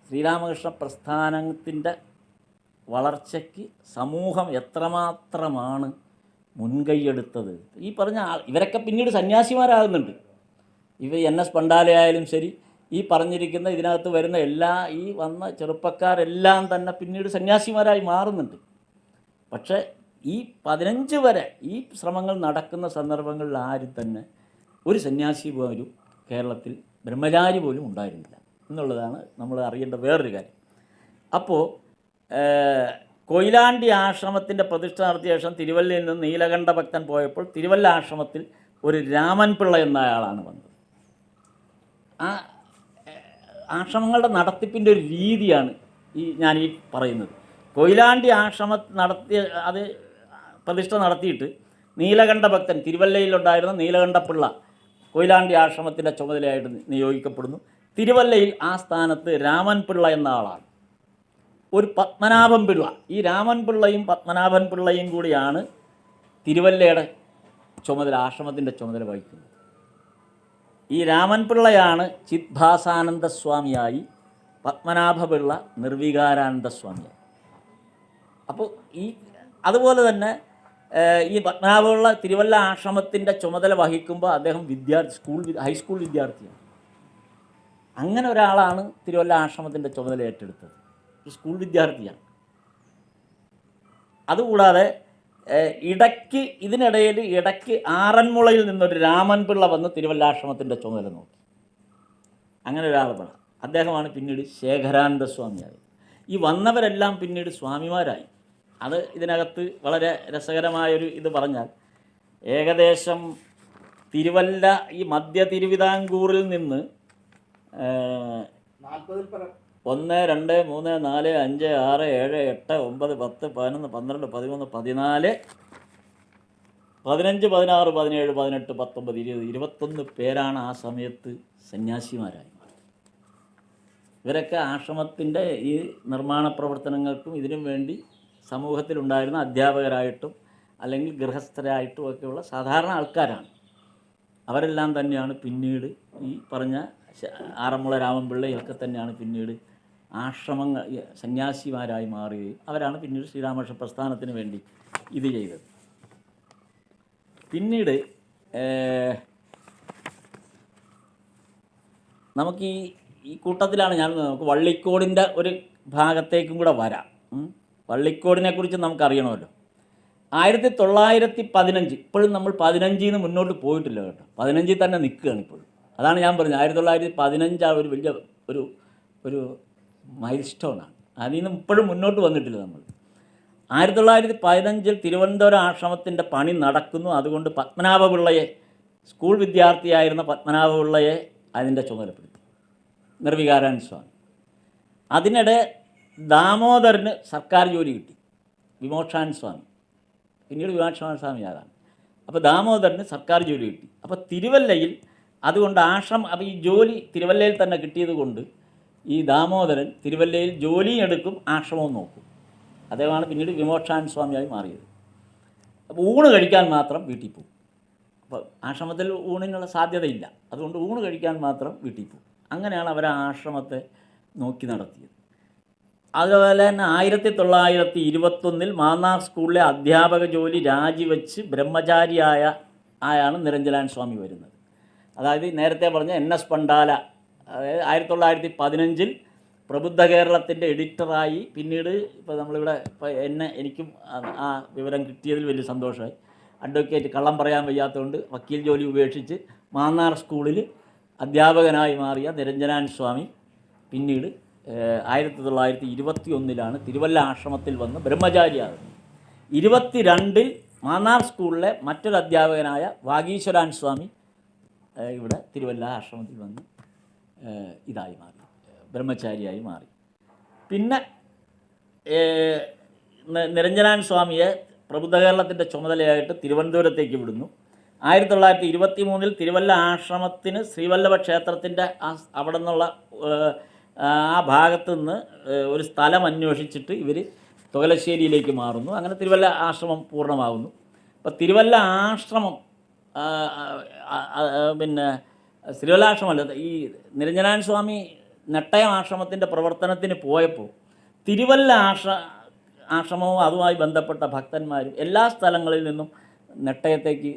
ശ്രീരാമകൃഷ്ണ പ്രസ്ഥാനത്തിൻ്റെ വളർച്ചയ്ക്ക് സമൂഹം എത്രമാത്രമാണ് മുൻകൈയെടുത്തത്. ഈ പറഞ്ഞ ഇവരൊക്കെ പിന്നീട് സന്യാസിമാരാകുന്നുണ്ട്. NS പണ്ടാലയായാലും ശരി, ഈ പറഞ്ഞിരിക്കുന്ന ഇതിനകത്ത് വരുന്ന ഈ വന്ന ചെറുപ്പക്കാരെല്ലാം തന്നെ പിന്നീട് സന്യാസിമാരായി മാറുന്നുണ്ട്. പക്ഷേ ഈ 15 വരെ ഈ ശ്രമങ്ങൾ നടക്കുന്ന സന്ദർഭങ്ങളിൽ ആരും തന്നെ ഒരു സന്യാസി പോലും കേരളത്തിൽ, ബ്രഹ്മചാരി പോലും ഉണ്ടായിരുന്നില്ല എന്നുള്ളതാണ് നമ്മൾ അറിയേണ്ട വേറൊരു കാര്യം. അപ്പോൾ കൊയിലാണ്ടി ആശ്രമത്തിൻ്റെ പ്രതിഷ്ഠ നടത്തിയ ശേഷം തിരുവല്ലയിൽ നിന്ന് നീലകണ്ഠ ഭക്തൻ പോയപ്പോൾ തിരുവല്ല ആശ്രമത്തിൽ ഒരു രാമൻ പിള്ള എന്ന ആളാണ് വന്നത്. ആ ആശ്രമങ്ങളുടെ നടത്തിപ്പിൻ്റെ ഒരു രീതിയാണ് ഞാൻ പറയുന്നത്. കൊയിലാണ്ടി ആശ്രമം അത് പ്രതിഷ്ഠ നടത്തിയിട്ട് നീലകണ്ഠ ഭക്തൻ, തിരുവല്ലയിലുണ്ടായിരുന്ന നീലകണ്ഠപിള്ള കൊയിലാണ്ടി ആശ്രമത്തിൻ്റെ ചുമതലയായിട്ട് നിയോഗിക്കപ്പെടുന്നു. തിരുവല്ലയിൽ ആ സ്ഥാനത്ത് രാമൻ പിള്ള എന്ന ആളാണ്, ഒരു പത്മനാഭൻ പിള്ള. ഈ രാമൻ പിള്ളയും പത്മനാഭൻ പിള്ളയും കൂടിയാണ് തിരുവല്ലയുടെ ചുമതല, ആശ്രമത്തിൻ്റെ ചുമതല വഹിക്കുന്നത്. ഈ രാമൻ പിള്ളയാണ് ചിദ്ഭാസാനന്ദ സ്വാമിയായി, പത്മനാഭപിള്ള നിർവികാരാനന്ദ സ്വാമിയായി. അപ്പോൾ അതുപോലെ തന്നെ ഈ പത്മനാഭപിള്ള തിരുവല്ല ആശ്രമത്തിൻ്റെ ചുമതല വഹിക്കുമ്പോൾ അദ്ദേഹം ഹൈസ്കൂൾ വിദ്യാർത്ഥിയാണ്. അങ്ങനെ ഒരാളാണ് തിരുവല്ല ആശ്രമത്തിൻ്റെ ചുമതല ഏറ്റെടുത്തത്, ഒരു സ്കൂൾ വിദ്യാർത്ഥിയാണ്. അതുകൂടാതെ ഇടയ്ക്ക് ആറന്മുളയിൽ നിന്നൊരു രാമൻപിള്ള വന്ന് തിരുവല്ലാശ്രമത്തിൻ്റെ ചുമതല നോക്കി. അങ്ങനെ ഒരാൾ വേണം. അദ്ദേഹമാണ് പിന്നീട് ശേഖരാനന്ദ സ്വാമിയായത്. ഈ വന്നവരെല്ലാം പിന്നീട് സ്വാമിമാരായി. അത് ഇതിനകത്ത് വളരെ രസകരമായൊരു ഇത് പറഞ്ഞാൽ, ഏകദേശം തിരുവല്ല ഈ മധ്യ തിരുവിതാംകൂറിൽ നിന്ന് 40 പരം 1, 2, 3, 4, 5, 6, 7, 8, 9, 10, 11, 12, 13, 14, 15, 16, 17, 18, 19, 20, 21 പേരാണ് ആ സമയത്ത് സന്യാസിമാരായി മാറിയത്. ഇവരൊക്കെ ആശ്രമത്തിൻ്റെ ഈ നിർമ്മാണ പ്രവർത്തനങ്ങൾക്കും ഇതിനും വേണ്ടി സമൂഹത്തിലുണ്ടായിരുന്ന അധ്യാപകരായിട്ടും അല്ലെങ്കിൽ ഗൃഹസ്ഥരായിട്ടും ഒക്കെയുള്ള സാധാരണ ആൾക്കാരാണ്. അവരെല്ലാം തന്നെയാണ് പിന്നീട് ഈ പറഞ്ഞ ആറന്മുള രാമൻപിള്ളയൊക്കെ തന്നെയാണ് പിന്നീട് ആശ്രമങ്ങൾ സന്യാസിമാരായി മാറുകയും അവരാണ് പിന്നീട് ശ്രീരാമകൃഷ്ണ പ്രസ്ഥാനത്തിന് വേണ്ടി ഇത് ചെയ്തത്. പിന്നീട് നമുക്ക് ഈ കൂട്ടത്തിലാണ് നമുക്ക് വള്ളിക്കോടിൻ്റെ ഒരു ഭാഗത്തേക്കും കൂടെ വരാം. വള്ളിക്കോടിനെ കുറിച്ച് നമുക്കറിയണമല്ലോ. 1915, ഇപ്പോഴും നമ്മൾ 15 മുന്നോട്ട് പോയിട്ടില്ല കേട്ടോ. 15 തന്നെ നിൽക്കുകയാണ് ഇപ്പോഴും. അതാണ് ഞാൻ പറഞ്ഞത്, 1915 ആ ഒരു വലിയ ഒരു മൈൽ സ്റ്റോണാണ്. അതിൽ നിന്ന് ഇപ്പോഴും മുന്നോട്ട് വന്നിട്ടില്ല നമ്മൾ. 1915 തിരുവനന്തപുരം ആശ്രമത്തിൻ്റെ പണി നടക്കുന്നു. അതുകൊണ്ട് പത്മനാഭപിള്ളയെ, സ്കൂൾ വിദ്യാർത്ഥിയായിരുന്ന പത്മനാഭപിള്ളയെ അതിൻ്റെ ചുമതലപ്പെടുത്തി നിർവികാരാനന്ദ സ്വാമി. അതിനിടെ ദാമോദരന് സർക്കാർ ജോലി കിട്ടി, വിമോക്ഷാനന്ദ സ്വാമി, പിന്നീട് വിമോക്ഷാനന്ദ സ്വാമി ആകാണ്. അപ്പോൾ ദാമോദരന് സർക്കാർ ജോലി കിട്ടി. അപ്പോൾ തിരുവല്ലയിൽ അതുകൊണ്ട് അപ്പോൾ ഈ ജോലി തിരുവല്ലയിൽ തന്നെ കിട്ടിയത് കൊണ്ട് ഈ ദാമോദരൻ തിരുവല്ലയിൽ ജോലിയും എടുക്കും, ആശ്രമവും നോക്കും. അദ്ദേഹമാണ് പിന്നീട് വിമോക്ഷാനന്ദ സ്വാമിയായി മാറിയത്. അപ്പോൾ ഊണ് കഴിക്കാൻ മാത്രം വീട്ടിൽ പോകും. അപ്പോൾ ആശ്രമത്തിൽ ഊണിനുള്ള സാധ്യതയില്ല, അതുകൊണ്ട് ഊണ് കഴിക്കാൻ മാത്രം വീട്ടിൽ പോകും. അങ്ങനെയാണ് അവർ ആ ആശ്രമത്തെ നോക്കി നടത്തിയത്. അതുപോലെ തന്നെ 1921 മാന്നാർ സ്കൂളിലെ അധ്യാപക ജോലി രാജിവെച്ച് ബ്രഹ്മചാരിയാണ് നിരഞ്ജനാനന്ദ സ്വാമി വരുന്നത്. അതായത് നേരത്തെ പറഞ്ഞ NS പണ്ടാല, അതായത് 1915 പ്രബുദ്ധ കേരളത്തിൻ്റെ എഡിറ്ററായി. പിന്നീട് ഇപ്പോൾ നമ്മളിവിടെ എനിക്കും ആ വിവരം കിട്ടിയതിൽ വലിയ സന്തോഷമായി. അഡ്വക്കേറ്റ് കള്ളം പറയാൻ വയ്യാത്തതുകൊണ്ട് വക്കീൽ ജോലി ഉപേക്ഷിച്ച് മാന്നാർ സ്കൂളിൽ അധ്യാപകനായി മാറിയ നിരഞ്ജനാനന്ദ സ്വാമി പിന്നീട് 1921 തിരുവല്ല ആശ്രമത്തിൽ വന്ന് ബ്രഹ്മചാരിയാകുന്നു. 22 മാന്നാർ സ്കൂളിലെ മറ്റൊരു അധ്യാപകനായ വാഗീശ്വരാനന്ദ സ്വാമി ഇവിടെ തിരുവല്ല ആശ്രമത്തിൽ വന്ന് ഇതായി മാറി, ബ്രഹ്മചാരിയായി മാറി. പിന്നെ നിരഞ്ജനാനന്ദ സ്വാമിയെ പ്രബുദ്ധ കേരളത്തിൻ്റെ ചുമതലയായിട്ട് തിരുവനന്തപുരത്തേക്ക് വിടുന്നു. 1923 തിരുവല്ല ആശ്രമത്തിന് ശ്രീവല്ലഭ ക്ഷേത്രത്തിൻ്റെ അവിടെ നിന്നുള്ള ആ ഭാഗത്തു നിന്ന് ഒരു സ്ഥലം അന്വേഷിച്ചിട്ട് ഇവർ തുകലശ്ശേരിയിലേക്ക് മാറുന്നു. അങ്ങനെ തിരുവല്ല ആശ്രമം പൂർണ്ണമാകുന്നു. അപ്പോൾ തിരുവല്ല ആശ്രമം പിന്നെ തിരുവല്ലാശ്രമമല്ല, ഈ നിരഞ്ജനാനന്ദ സ്വാമി നെട്ടയം ആശ്രമത്തിൻ്റെ പ്രവർത്തനത്തിന് പോയപ്പോൾ തിരുവല്ല ആശ്രമവും അതുമായി ബന്ധപ്പെട്ട ഭക്തന്മാരും എല്ലാ സ്ഥലങ്ങളിൽ നിന്നും നെട്ടയത്തേക്ക്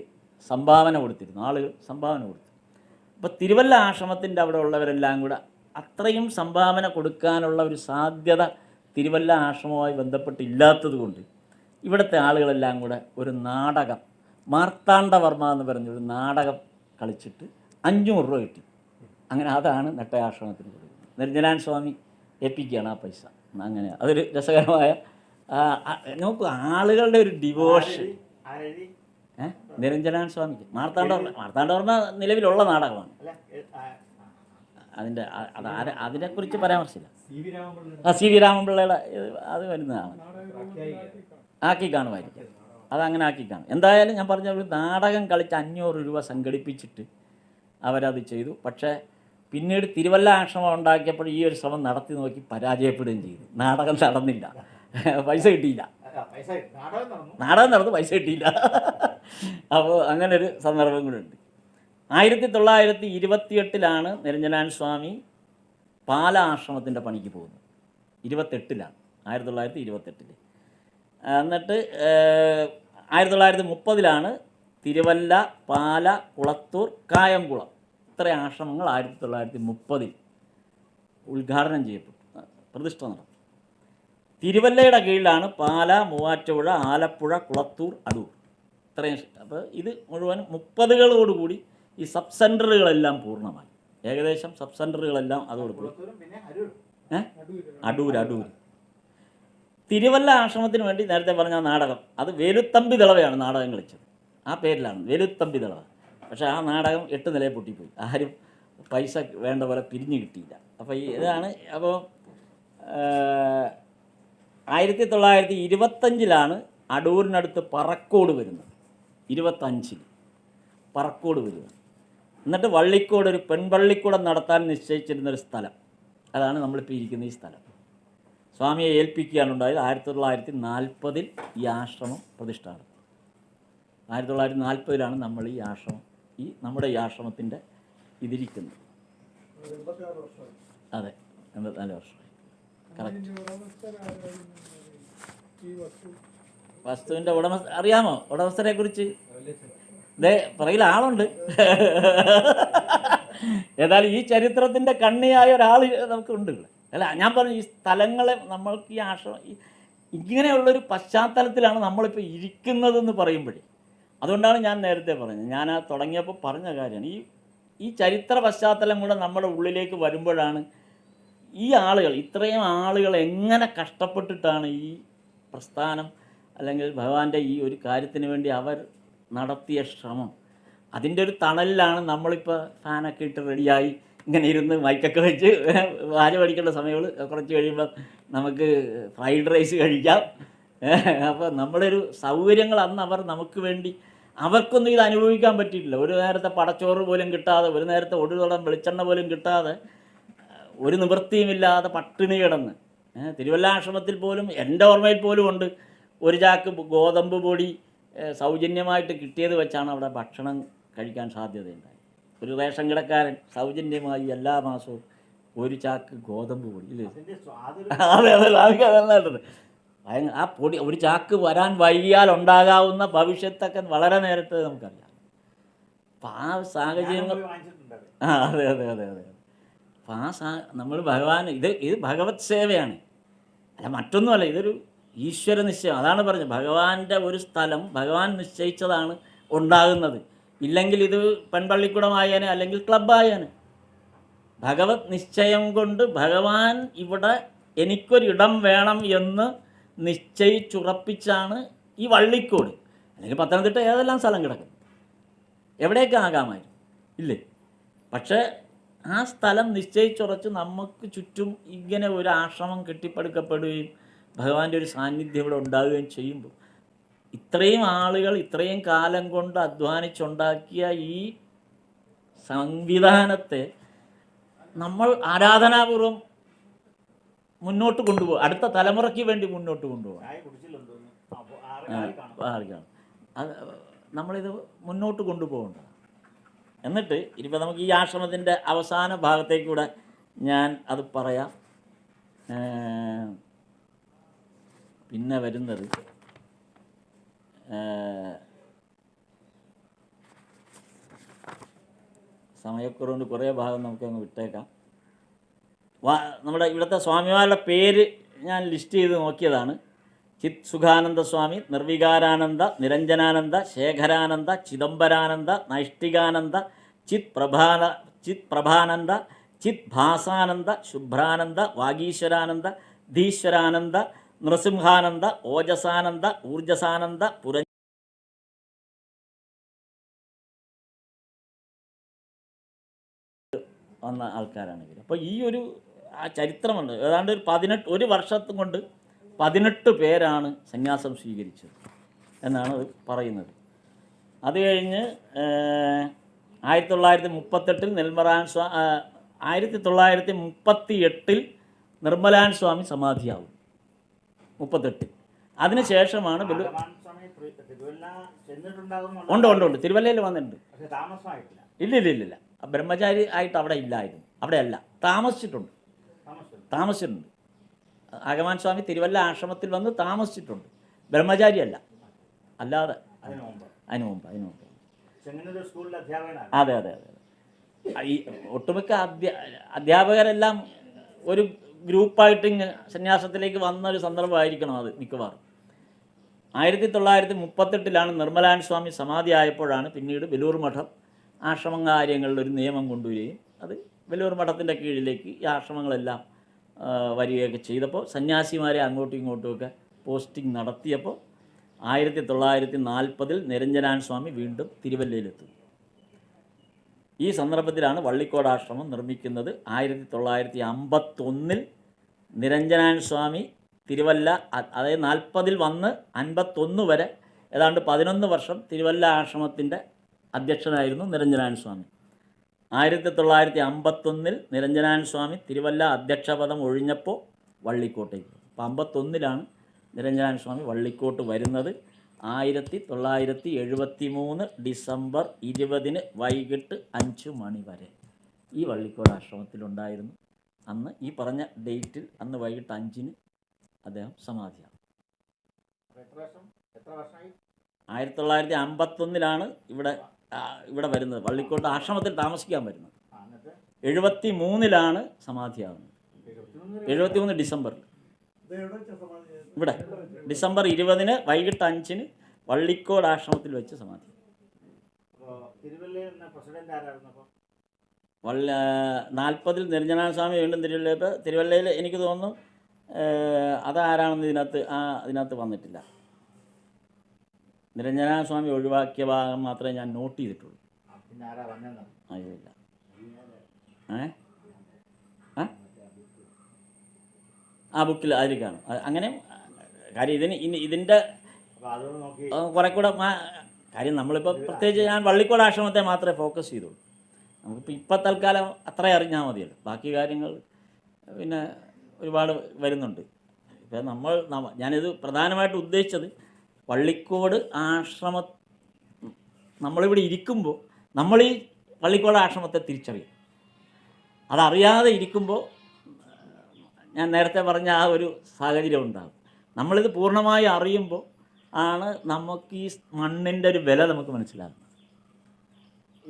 സംഭാവന കൊടുത്തിരുന്നു, ആളുകൾ സംഭാവന കൊടുത്തു. അപ്പോൾ തിരുവല്ല ആശ്രമത്തിൻ്റെ അവിടെ ഉള്ളവരെല്ലാം കൂടെ അത്രയും സംഭാവന കൊടുക്കാനുള്ള ഒരു സാധ്യത തിരുവല്ല ആശ്രമവുമായി ബന്ധപ്പെട്ടില്ലാത്തത് കൊണ്ട് ഇവിടുത്തെ ആളുകളെല്ലാം കൂടെ ഒരു നാടകം, മാർത്താണ്ഡവർമ്മ എന്ന് പറഞ്ഞൊരു നാടകം കളിച്ചിട്ട് 500 രൂപ കിട്ടി. അങ്ങനെ അതാണ് നെട്ടയാശ്രമത്തിന് കൊടുക്കുന്നത്. നിരഞ്ജനാനന്ദ സ്വാമി ഏൽപ്പിക്കുകയാണ് ആ പൈസ. അങ്ങനെ അതൊരു രസകരമായ നോക്കൂ, ആളുകളുടെ ഒരു ഡിവോഷൻ. നിരഞ്ജനാനന്ദ സ്വാമിക്ക് മാർത്താണ്ഡവർമ്മ നിലവിലുള്ള നാടകമാണ്. അതിനെക്കുറിച്ച് പരാമർശിച്ചില്ല. CV രാമൻപിള്ളയുടെ അത് വരുന്നതാണ്. ആക്കി കാണുമായിരിക്കും, അതങ്ങനെ ആക്കി കാണും. എന്തായാലും ഞാൻ പറഞ്ഞ ഒരു നാടകം കളിച്ച് 500 രൂപ സംഘടിപ്പിച്ചിട്ട് അവരത് ചെയ്തു. പക്ഷേ പിന്നീട് തിരുവല്ല ആശ്രമം ഉണ്ടാക്കിയപ്പോൾ ഈ ഒരു ശ്രമം നടത്തി നോക്കി പരാജയപ്പെടുകയും ചെയ്തു. നാടകം നടന്നില്ല, പൈസ കിട്ടിയില്ല. നാടകം നടന്നു, പൈസ കിട്ടിയില്ല. അപ്പോൾ അങ്ങനെ ഒരു സന്ദർഭം കൂടെ ഉണ്ട്. 1928 നിരഞ്ജനാനന്ദ സ്വാമി പാല ആശ്രമത്തിൻ്റെ പണിക്ക് പോകുന്നത്. 1928 എന്നിട്ട് 1930 തിരുവല്ല, പാല, കുളത്തൂർ, കായംകുളം ഇത്ര ആശ്രമങ്ങൾ 1930 ഉദ്ഘാടനം ചെയ്യപ്പെട്ടു, പ്രതിഷ്ഠ നടത്തി. തിരുവല്ലയുടെ കീഴിലാണ് പാല, മൂവാറ്റുപുഴ, ആലപ്പുഴ, കുളത്തൂർ, അടൂർ. ഇത്രയും. അപ്പോൾ ഇത് മുഴുവൻ 30കളോടുകൂടി ഈ സബ് സെൻറ്ററുകളെല്ലാം പൂർണ്ണമായി. ഏകദേശം സബ് സെൻറ്ററുകളെല്ലാം അതോടുകൂടി. അടൂർ. തിരുവല്ല ആശ്രമത്തിന് വേണ്ടി നേരത്തെ പറഞ്ഞ നാടകം, അത് വേലുത്തമ്പി ദളവയാണ് നാടകം കളിച്ചത്. ആ പേരിലാണ് വേലുത്തമ്പി ദളവ. പക്ഷേ ആ നാടകം 8 നിലയിൽ പൊട്ടിപ്പോയി. ആരും പൈസ വേണ്ട പോലെ പിരിഞ്ഞു കിട്ടിയില്ല. അപ്പോൾ ഇതാണ്. അപ്പോൾ 1925 അടൂരിനടുത്ത് പറക്കോട് വരുന്നത്. 25 പറക്കോട് വരിക. എന്നിട്ട് വള്ളിക്കോട് ഒരു പെൺപള്ളിക്കൂടം നടത്താൻ നിശ്ചയിച്ചിരുന്നൊരു സ്ഥലം, അതാണ് നമ്മളിപ്പോൾ ഇരിക്കുന്ന ഈ സ്ഥലം. സ്വാമിയെ ഏൽപ്പിക്കുകയാണ് ഉണ്ടായത്. 1940 ഈ ആശ്രമം പ്രതിഷ്ഠ നടത്തി. 1940 നമ്മൾ ഈ ആശ്രമം, നമ്മുടെ ഈ ആശ്രമത്തിൻ്റെ ഇതിരിക്കുന്നത്. അതെ, 84 വർഷമായി. കറക്റ്റ്. വസ്തുവിൻ്റെ അറിയാമോ ഉടമസ്ഥരെ കുറിച്ച്? ഇതേ പുറകിൽ ആളുണ്ട്. ഏതായാലും ഈ ചരിത്രത്തിൻ്റെ കണ്ണിയായ ഒരാൾ നമുക്കുണ്ട്. അല്ല, ഞാൻ പറഞ്ഞു, ഈ സ്ഥലങ്ങളെ നമ്മൾക്ക് ഈ ആശ്രമം ഇങ്ങനെയുള്ളൊരു പശ്ചാത്തലത്തിലാണ് നമ്മളിപ്പോൾ ഇരിക്കുന്നതെന്ന് പറയുമ്പോഴേ, അതുകൊണ്ടാണ് ഞാൻ നേരത്തെ പറഞ്ഞത്, ഞാൻ ആ തുടങ്ങിയപ്പോൾ പറഞ്ഞ കാര്യമാണ്. ഈ ചരിത്ര പശ്ചാത്തലം കൂടെ നമ്മുടെ ഉള്ളിലേക്ക് വരുമ്പോഴാണ് ഈ ആളുകൾ, ഇത്രയും ആളുകൾ എങ്ങനെ കഷ്ടപ്പെട്ടിട്ടാണ് ഈ പ്രസ്ഥാനം അല്ലെങ്കിൽ ഭഗവാന്റെ ഈ ഒരു കാര്യത്തിന് വേണ്ടി അവർ നടത്തിയ ശ്രമം, അതിൻ്റെ ഒരു തണലിലാണ് നമ്മളിപ്പോൾ ഫാനൊക്കെ ഇട്ട് റെഡിയായി ഇങ്ങനെ ഇരുന്ന് മൈക്കൊക്കെ വെച്ച് വാല് പഠിക്കേണ്ട സമയങ്ങൾ. കുറച്ച് കഴിയുമ്പോൾ നമുക്ക് ഫ്രൈഡ് റൈസ് കഴിക്കാം. അപ്പോൾ നമ്മുടെ ഒരു സൗകര്യങ്ങൾ അന്ന് അവർ നമുക്ക് വേണ്ടി, അവർക്കൊന്നും ഇത് അനുഭവിക്കാൻ പറ്റിയിട്ടില്ല. ഒരു നേരത്തെ പടച്ചോറ് പോലും കിട്ടാതെ, ഒരു നേരത്തെ ഒരു തുടം വെളിച്ചെണ്ണ പോലും കിട്ടാതെ, ഒരു നിവൃത്തിയുമില്ലാതെ പട്ടിണി കിടന്ന്. തിരുവല്ല ആശ്രമത്തിൽ പോലും എൻ്റെ ഓർമ്മയിൽ പോലും ഉണ്ട്, ഒരു ചാക്ക് ഗോതമ്പ് പൊടി സൗജന്യമായിട്ട് കിട്ടിയത് വെച്ചാണ് അവിടെ ഭക്ഷണം കഴിക്കാൻ സാധ്യതയുണ്ടായി. ഒരു റേഷൻ കടക്കാരൻ സൗജന്യമായി എല്ലാ മാസവും ഒരു ചാക്ക് ഗോതമ്പ് പൊടി. ഇല്ലേ? അതെ. ആ പൊടി, ഒരു ചാക്ക് വരാൻ വൈകിയാൽ ഉണ്ടാകാവുന്ന ഭവിഷ്യത്തൊക്കെ വളരെ നേരത്തെ നമുക്കറിയാം. അപ്പം ആ സാഹചര്യങ്ങൾ, അതെ. അപ്പം നമ്മൾ ഭഗവാൻ, ഇത് ഭഗവത് സേവയാണ്, അല്ല മറ്റൊന്നുമല്ല. ഇതൊരു ഈശ്വര നിശ്ചയം. അതാണ് പറഞ്ഞത്, ഭഗവാന്റെ ഒരു സ്ഥലം ഭഗവാൻ നിശ്ചയിച്ചതാണ് ഉണ്ടാകുന്നത്. ഇല്ലെങ്കിൽ ഇത് പെൺപള്ളിക്കൂടമായേനെ, അല്ലെങ്കിൽ ക്ലബ്ബായേനെ. ഭഗവത് നിശ്ചയം കൊണ്ട് ഭഗവാൻ ഇവിടെ എനിക്കൊരിടം വേണം എന്ന് നിശ്ചയിച്ചുറപ്പിച്ചാണ് ഈ വള്ളിക്കോട്, അല്ലെങ്കിൽ പത്തനംതിട്ട ഏതെല്ലാം സ്ഥലം കിടക്കുന്നു, എവിടെയൊക്കെ ആകാമായിരുന്നു, ഇല്ലേ? പക്ഷേ ആ സ്ഥലം നിശ്ചയിച്ചുറച്ച് നമുക്ക് ചുറ്റും ഇങ്ങനെ ഒരു ആശ്രമം കെട്ടിപ്പടുക്കപ്പെടുകയും ഭഗവാന്റെ ഒരു സാന്നിധ്യം ഇവിടെ ഉണ്ടാവുകയും ചെയ്യുമ്പോൾ, ഇത്രയും ആളുകൾ ഇത്രയും കാലം കൊണ്ട് അധ്വാനിച്ചുണ്ടാക്കിയ ഈ സംവിധാനത്തെ നമ്മൾ ആരാധനാപൂർവം മുന്നോട്ട് കൊണ്ടുപോകും, അടുത്ത തലമുറയ്ക്ക് വേണ്ടി മുന്നോട്ട് കൊണ്ടുപോകാം. അത് നമ്മളിത് മുന്നോട്ട് കൊണ്ടുപോകേണ്ടതാണ്. എന്നിട്ട് ഇനിയിപ്പോൾ നമുക്ക് ഈ ആശ്രമത്തിൻ്റെ അവസാന ഭാഗത്തേക്കൂടെ ഞാൻ അത് പറയാം. പിന്നെ വരുന്നത് സമയക്കുറവുകൊണ്ട് കുറേ ഭാഗം നമുക്കങ്ങ് വിട്ടേക്കാം. നമ്മുടെ ഇവിടുത്തെ സ്വാമിമാരുടെ പേര് ഞാൻ ലിസ്റ്റ് ചെയ്ത് നോക്കിയതാണ്. ചിത് സുഖാനന്ദ സ്വാമി, നിർവികാരാനന്ദ, നിരഞ്ജനാനന്ദ, ശേഖരാനന്ദ, ചിദംബരാനന്ദ, നൈഷ്ഠികാനന്ദ, ചിത് പ്രഭാനന്ദ, ചിത് ഭാസാനന്ദ, ശുഭ്രാനന്ദ, വാഗീശ്വരാനന്ദ, ധീശ്വരാനന്ദ, നൃസിംഹാനന്ദ, ഓജസാനന്ദ, ഊർജസാനന്ദ, വന്ന ആൾക്കാരാണ് ഇവർ. അപ്പോൾ ഈ ഒരു ചരിത്രമുണ്ട്. ഏതാണ്ട് ഒരു വർഷത്തും കൊണ്ട് 18 പേരാണ് സന്യാസം സ്വീകരിച്ചത് എന്നാണ് അത് പറയുന്നത്. അത് കഴിഞ്ഞ് 1938 1938 നിർമ്മലാൻ സ്വാമി സമാധിയാവും. 38. അതിനുശേഷമാണ് ഉണ്ട് തിരുവല്ലയിൽ വന്നിട്ടുണ്ട്. ഇല്ല ബ്രഹ്മചാരി ആയിട്ട് അവിടെ ഇല്ലായിരുന്നു. അവിടെയല്ല, താമസിച്ചിട്ടുണ്ട്. ആഗമാൻ സ്വാമി തിരുവല്ല ആശ്രമത്തിൽ വന്ന് താമസിച്ചിട്ടുണ്ട്. ബ്രഹ്മചാരി അല്ല, അല്ലാതെ അതിനു മുമ്പ്. അതെ. ഈ ഒട്ടുമിക്ക അധ്യാപകരെല്ലാം ഒരു ഗ്രൂപ്പായിട്ട് സന്യാസത്തിലേക്ക് വന്നൊരു സന്ദർഭമായിരിക്കണം അത് മിക്കവാറും. 1938 നിർമ്മലാൻ സ്വാമി സമാധിയായപ്പോഴാണ് പിന്നീട് വെലൂർ മഠം ആശ്രമം കാര്യങ്ങളിലൊരു നിയമം കൊണ്ടുവരികയും അത് വെലൂർ മഠത്തിൻ്റെ കീഴിലേക്ക് ഈ ആശ്രമങ്ങളെല്ലാം വരികയൊക്കെ ചെയ്തപ്പോൾ സന്യാസിമാരെ അങ്ങോട്ടും ഇങ്ങോട്ടുമൊക്കെ പോസ്റ്റിംഗ് നടത്തിയപ്പോൾ 1940 നിരഞ്ജനാൻ സ്വാമി വീണ്ടും തിരുവല്ലയിലെത്തും. ഈ സന്ദർഭത്തിലാണ് വള്ളിക്കോട് ആശ്രമം നിർമ്മിക്കുന്നത്. 1951 നിരഞ്ജനാൻ സ്വാമി തിരുവല്ല, അതായത് 40 വന്ന് 51 വരെ ഏതാണ്ട് 11 വർഷം തിരുവല്ല ആശ്രമത്തിൻ്റെ അധ്യക്ഷനായിരുന്നു നിരഞ്ജനാൻ സ്വാമി. 1951 നിരഞ്ജനാൻ സ്വാമി തിരുവല്ല അധ്യക്ഷപദം ഒഴിഞ്ഞപ്പോൾ വള്ളിക്കോട്ടേക്ക്. അപ്പോൾ 51 നിരഞ്ജനാൻ സ്വാമി വള്ളിക്കോട്ട് വരുന്നത്. 1973 ഡിസംബർ 20 വൈകിട്ട് 5 മണി വരെ ഈ വള്ളിക്കോട് ആശ്രമത്തിലുണ്ടായിരുന്നു. അന്ന് ഈ പറഞ്ഞ ഡേറ്റിൽ അന്ന് വൈകിട്ട് 5 അദ്ദേഹം സമാധിയാണ്. 1951 ഇവിടെ വരുന്നത്, വള്ളിക്കോട്ട് ആശ്രമത്തിൽ താമസിക്കാൻ വരുന്നത്. 73 സമാധിയാകുന്നത്. 73 ഡിസംബറിൽ ഇവിടെ ഡിസംബർ 20 വൈകിട്ട് 5 വള്ളിക്കോട് ആശ്രമത്തിൽ വെച്ച് സമാധി. 40 നിരഞ്ജനാൻ സ്വാമി വീണ്ടും തിരുവല്ലയിൽ എനിക്ക് തോന്നുന്നു അതാരാണെന്ന് ഇതിനകത്ത് വന്നിട്ടില്ല. നിരഞ്ജനാൻ സ്വാമി ഒഴിവാക്കിയ ഭാഗം മാത്രമേ ഞാൻ നോട്ട് ചെയ്തിട്ടുള്ളൂ. അറിയില്ല. ആ ബുക്കിൽ അതിൽ കാണും. അങ്ങനെ കാര്യം ഇതിൻ്റെ കുറെ കൂടെ കാര്യം നമ്മളിപ്പോൾ പ്രത്യേകിച്ച് ഞാൻ വള്ളിക്കോട് ആശ്രമത്തെ മാത്രമേ ഫോക്കസ് ചെയ്തുള്ളൂ. നമുക്കിപ്പോൾ ഇപ്പം തൽക്കാലം അത്ര അറിഞ്ഞാൽ മതിയല്ലോ. ബാക്കി കാര്യങ്ങൾ പിന്നെ ഒരുപാട് വരുന്നുണ്ട്. ഇപ്പം ഞാനിത് പ്രധാനമായിട്ട് ഉദ്ദേശിച്ചത് വള്ളിക്കോട് ആശ്രമ നമ്മളിവിടെ ഇരിക്കുമ്പോൾ നമ്മൾ ഈ വള്ളിക്കോട് ആശ്രമത്തെ തിരിച്ചറിയും. അതറിയാതെ ഇരിക്കുമ്പോൾ ഞാൻ നേരത്തെ പറഞ്ഞ ആ ഒരു സാഹചര്യം ഉണ്ടാകും. നമ്മളിത് പൂർണ്ണമായി അറിയുമ്പോൾ ആണ് നമുക്ക് ഈ മണ്ണിൻ്റെ ഒരു വില നമുക്ക് മനസ്സിലാകുന്നത്.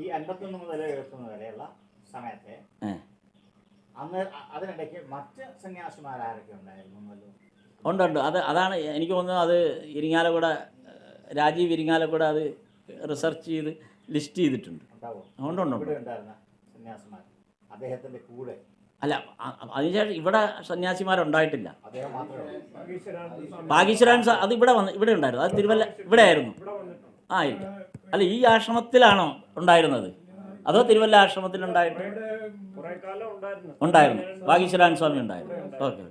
ഈ 51 മുതൽ 71 വരെയുള്ള സമയത്തെ അന്ന് അതിനിടയ്ക്ക് മറ്റ് സന്യാസിമാരൊക്കെ ഉണ്ടായിരുന്നു? ഉണ്ട്. അതാണ് എനിക്ക് തോന്നുന്നത്. അത് ഇരിങ്ങാലക്കുട രാജീവ് ഇരിങ്ങാലക്കുട അത് റിസർച്ച് ചെയ്ത് ലിസ്റ്റ് ചെയ്തിട്ടുണ്ട്. അദ്ദേഹത്തിൻ്റെ കൂടെ അല്ല, അതിനുശേഷം ഇവിടെ സന്യാസിമാരുണ്ടായിട്ടില്ല. ഭാഗീശ്വരാൻ അത് ഇവിടെ ഉണ്ടായിരുന്നു. അത് തിരുവല്ല ഇവിടെ ആയിരുന്നു. ഇല്ല. അല്ല, ഈ ആശ്രമത്തിലാണോ ഉണ്ടായിരുന്നത് അതോ തിരുവല്ല ആശ്രമത്തിലുണ്ടായിരുന്നു? ഉണ്ടായിരുന്നു. ഭാഗീശ്വരാൻ സ്വാമി ഉണ്ടായിരുന്നു. ഓക്കെ.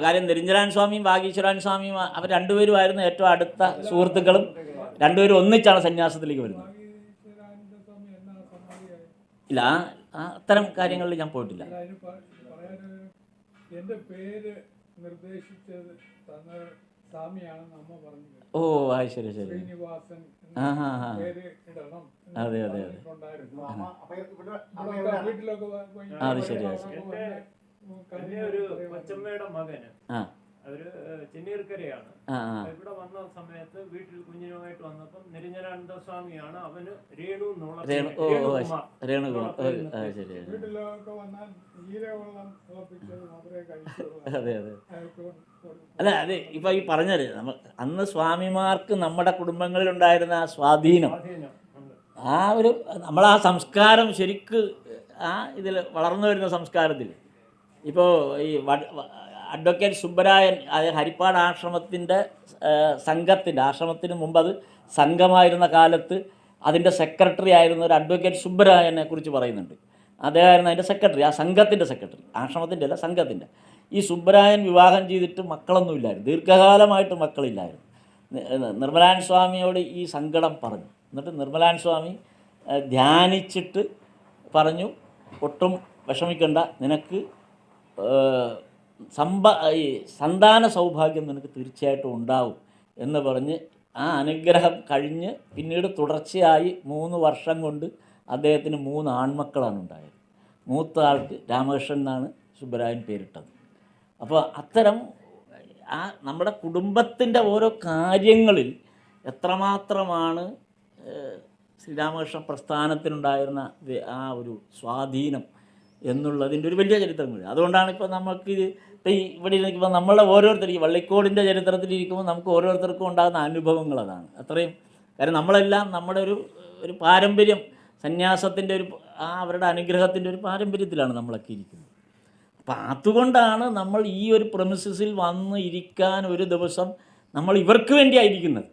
കാര്യം നിരഞ്ജനാൻ സ്വാമിയും ഭാഗീശ്വരാൻ സ്വാമിയും അവർ രണ്ടുപേരുമായിരുന്നു ഏറ്റവും അടുത്ത സുഹൃത്തുക്കളും. രണ്ടുപേരും ഒന്നിച്ചാണ് സന്യാസത്തിലേക്ക് വരുന്നത്. ഇല്ല, അത്തരം കാര്യങ്ങളിൽ ഞാൻ പോയിട്ടില്ല. ഓ, ശരി. അതെ. അത് ശരിയാ. ഒരു കൊച്ചമ്മയുടെ മകന് അവര് ചെന്നീർക്കരയാണ്. ഇവിടെ വന്ന സമയത്ത് വീട്ടിൽ കുഞ്ഞിനുമായിട്ട് വന്നപ്പം നിരഞ്ജനാനന്ദ സ്വാമിയാണ് അവന് രേണു എന്നുള്ള അതെ. അല്ല, അത് ഇപ്പൊ ഈ പറഞ്ഞത് അന്ന് സ്വാമിമാർക്ക് നമ്മുടെ കുടുംബങ്ങളിലുണ്ടായിരുന്ന ആ സ്വാധീനം, ആ ഒരു നമ്മളാ സംസ്കാരം ശരിക്ക് ഇതിൽ വളർന്നു വരുന്ന സംസ്കാരത്തിൽ ഇപ്പോൾ ഈ അഡ്വക്കേറ്റ് സുബ്ബരായൻ, അതായത് ഹരിപ്പാട് ആശ്രമത്തിൻ്റെ ആശ്രമത്തിന് മുമ്പ് അത് സംഘമായിരുന്ന കാലത്ത് അതിൻ്റെ സെക്രട്ടറി ആയിരുന്ന ഒരു അഡ്വക്കേറ്റ് സുബ്ബരായനെ കുറിച്ച് പറയുന്നുണ്ട്. അദ്ദേഹമായിരുന്നു അതിൻ്റെ സെക്രട്ടറി, ആ സംഘത്തിൻ്റെ സെക്രട്ടറി, ആശ്രമത്തിൻ്റെ അല്ല സംഘത്തിൻ്റെ. ഈ സുബ്ബരായൻ വിവാഹം ചെയ്തിട്ട് മക്കളൊന്നുമില്ലായിരുന്നു, ദീർഘകാലമായിട്ട് മക്കളില്ലായിരുന്നു. നിർമ്മലാൻ സ്വാമിയോട് ഈ സങ്കടം പറഞ്ഞു. എന്നിട്ട് നിർമ്മലാൻ സ്വാമി ധ്യാനിച്ചിട്ട് പറഞ്ഞു, ഒട്ടും വിഷമിക്കണ്ട, നിനക്ക് ഈ സന്താന സൗഭാഗ്യം നിനക്ക് തീർച്ചയായിട്ടും ഉണ്ടാവും എന്ന് പറഞ്ഞ് ആ അനുഗ്രഹം കഴിഞ്ഞ് പിന്നീട് തുടർച്ചയായി 3 വർഷം കൊണ്ട് അദ്ദേഹത്തിന് 3 ആൺമക്കളാണ് ഉണ്ടായത്. മൂത്ത ആൾക്ക് രാമകൃഷ്ണൻ എന്നാണ് സുബ്ബരായൻ പേരിട്ടത്. അപ്പോൾ അത്തരം നമ്മുടെ കുടുംബത്തിൻ്റെ ഓരോ കാര്യങ്ങളിൽ എത്രമാത്രമാണ് ശ്രീരാമകൃഷ്ണ പ്രസ്ഥാനത്തിനുണ്ടായിരുന്ന ആ ഒരു സ്വാധീനം എന്നുള്ളതിൻ്റെ ഒരു വലിയ ചരിത്രം കൂടി. അതുകൊണ്ടാണ് ഇപ്പോൾ നമുക്ക് ഇപ്പോൾ ഈ ഇവിടെ ഇരിക്കുമ്പോൾ നമ്മളെ ഓരോരുത്തർ ഈ വള്ളിക്കോടിൻ്റെ ചരിത്രത്തിലിരിക്കുമ്പോൾ നമുക്ക് ഓരോരുത്തർക്കും ഉണ്ടാകുന്ന അനുഭവങ്ങൾ അതാണ് അത്രയും. കാരണം നമ്മളെല്ലാം നമ്മുടെ ഒരു പാരമ്പര്യം, സന്യാസത്തിൻ്റെ അവരുടെ അനുഗ്രഹത്തിൻ്റെ ഒരു പാരമ്പര്യത്തിലാണ് നമ്മളൊക്കെ ഇരിക്കുന്നത്. അപ്പം അതുകൊണ്ടാണ് നമ്മൾ ഈ ഒരു പ്രമിസസിൽ വന്ന് ഇരിക്കാൻ ഒരു ദിവസം നമ്മൾ ഇവർക്ക് വേണ്ടിയായിരിക്കുന്നത്,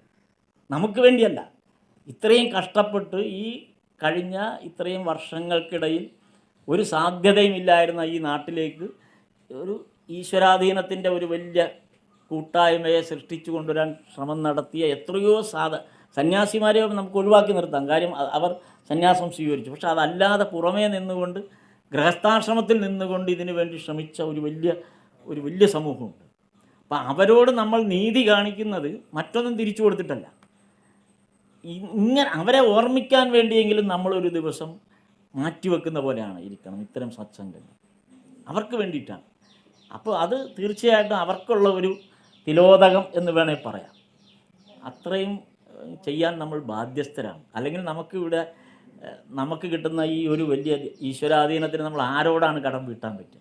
നമുക്ക് വേണ്ടിയല്ല. ഇത്രയും കഷ്ടപ്പെട്ട് ഈ കഴിഞ്ഞ ഇത്രയും വർഷങ്ങൾക്കിടയിൽ ഒരു സാധ്യതയുമില്ലായിരുന്ന ഈ നാട്ടിലേക്ക് ഒരു ഈശ്വരാധീനത്തിൻ്റെ ഒരു വലിയ കൂട്ടായ്മയെ സൃഷ്ടിച്ചു കൊണ്ടുവരാൻ ശ്രമം നടത്തിയ എത്രയോ സന്യാസിമാരെ നമുക്ക് ഒഴിവാക്കി നിർത്താം. കാര്യം അവർ സന്യാസം സ്വീകരിച്ചു. പക്ഷെ അതല്ലാതെ പുറമേ നിന്നുകൊണ്ട് ഗൃഹസ്ഥാശ്രമത്തിൽ നിന്നുകൊണ്ട് ഇതിനു വേണ്ടി ശ്രമിച്ച ഒരു വലിയ സമൂഹമുണ്ട്. അപ്പം അവരോട് നമ്മൾ നീതി കാണിക്കുന്നത് മറ്റൊന്നും തിരിച്ചു കൊടുത്തിട്ടല്ല, ഇങ്ങനെ അവരെ ഓർമ്മിക്കാൻ വേണ്ടിയെങ്കിലും നമ്മളൊരു ദിവസം മാറ്റിവെക്കുന്ന പോലെയാണ് ഇരിക്കണം ഇത്തരം സത്സംഗങ്ങൾ, അവർക്ക് വേണ്ടിയിട്ടാണ്. അപ്പോൾ അത് തീർച്ചയായിട്ടും അവർക്കുള്ള ഒരു തിലോദകം എന്ന് വേണേൽ പറയാം. അത്രയും ചെയ്യാൻ നമ്മൾ ബാധ്യസ്ഥരാണ്. അല്ലെങ്കിൽ നമുക്ക് കിട്ടുന്ന ഈ ഒരു വലിയ ഈശ്വരാധീനത്തിന് നമ്മൾ ആരോടാണ് കടം വീട്ടാൻ പറ്റുക?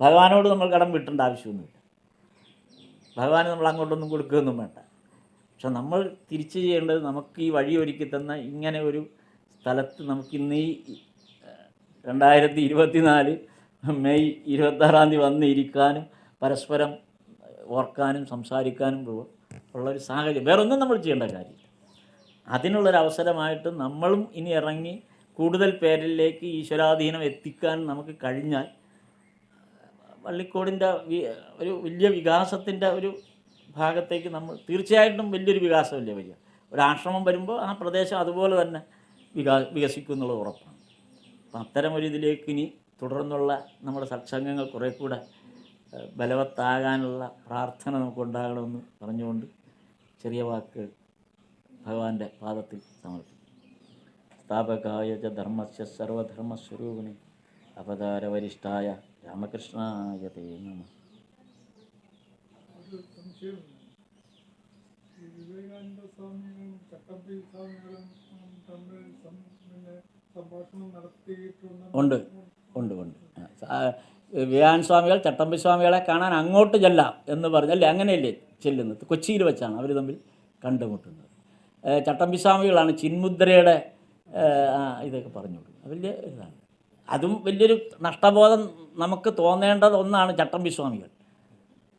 ഭഗവാനോട് നമ്മൾ കടം വീട്ടേണ്ട ആവശ്യമൊന്നുമില്ല. ഭഗവാന് നമ്മൾ അങ്ങോട്ടൊന്നും കൊടുക്കുകയൊന്നും വേണ്ട. പക്ഷെ നമ്മൾ തിരിച്ചു ചെയ്യേണ്ടത്, നമുക്ക് ഈ വഴി ഒരുക്കി തന്ന ഇങ്ങനെ ഒരു സ്ഥലത്ത് നമുക്കിന്ന് ഈ 2024 മെയ് 26 വന്ന് ഇരിക്കാനും പരസ്പരം ഓർക്കാനും സംസാരിക്കാനും ഉള്ളൊരു സാഹചര്യം, വേറൊന്നും നമ്മൾ ചെയ്യേണ്ട കാര്യമില്ല. അതിനുള്ളൊരവസരമായിട്ട് നമ്മളും ഇനി ഇറങ്ങി കൂടുതൽ പേരിലേക്ക് ഈശ്വരാധീനം എത്തിക്കാൻ നമുക്ക് കഴിഞ്ഞാൽ വള്ളിക്കോടിൻ്റെ ഒരു വലിയ വികാസത്തിൻ്റെ ഒരു ഭാഗത്തേക്ക് നമ്മൾ തീർച്ചയായിട്ടും വലിയൊരു വികാസമല്ലേ വരിക. ഒരാശ്രമം വരുമ്പോൾ ആ പ്രദേശം അതുപോലെ തന്നെ വികസിക്കും എന്നുള്ളത് ഉറപ്പാണ്. അപ്പം അത്തരമൊരിതിലേക്ക് ഇനി തുടർന്നുള്ള നമ്മുടെ സത്സംഗങ്ങൾ കുറേ കൂടെ ബലവത്താകാനുള്ള പ്രാർത്ഥന നമുക്കുണ്ടാകണമെന്ന് പറഞ്ഞുകൊണ്ട് ചെറിയ വാക്കുകൾ ഭഗവാന്റെ പാദത്തിൽ സമർപ്പിക്കും. സ്ഥാപകായ ച ധർമ്മസ്യ സർവധർമ്മസ്വരൂപിണി അവതാരവരിഷ്ഠായ രാമകൃഷ്ണായ തേ നമഃ. വിവേകാനന്ദ സ്വാമികളും ചട്ടമ്പി സ്വാമികളും തമ്മിൽ സംഭാഷണം നടത്തിയിട്ടുണ്ട്. ഉണ്ട്. വിവേകാനന്ദ സ്വാമികൾ ചട്ടമ്പി സ്വാമികളെ കാണാൻ അങ്ങോട്ട് ചെല്ലാം എന്ന് പറഞ്ഞല്ലേ, അങ്ങനെയല്ലേ ചെല്ലുന്നത്? കൊച്ചിയിൽ വെച്ചാണ് അവർ തമ്മിൽ കണ്ടുമുട്ടുന്നത്. ചട്ടമ്പി സ്വാമികളാണ് ചിന്മുദ്രയുടെ ഇതൊക്കെ പറഞ്ഞു കൊടുക്കുന്നത്. വലിയ ഇതാണ്. അതും വലിയൊരു നഷ്ടബോധം നമുക്ക് തോന്നേണ്ടത് ഒന്നാണ്.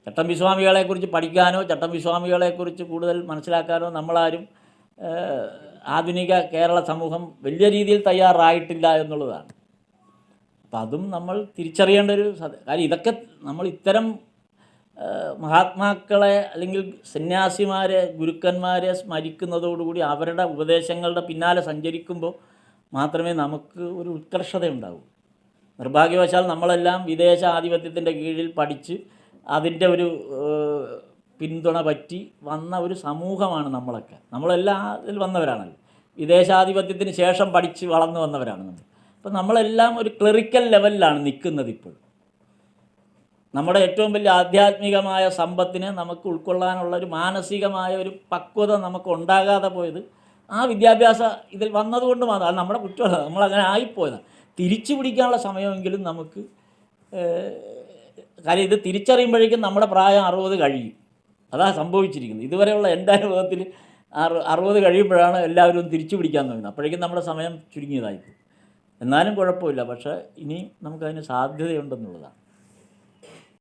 ചട്ടമ്പി സ്വാമികളെക്കുറിച്ച് പഠിക്കാനോ ചട്ടമ്പി സ്വാമികളെക്കുറിച്ച് കൂടുതൽ മനസ്സിലാക്കാനോ നമ്മളാരും ആധുനിക കേരള സമൂഹം വലിയ രീതിയിൽ തയ്യാറായിട്ടില്ല എന്നുള്ളതാണ്. അപ്പം അതും നമ്മൾ തിരിച്ചറിയേണ്ട ഒരു കാര്യം. ഇതൊക്കെ നമ്മൾ ഇത്തരം മഹാത്മാക്കളെ അല്ലെങ്കിൽ സന്യാസിമാരെ, ഗുരുക്കന്മാരെ സ്മരിക്കുന്നതോടുകൂടി അവരുടെ ഉപദേശങ്ങളുടെ പിന്നാലെ സഞ്ചരിക്കുമ്പോൾ മാത്രമേ നമുക്ക് ഒരു ഉത്കർഷത ഉണ്ടാവൂ. നിർഭാഗ്യവശാൽ നമ്മളെല്ലാം വിദേശ ആധിപത്യത്തിൻ്റെ കീഴിൽ പഠിച്ച് അതിൻ്റെ ഒരു പിന്തുണ പറ്റി വന്ന ഒരു സമൂഹമാണ് നമ്മളൊക്കെ. നമ്മളെല്ലാം അതിൽ വന്നവരാണല്ലോ. വിദേശാധിപത്യത്തിന് ശേഷം പഠിച്ച് വളർന്നു വന്നവരാണ് നമ്മൾ. അപ്പം നമ്മളെല്ലാം ഒരു ക്ലറിക്കൽ ലെവലിലാണ് നിൽക്കുന്നത് ഇപ്പോൾ. നമ്മുടെ ഏറ്റവും വലിയ ആധ്യാത്മികമായ സമ്പത്തിനെ നമുക്ക് ഉൾക്കൊള്ളാനുള്ള ഒരു മാനസികമായ ഒരു പക്വത നമുക്ക് ഉണ്ടാകാതെ പോയത് ആ വിദ്യാഭ്യാസ ഇതിൽ വന്നതുകൊണ്ട് മാത്രം. അത് നമ്മുടെ കുറ്റമല്ല, നമ്മളങ്ങനെ ആയിപ്പോയതാണ്. തിരിച്ചു പിടിക്കാനുള്ള സമയമെങ്കിലും നമുക്ക്, കാര്യം ഇത് തിരിച്ചറിയുമ്പോഴേക്കും നമ്മുടെ പ്രായം 60 കഴിയും. അതാണ് സംഭവിച്ചിരിക്കുന്നത്. ഇതുവരെയുള്ള എൻ്റെ അനുഭവത്തിൽ 60 കഴിയുമ്പോഴാണ് എല്ലാവരും തിരിച്ചു പിടിക്കാൻ തുടങ്ങുന്നത്. അപ്പോഴേക്കും നമ്മുടെ സമയം ചുരുങ്ങിയതായിപ്പോയി. എന്നാലും കുഴപ്പമില്ല. പക്ഷേ ഇനിയും നമുക്കതിന് സാധ്യതയുണ്ടെന്നുള്ളതാണ്.